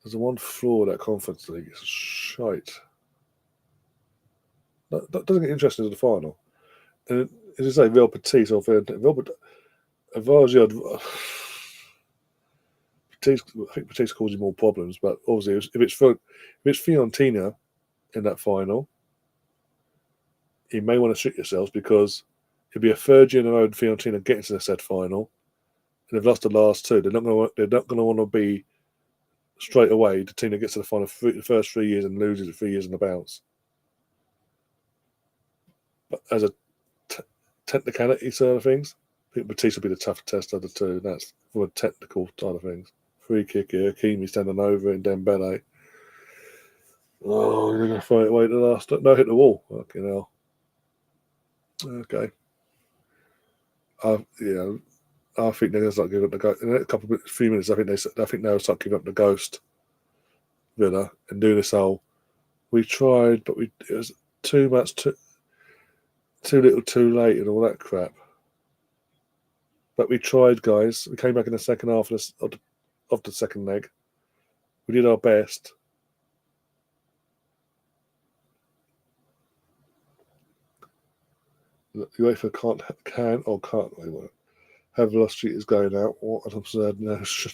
There's the one flaw of that Conference League. It's shite. That doesn't get interesting to the final. And as you say, Real Petit or Vargiad. I think Petit's causing more problems, but obviously, if it's Fiorentina in that final, you may want to shoot yourselves because it'd be a third year in a row Fiorentina getting to the said final, and they've lost the last two. They're not going to want to be straight away the team that gets to the final the first 3 years and loses it 3 years in the bounce. But as a technicality side of things, I think Batiste will be the tougher test of the two. That's from a technical side of things. Free kick here, Kimi standing over in Dembele. Oh, you're going to throw it away to the last. No, hit the wall. Fucking hell. Okay. I think they're going to start giving up the ghost. In a few minutes, I think they'll start giving up the ghost, Villa, and do this whole. We tried, but it was too much, too little, too late, and all that crap. But we tried, guys. We came back in the second half of the second leg. We did our best. UEFA can't have velocity is going out. What an absurd notion.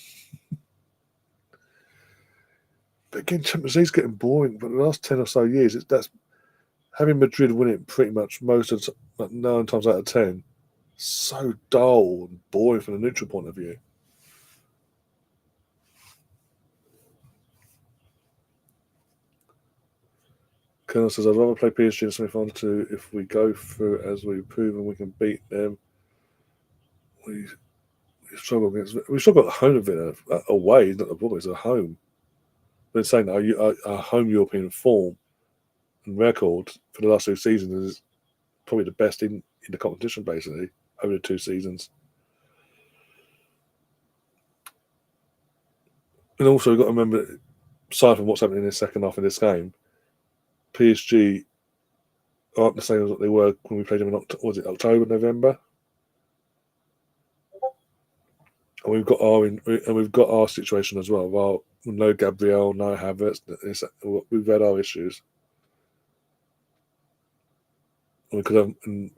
But again, Champions League's getting boring. But the last 10 or so years, that's having Madrid win it pretty much most of 9 times out of 10. So dull and boring from a neutral point of view. Colonel says, I'd rather play PSG in semi-final two. If we go through as we've proven we can beat them, we struggle at home a bit. Away is not the problem, it's at home. But saying that our home European form and record for the last 2 seasons is probably the best in the competition, basically, over the 2 seasons. And also, we've got to remember, aside from what's happening in the second half of this game, PSG aren't the same as what they were when we played them in October, November. And we've got our situation as well. Well, no Gabriel, no Havertz. We've had our issues. We could have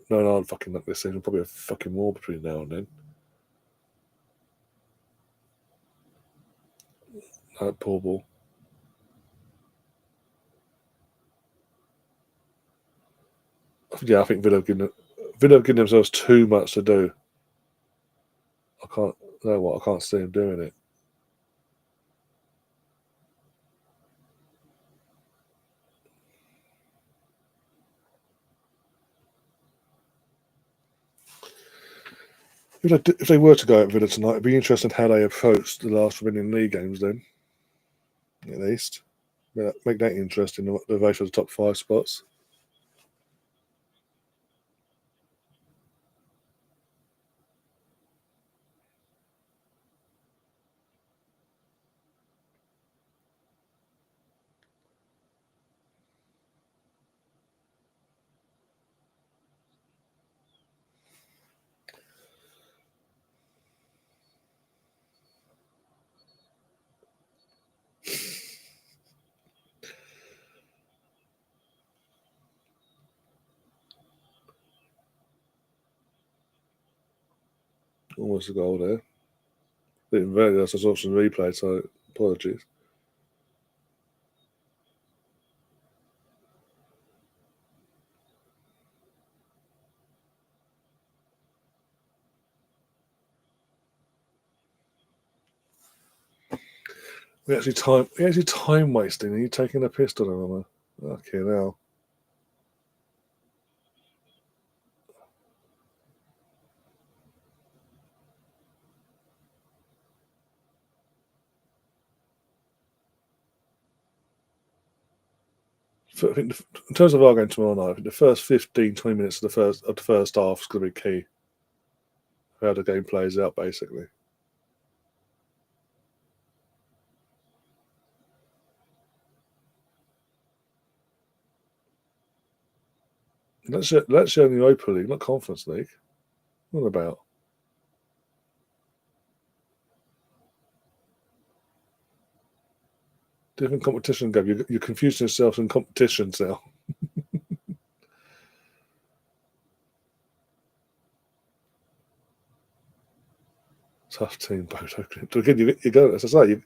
no fucking luck this season. Probably a fucking war between now and then. Poor ball. Yeah, I think Villa have given themselves too much to do. I can't. You know what? I can't see them doing it. If they were to go at Villa tonight, it'd be interesting how they approach the last remaining league games. Then, at least, make that interesting. The race for the top 5 spots. Almost a goal there. Didn't realise I saw some replay, so apologies. We actually time wasting. Are you taking a pistol on her? Okay, now. I think in terms of our game tomorrow night, I think the first 15, 20 minutes of the first half is going to be key. How the game plays out, basically. Let's show in the Europa League, not Conference League. What about? Different competition game. You're confusing yourself in competitions now. Tough team, both. Again, you go. As I say,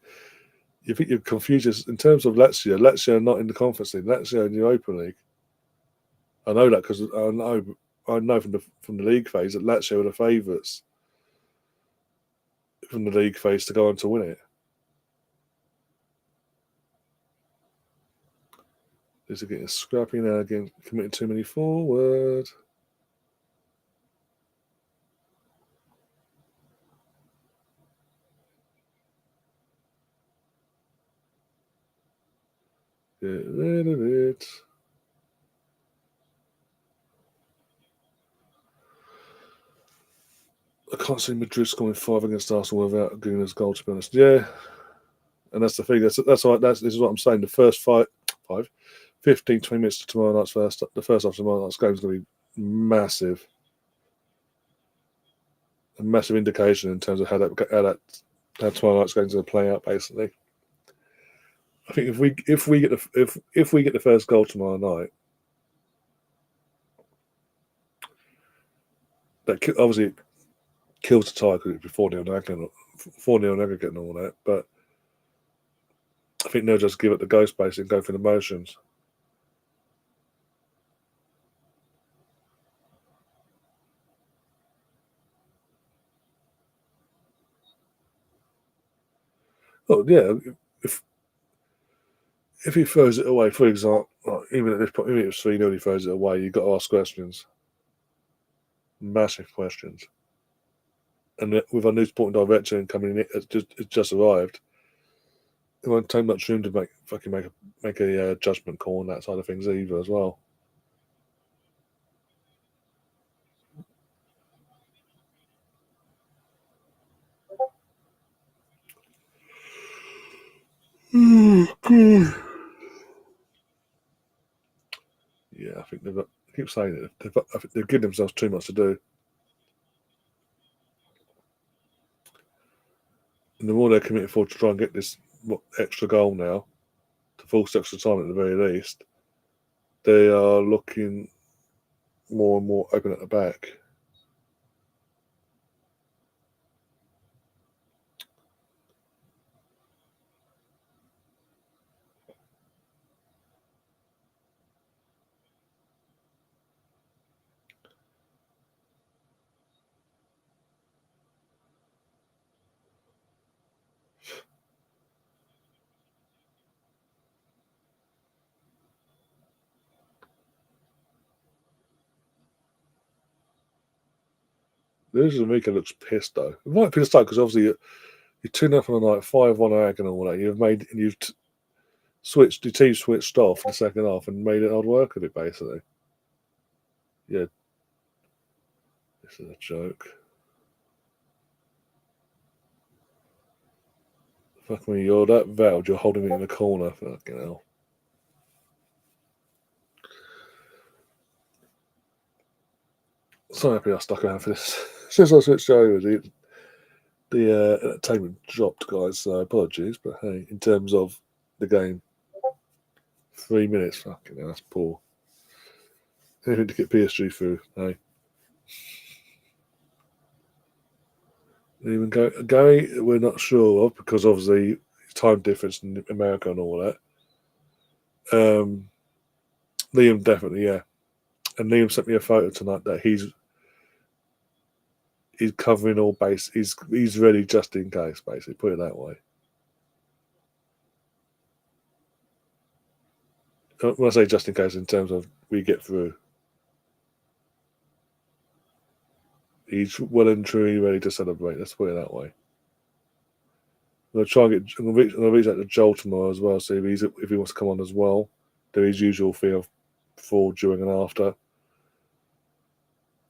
you think you're confused in terms of Lazio. Lazio are not in the Conference League. Lazio in the Europa League. I know that because I know from the league phase that Lazio are the favourites from the league phase to go on to win it. Is it getting scrappy now again? Committing too many forward. Get rid of it. I can't see Madrid scoring 5 against Arsenal without Guna's goal, to be honest. Yeah, and that's the thing. This is what I'm saying. The first 15, 20 minutes to tomorrow night's the first half of tomorrow night's game is going to be massive. A massive indication in terms of how tomorrow night's going to play out. Basically, I think if we get the first goal tomorrow night, that obviously kills the tie because it'd be 4-0 in aggregate and all that. But I think they'll just give it the go space and go for the motions. Oh yeah, if he throws it away, for example, even at this point, even if it's 3-0, he throws it away, you've got to ask questions, massive questions. And with our new sporting director coming in, it's just arrived. It won't take much room to make a judgment call on that side of things either, as well. Yeah, I think I keep saying it. I think they've given themselves too much to do. And the more they're committed for to try and get this extra goal now, to force extra time at the very least, they are looking more and more open at the back. Enrique looks pissed though. It might be pissed though because obviously you're 2-0 on a night, 5-1 ag and all that. You've switched your team switched off in the second half and made it hard work of it basically. Yeah, this is a joke. Fuck me, you're that veiled. You're holding me in the corner. Fucking hell. So happy I stuck around for this. Since I switched over, the entertainment dropped, guys. So apologies, but hey, in terms of the game, 3 minutes. Fucking hell, that's poor. Anything to get PSG through, hey. Even Gary, we're not sure of because obviously time difference in America and all that. Liam definitely, yeah. And Liam sent me a photo tonight that he's covering all base. He's ready just in case, basically. Put it that way. When I say just in case, in terms of we get through, he's well and truly ready to celebrate. Let's put it that way. I'm gonna try and get. I'm gonna reach out to Joel tomorrow as well. See if he wants to come on as well. Do his usual thing of before, during, and after.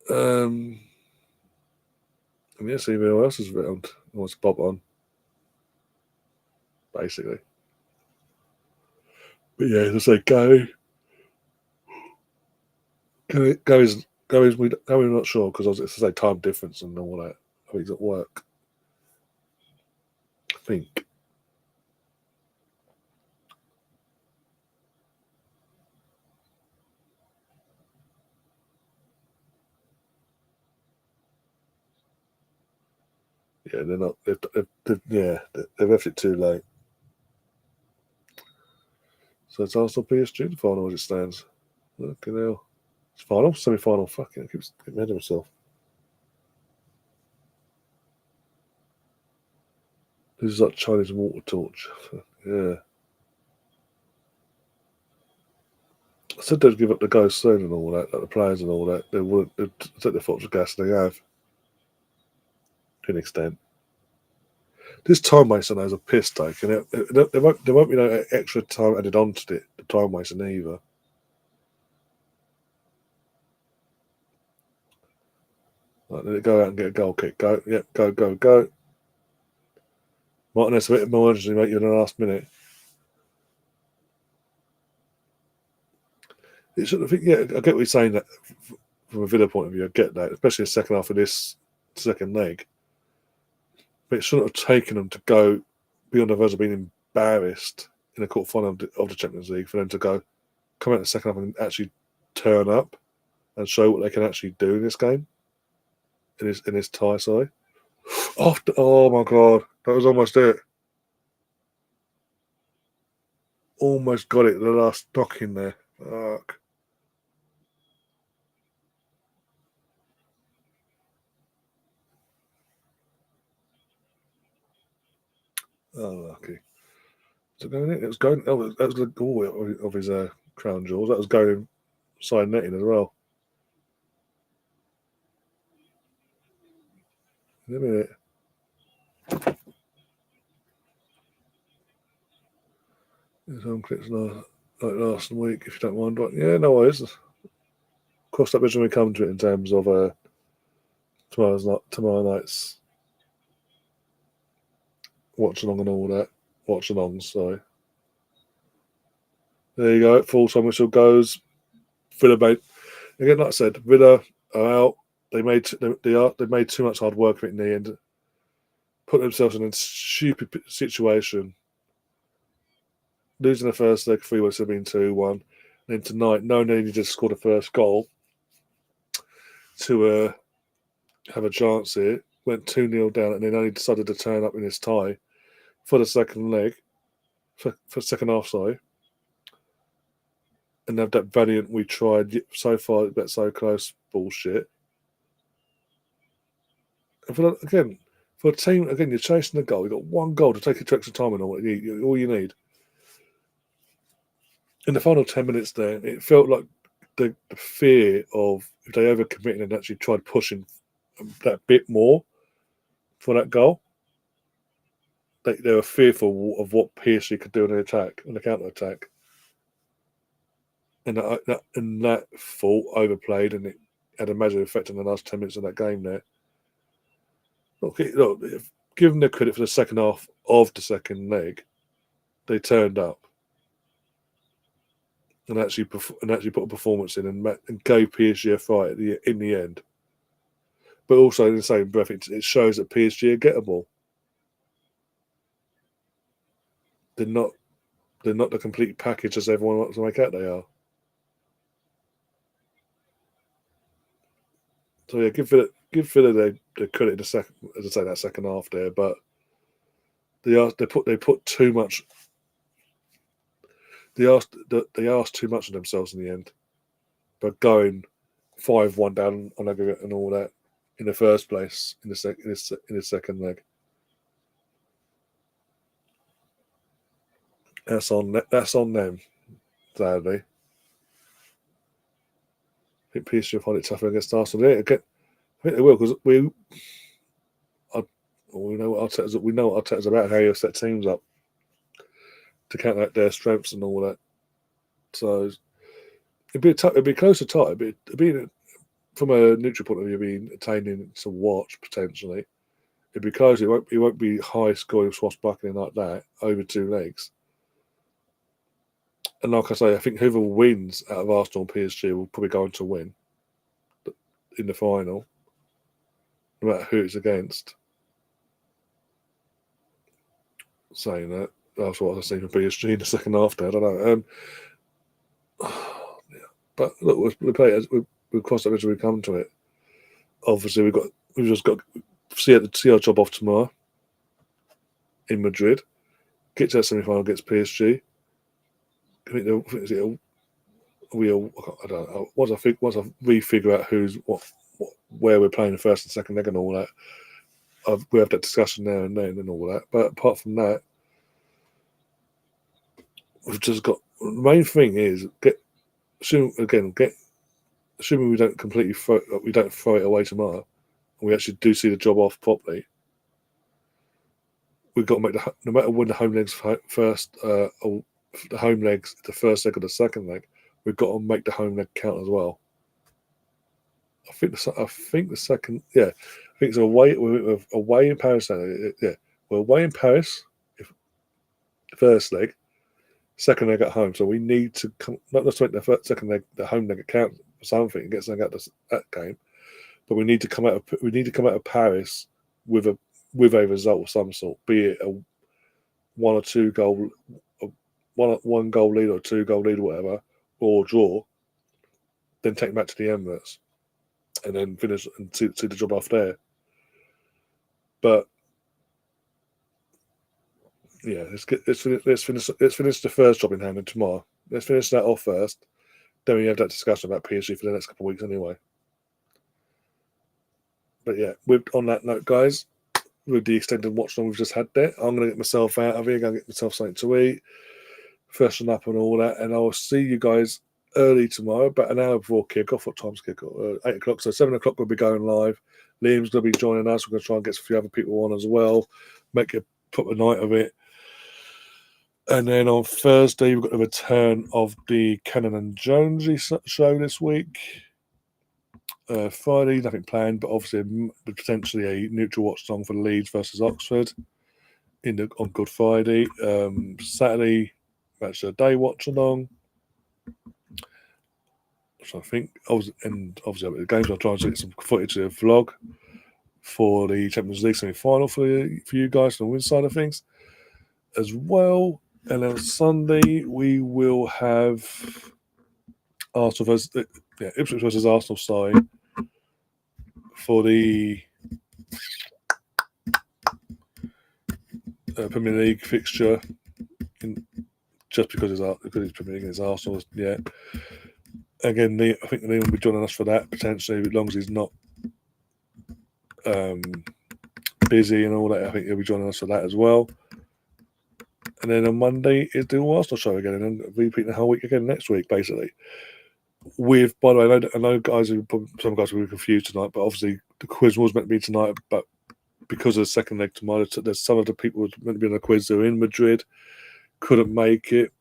And yeah, see who else is around. Wants to pop on, basically. But yeah, as I say, Gary's we're not sure because I was say time difference and all that. I think he's at work. I think. Yeah, they're not. They've left it too late. So it's Arsenal PSG the final as it stands. Okay, now it's final, semi-final. Fucking, I keep getting ahead of myself. This is like Chinese water torch. Yeah. I said they'd give up the ghost soon and all that, like the players and all that. They wouldn't. They'd take the foot of gas they have. To an extent. This time wasting is a piss take, and there won't be no extra time added on to it. The time wasting either. Like, let it go out and get a goal kick. Go, yep, go. Martinez a bit more urgency, mate. You in the last minute. It should have. Yeah, I get what you're saying. That from a Villa point of view, I get that, especially the second half of this second leg. But it shouldn't have taken them to go beyond the verge of being embarrassed in the quarterfinal of the Champions League for them to come out in the second half and actually turn up and show what they can actually do in this game. In this tie, sorry. Oh my god, that was almost it. Almost got it. The last knock in there. Fuck. Oh, lucky. Was it going in? It was going. Oh, that was the goal of his crown jewels. That was going side netting as well. In a minute. His home clips like last week, if you don't mind. But yeah, no worries. Cross that bridge when we come to it in terms of tomorrow night's Watchalong and all that. Watchalongs, sorry. There you go. Full time whistle goes. Villa made again. Like I said, Villa are out. They made too much hard work of it in the end. Put themselves in a stupid situation. Losing the first leg 3 would have been 2-1. Then tonight, no need to score the first goal to have a chance here. Went 2-0 down and then only decided to turn up in this tie for the second leg, for second half, sorry. And have that valiant we tried so far, but so close bullshit. And for a team, again, you're chasing the goal. You've got one goal to take it to extra time and all you need. In the final 10 minutes there, it felt like the fear of if they overcommitted and actually tried pushing that bit more for that goal. They were fearful of what PSG could do in the attack, in the counter attack, and that fault overplayed, and it had a major effect on the last 10 minutes of that game. There, look, give them the credit for the second half of the second leg. They turned up and actually put a performance in and gave PSG a fight in the end. But also in the same breath, it shows that PSG are gettable. They're not the complete package as everyone wants to make out they are. So yeah, give Villa the credit in the second, as I say, that second half there, but they put too much. They asked too much of themselves in the end, but going 5-1 down on aggregate and all that in the first place in the second leg. That's on them, sadly. I think PSG will find it tougher against Arsenal. Yeah, I think they will, because we know what Arteta's about, how he'll set teams up to counteract their strengths and all that. So it'd be close to tight. It'd be from a neutral point of view, be entertaining to watch potentially. It'd be close. It won't be high scoring swashbuckling like that over 2 legs. And like I say, I think whoever wins out of Arsenal and PSG will probably go on to win in the final, no matter who it's against. Saying that, that's what I was saying for PSG in the second half there. I don't know. But look, we play it. We'll cross that bridge when we come to it. Obviously, we've just got to see our job off tomorrow in Madrid. Get to that semi-final against PSG. I think I don't know. Once I refigure out where we're playing the first and second leg and all that, we have that discussion there and then and all that. But apart from that, we've just got the main thing is assuming we don't completely throw it away tomorrow, and we actually do see the job off properly. We've got to make no matter when the home legs first, or the home legs, the first leg or the second leg, we've got to make the home leg count as well. I think the second, yeah, I think it's away in Paris. Yeah, we're away in Paris. First leg, second leg at home. So we need to not just make second leg, the home leg count for something and get something out of that game, but we need to come out of Paris with a result of some sort, be it a 1 or 2 goal, one goal lead or 2 goal lead or whatever, or draw. Then take back to the Emirates, and then finish and see the job off there. But yeah, let's finish the first job in hand and tomorrow. Let's finish that off first. Then we have that discussion about PSG for the next couple of weeks anyway. But yeah, on that note, guys, with the extended watch long we've just had there, I'm going to get myself out of here, go get myself something to eat, freshen up and all that, and I will see you guys early tomorrow, about an hour before kickoff. What time's kickoff? 8 o'clock. So 7 o'clock we'll be going live. Liam's going to be joining us. We're going to try and get a few other people on as well, make a proper night of it. And then on Thursday, we've got the return of the Cannon and Jonesy show this week. Friday, nothing planned, but obviously potentially a neutral watch song for Leeds versus Oxford on Good Friday. Saturday, match of the day watch along. So I think obviously the games I'm trying to get some footage of the vlog for the Champions League semi-final for you guys on the win side of things as well. And then on Sunday we will have Ipswich versus Arsenal side for the Premier League fixture. Just because it's Premier League and it's Arsenal, yeah. Again, I think Liam will be joining us for that potentially, as long as he's not busy and all that. I think he'll be joining us for that as well. And then on Monday is the Arsenal show again, and then repeating the whole week again next week, basically. with, by the way, I know guys some guys will be confused tonight, but obviously the quiz was meant to be tonight, but because of the second leg tomorrow, there's some of the people who were meant to be on the quiz that were in Madrid, couldn't make it.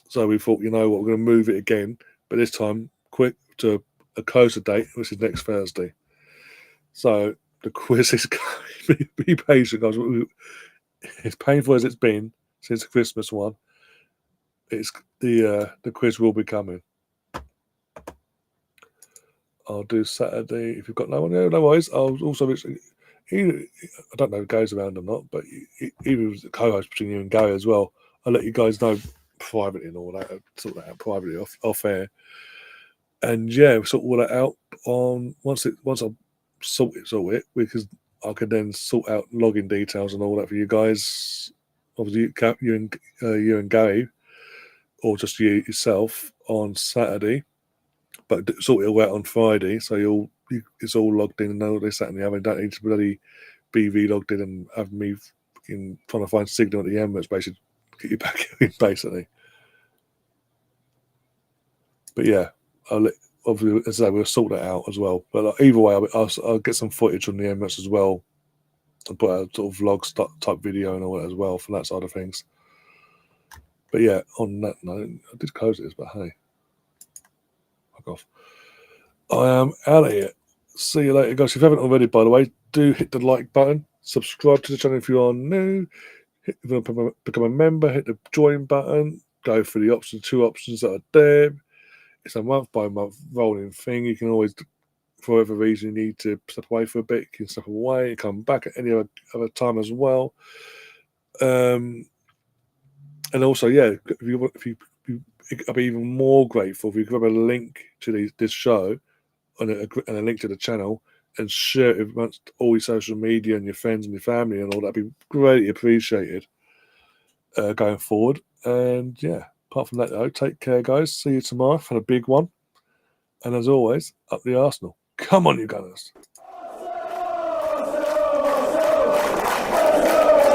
So we thought, you know what, we're going to move it again, but this time quick to a closer date, which is next Thursday. So the quiz is going. Be patient, guys. As painful as it's been since the Christmas one, it's the quiz will be coming. I'll do Saturday if you've got no one. No worries. I'll also I don't know if Gary's around or not, but even with the co-host between you and Gary as well, I'll let you guys know privately and all that. Sort that out privately off air. And yeah, we sort all that out on once I sort it because I can then sort out login details and all that for you guys. Obviously, you and Gary, or just you yourself on Saturday, but sort it all out on Friday. So it's all logged in and all this, that, and the other. You don't need to bloody be logged in and have me trying to find signal at the end, which basically get you back in, basically. But yeah, obviously, as I say, we'll sort that out as well. But either way, I'll get some footage from the Emirates as well and put a sort of vlog type video and all that as well from that side of things. But yeah, on that note, I did close this, but hey, fuck off. I am out of here. See you later, guys. If you haven't already, by the way, do hit the like button. Subscribe to the channel if you are new. If you want to become a member, hit the join button. Go for the two options that are there. It's a month by month rolling thing. You can always, for whatever reason, you need to step away for a bit. You can step away and come back at any other time as well. And also, yeah, I'd be even more grateful if you grab a link to this show and a link to the channel and share it amongst all your social media and your friends and your family and all that. Be greatly appreciated going forward. And yeah, apart from that, though, take care, guys. See you tomorrow for a big one. And as always, up the Arsenal. Come on, you Gunners.